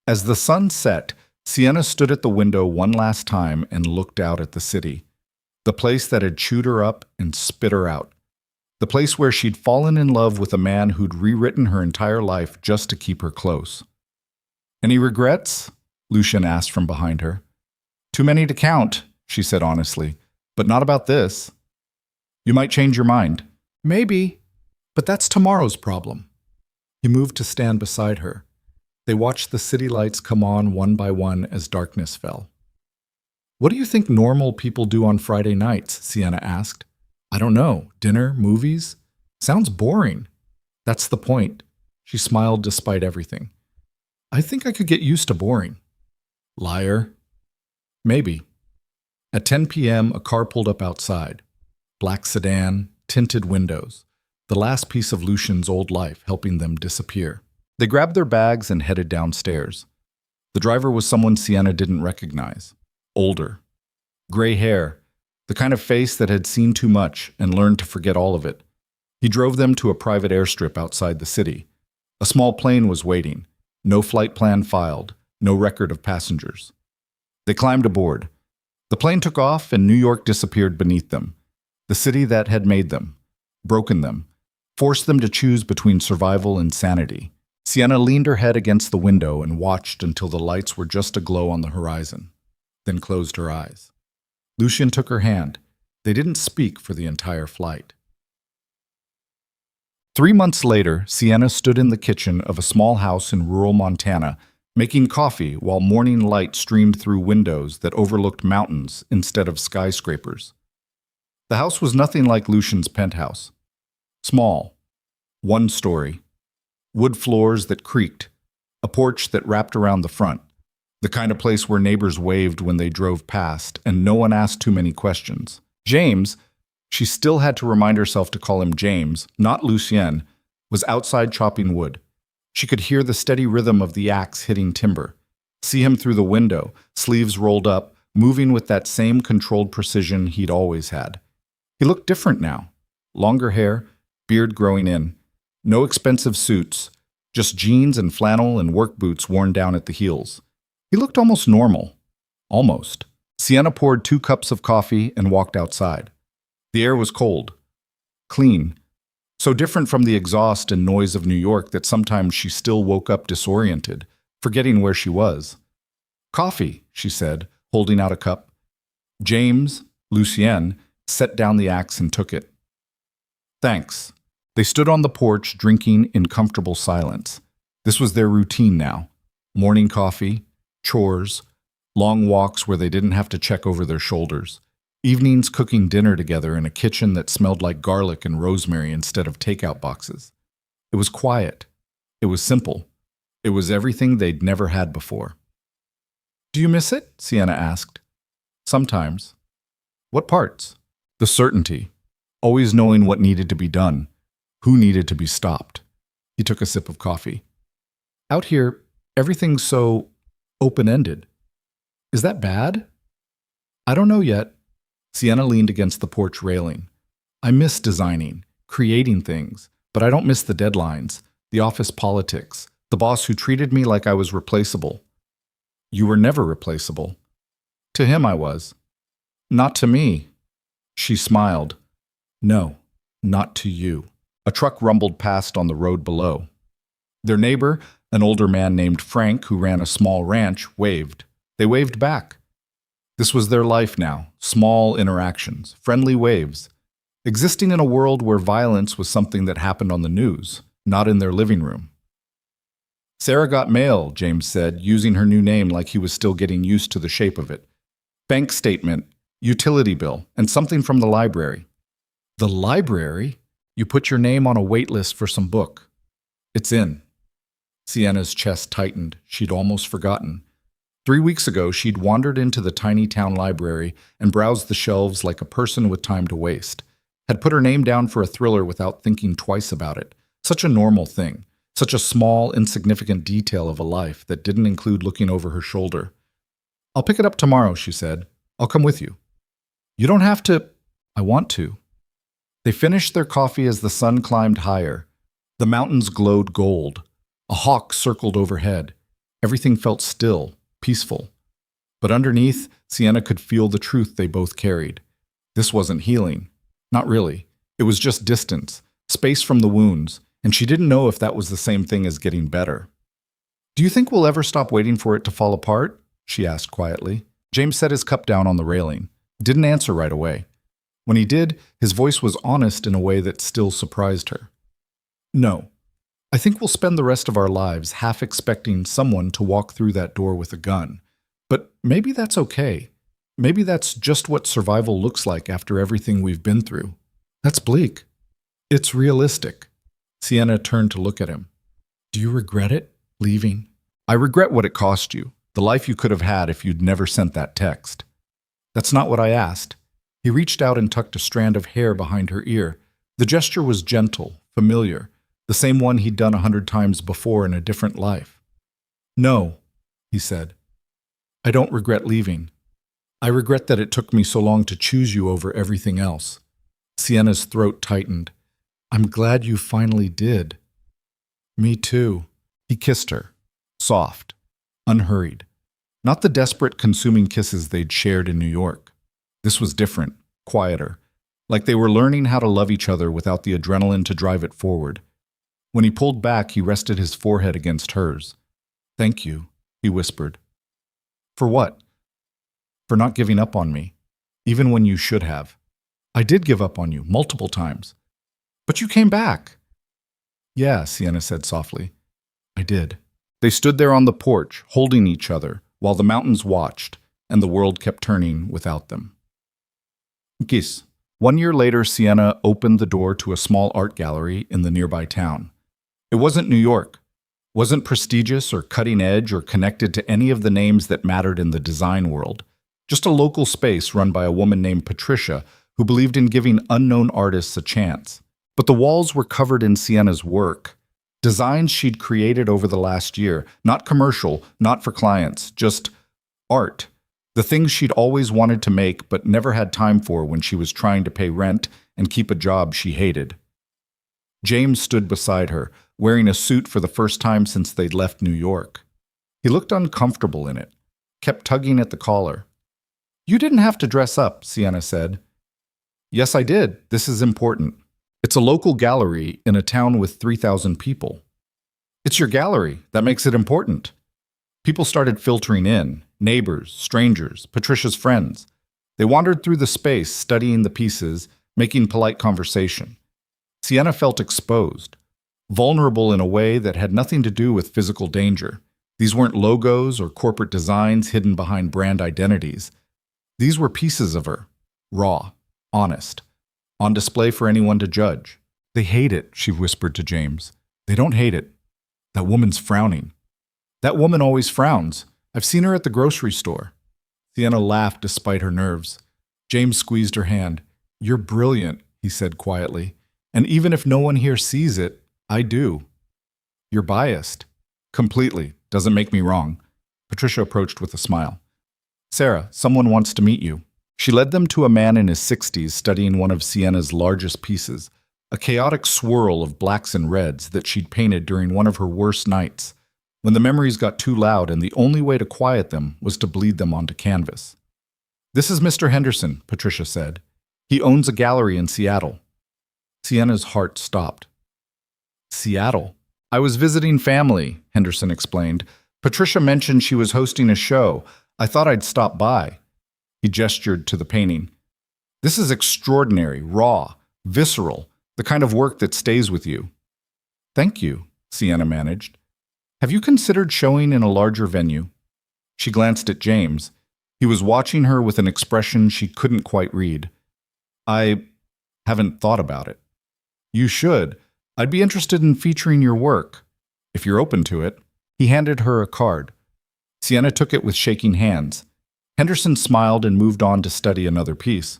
As the sun set, Sienna stood at the window one last time and looked out at the city. The place that had chewed her up and spit her out. The place where she'd fallen in love with a man who'd rewritten her entire life just to keep her close. Any regrets? Lucien asked from behind her. Too many to count, she said honestly, but not about this. You might change your mind. Maybe, but that's tomorrow's problem. He moved to stand beside her. They watched the city lights come on one by one as darkness fell. What do you think normal people do on Friday nights? Sienna asked. I don't know. Dinner? Movies? Sounds boring. That's the point. She smiled despite everything. I think I could get used to boring. Liar. Maybe. At 10 p.m., a car pulled up outside. Black sedan, tinted windows. The last piece of Lucien's old life helping them disappear. They grabbed their bags and headed downstairs. The driver was someone Sienna didn't recognize. Older. Gray hair. The kind of face that had seen too much and learned to forget all of it. He drove them to a private airstrip outside the city. A small plane was waiting. No flight plan filed. No record of passengers. They climbed aboard. The plane took off and New York disappeared beneath them. The city that had made them. Broken them. Forced them to choose between survival and sanity. Sienna leaned her head against the window and watched until the lights were just aglow on the horizon, then closed her eyes. Lucien took her hand. They didn't speak for the entire flight. 3 months later, Sienna stood in the kitchen of a small house in rural Montana, making coffee while morning light streamed through windows that overlooked mountains instead of skyscrapers. The house was nothing like Lucien's penthouse. Small, one story. Wood floors that creaked, a porch that wrapped around the front, the kind of place where neighbors waved when they drove past, and no one asked too many questions. James, she still had to remind herself to call him James, not Lucien, was outside chopping wood. She could hear the steady rhythm of the axe hitting timber, see him through the window, sleeves rolled up, moving with that same controlled precision he'd always had. He looked different now. Longer hair, beard growing in. No expensive suits, just jeans and flannel and work boots worn down at the heels. He looked almost normal. Almost. Sienna poured 2 cups of coffee and walked outside. The air was cold. Clean. So different from the exhaust and noise of New York that sometimes she still woke up disoriented, forgetting where she was. Coffee, she said, holding out a cup. James, Lucien, set down the axe and took it. Thanks. They stood on the porch, drinking in comfortable silence. This was their routine now. Morning coffee, chores, long walks where they didn't have to check over their shoulders. Evenings cooking dinner together in a kitchen that smelled like garlic and rosemary instead of takeout boxes. It was quiet. It was simple. It was everything they'd never had before. "Do you miss it?" Sienna asked. "Sometimes." "What parts?" "The certainty. Always knowing what needed to be done. Who needed to be stopped." He took a sip of coffee. "Out here, everything's so open-ended. Is that bad?" "I don't know yet." Sienna leaned against the porch railing. "I miss designing, creating things, but I don't miss the deadlines, the office politics, the boss who treated me like I was replaceable." "You were never replaceable." "To him I was." "Not to me." She smiled. "No, not to you." A truck rumbled past on the road below. Their neighbor, an older man named Frank who ran a small ranch, waved. They waved back. This was their life now, small interactions, friendly waves, existing in a world where violence was something that happened on the news, not in their living room. "Sarah got mail," James said, using her new name like he was still getting used to the shape of it. "Bank statement, utility bill, and something from the library." "The library? You put your name on a wait list for some book." "It's in." Sienna's chest tightened. She'd almost forgotten. 3 weeks ago, she'd wandered into the tiny town library and browsed the shelves like a person with time to waste. Had put her name down for a thriller without thinking twice about it. Such a normal thing. Such a small, insignificant detail of a life that didn't include looking over her shoulder. "I'll pick it up tomorrow," she said. "I'll come with you." "You don't have to." "I want to." They finished their coffee as the sun climbed higher. The mountains glowed gold. A hawk circled overhead. Everything felt still, peaceful. But underneath, Sienna could feel the truth they both carried. This wasn't healing. Not really. It was just distance, space from the wounds, and she didn't know if that was the same thing as getting better. "Do you think we'll ever stop waiting for it to fall apart?" she asked quietly. James set his cup down on the railing. Didn't answer right away. When he did, his voice was honest in a way that still surprised her. "No. I think we'll spend the rest of our lives half expecting someone to walk through that door with a gun. But maybe that's okay. Maybe that's just what survival looks like after everything we've been through." "That's bleak." "It's realistic." Sienna turned to look at him. "Do you regret it, leaving?" "I regret what it cost you, the life you could have had if you'd never sent that text." "That's not what I asked." He reached out and tucked a strand of hair behind her ear. The gesture was gentle, familiar. The same one he'd done 100 times before in a different life. "No," he said. "I don't regret leaving. I regret that it took me so long to choose you over everything else." Sienna's throat tightened. "I'm glad you finally did." "Me too." He kissed her. Soft. Unhurried. Not the desperate, consuming kisses they'd shared in New York. This was different. Quieter. Like they were learning how to love each other without the adrenaline to drive it forward. When he pulled back, he rested his forehead against hers. "Thank you," he whispered. "For what?" "For not giving up on me, even when you should have." "I did give up on you, multiple times." "But you came back." "Yeah," Sienna said softly. "I did." They stood there on the porch, holding each other, while the mountains watched, and the world kept turning without them. Kiss. 1 year later, Sienna opened the door to a small art gallery in the nearby town. It wasn't New York, wasn't prestigious or cutting edge or connected to any of the names that mattered in the design world. Just a local space run by a woman named Patricia who believed in giving unknown artists a chance. But the walls were covered in Sienna's work. Designs she'd created over the last year, not commercial, not for clients, just art. The things she'd always wanted to make but never had time for when she was trying to pay rent and keep a job she hated. James stood beside her, wearing a suit for the first time since they'd left New York. He looked uncomfortable in it, kept tugging at the collar. "You didn't have to dress up," Sienna said. "Yes, I did. This is important. It's a local gallery in a town with 3,000 people." "It's your gallery. That makes it important." People started filtering in, neighbors, strangers, Patricia's friends. They wandered through the space, studying the pieces, making polite conversation. Sienna felt exposed, vulnerable in a way that had nothing to do with physical danger. These weren't logos or corporate designs hidden behind brand identities. These were pieces of her, raw, honest, on display for anyone to judge. They hate it, she whispered to James. They don't hate it. That woman's frowning. That woman always frowns. I've seen her at the grocery store. Sienna laughed despite her nerves. James squeezed her hand. You're brilliant, he said quietly. And even if no one here sees it, I do. You're biased. Completely. Doesn't make me wrong. Patricia approached with a smile. Sarah, someone wants to meet you. She led them to a man in his 60s studying one of Sienna's largest pieces, a chaotic swirl of blacks and reds that she'd painted during one of her worst nights, when the memories got too loud and the only way to quiet them was to bleed them onto canvas. This is Mr. Henderson, Patricia said. He owns a gallery in Seattle. Sienna's heart stopped. Seattle? I was visiting family, Henderson explained. Patricia mentioned she was hosting a show. I thought I'd stop by. He gestured to the painting. This is extraordinary, raw, visceral, the kind of work that stays with you. Thank you, Sienna managed. Have you considered showing in a larger venue? She glanced at James. He was watching her with an expression she couldn't quite read. I haven't thought about it. You should. I'd be interested in featuring your work, if you're open to it. He handed her a card. Sienna took it with shaking hands. Henderson smiled and moved on to study another piece.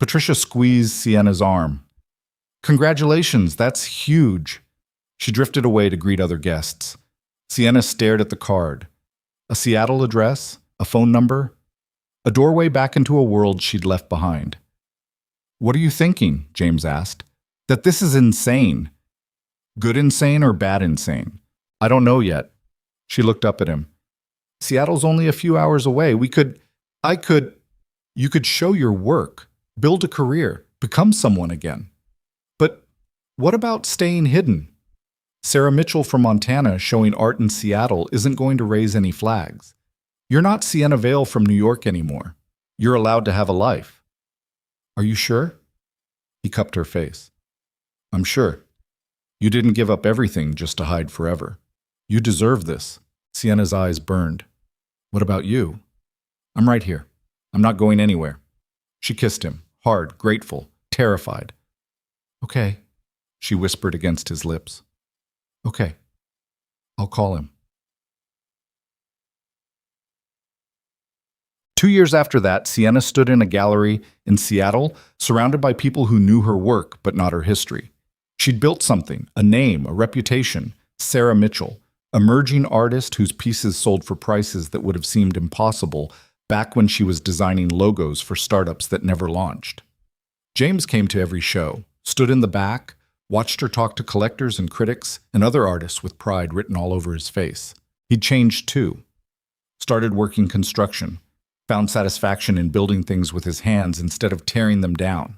Patricia squeezed Sienna's arm. Congratulations, that's huge. She drifted away to greet other guests. Sienna stared at the card. A Seattle address? A phone number? A doorway back into a world she'd left behind. What are you thinking? James asked. That this is insane. Good insane or bad insane? I don't know yet. She looked up at him. Seattle's only a few hours away. You could show your work, build a career, become someone again. But what about staying hidden? Sarah Mitchell from Montana showing art in Seattle isn't going to raise any flags. You're not Sienna Vale from New York anymore. You're allowed to have a life. Are you sure? He cupped her face. I'm sure. You didn't give up everything just to hide forever. You deserve this. Sienna's eyes burned. What about you? I'm right here. I'm not going anywhere. She kissed him, hard, grateful, terrified. Okay, she whispered against his lips. Okay, I'll call him. 2 years after that, Sienna stood in a gallery in Seattle, surrounded by people who knew her work but not her history. She'd built something, a name, a reputation, Sarah Mitchell, emerging artist whose pieces sold for prices that would have seemed impossible back when she was designing logos for startups that never launched. James came to every show, stood in the back, watched her talk to collectors and critics and other artists with pride written all over his face. He'd changed too. Started working construction, found satisfaction in building things with his hands instead of tearing them down.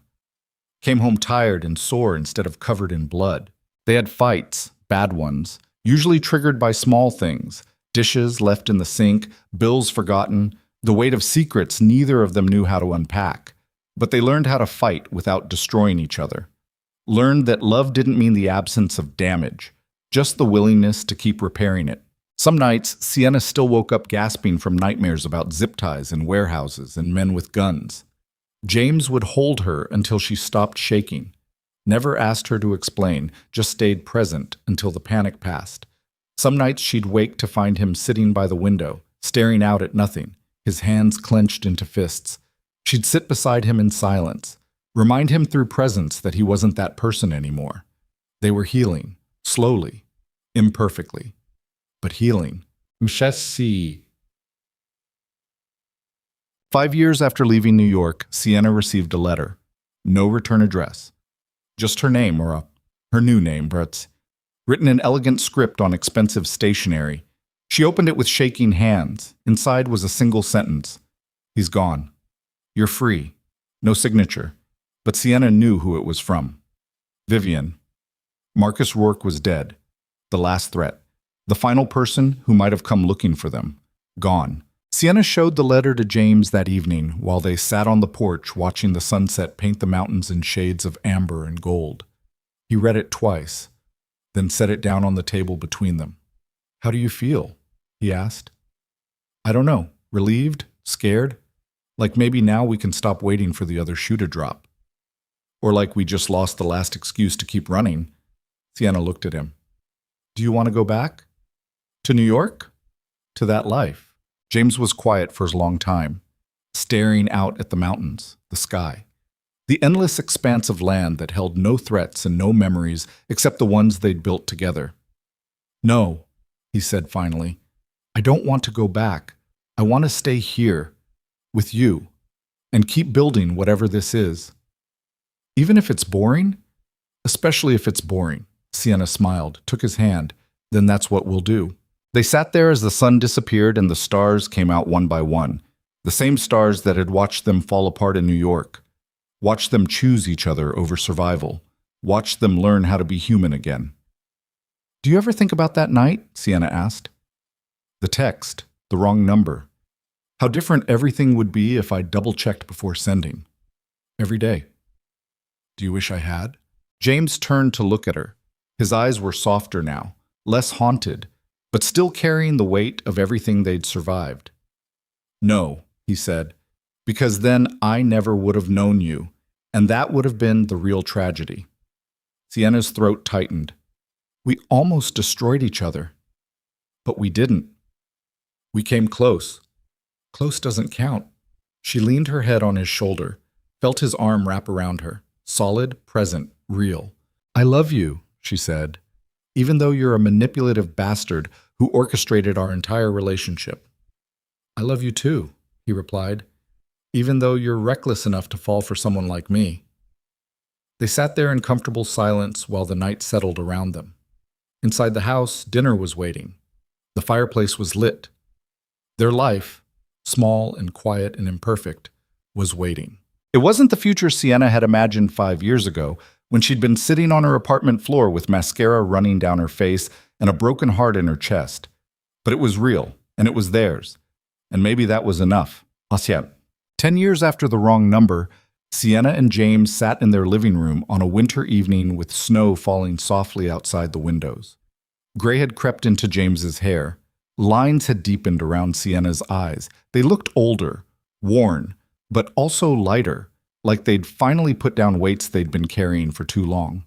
Came home tired and sore instead of covered in blood. They had fights, bad ones, usually triggered by small things, dishes left in the sink, bills forgotten, the weight of secrets neither of them knew how to unpack. But they learned how to fight without destroying each other. Learned that love didn't mean the absence of damage, just the willingness to keep repairing it. Some nights, Sienna still woke up gasping from nightmares about zip ties in warehouses and men with guns. James would hold her until she stopped shaking. Never asked her to explain, just stayed present until the panic passed. Some nights she'd wake to find him sitting by the window, staring out at nothing, his hands clenched into fists. She'd sit beside him in silence, remind him through presence that he wasn't that person anymore. They were healing, slowly, imperfectly, but healing. Mchesi. 5 years after leaving New York, Sienna received a letter. No return address. Just her name, or her new name, but written in elegant script on expensive stationery. She opened it with shaking hands. Inside was a single sentence. He's gone. You're free. No signature. But Sienna knew who it was from. Vivian. Marcus Rourke was dead. The last threat. The final person who might have come looking for them. Gone. Sienna showed the letter to James that evening while they sat on the porch watching the sunset paint the mountains in shades of amber and gold. He read it twice, then set it down on the table between them. How do you feel? He asked. I don't know. Relieved? Scared? Like maybe now we can stop waiting for the other shoe to drop. Or like we just lost the last excuse to keep running. Sienna looked at him. Do you want to go back? To New York? To that life? James was quiet for a long time, staring out at the mountains, the sky. The endless expanse of land that held no threats and no memories except the ones they'd built together. No, he said finally. I don't want to go back. I want to stay here, with you, and keep building whatever this is. Even if it's boring? Especially if it's boring. Sienna smiled, took his hand. Then that's what we'll do. They sat there as the sun disappeared and the stars came out one by one. The same stars that had watched them fall apart in New York. Watched them choose each other over survival. Watched them learn how to be human again. Do you ever think about that night? Sienna asked. The text, the wrong number. How different everything would be if I double-checked before sending. Every day. Do you wish I had? James turned to look at her. His eyes were softer now, less haunted, but still carrying the weight of everything they'd survived. No, he said, because then I never would have known you, and that would have been the real tragedy. Sienna's throat tightened. We almost destroyed each other. But we didn't. We came close. Close doesn't count. She leaned her head on his shoulder, felt his arm wrap around her, solid, present, real. I love you, she said, even though you're a manipulative bastard who orchestrated our entire relationship. I love you too, he replied, even though you're reckless enough to fall for someone like me. They sat there in comfortable silence while the night settled around them. Inside the house, dinner was waiting. The fireplace was lit. Their life, small and quiet and imperfect, was waiting. It wasn't the future Sienna had imagined 5 years ago, when she'd been sitting on her apartment floor with mascara running down her face and a broken heart in her chest. But it was real, and it was theirs. And maybe that was enough. Patient. 10 years after the wrong number, Sienna and James sat in their living room on a winter evening with snow falling softly outside the windows. Gray had crept into James's hair. Lines had deepened around Sienna's eyes. They looked older, worn, but also lighter, like they'd finally put down weights they'd been carrying for too long.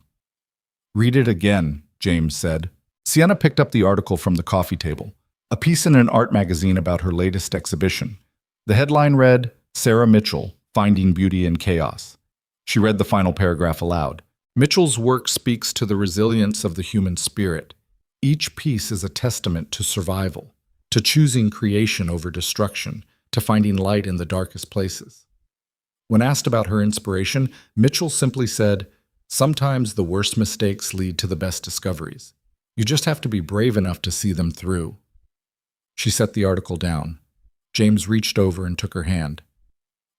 Read it again, James said. Sienna picked up the article from the coffee table, a piece in an art magazine about her latest exhibition. The headline read, Sarah Mitchell, Finding Beauty in Chaos. She read the final paragraph aloud. Mitchell's work speaks to the resilience of the human spirit. Each piece is a testament to survival, to choosing creation over destruction, to finding light in the darkest places. When asked about her inspiration, Mitchell simply said, sometimes the worst mistakes lead to the best discoveries. You just have to be brave enough to see them through. She set the article down. James reached over and took her hand.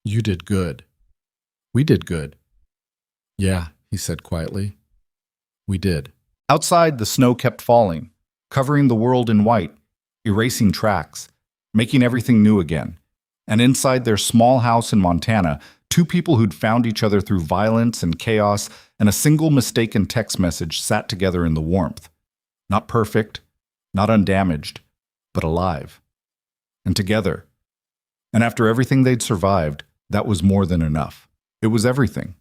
You did good. We did good. Yeah, he said quietly. We did. Outside, the snow kept falling, covering the world in white, erasing tracks, making everything new again. And inside their small house in Montana, two people who'd found each other through violence and chaos and a single mistaken text message sat together in the warmth. Not perfect, not undamaged, but alive. And together. And after everything they'd survived, that was more than enough. It was everything.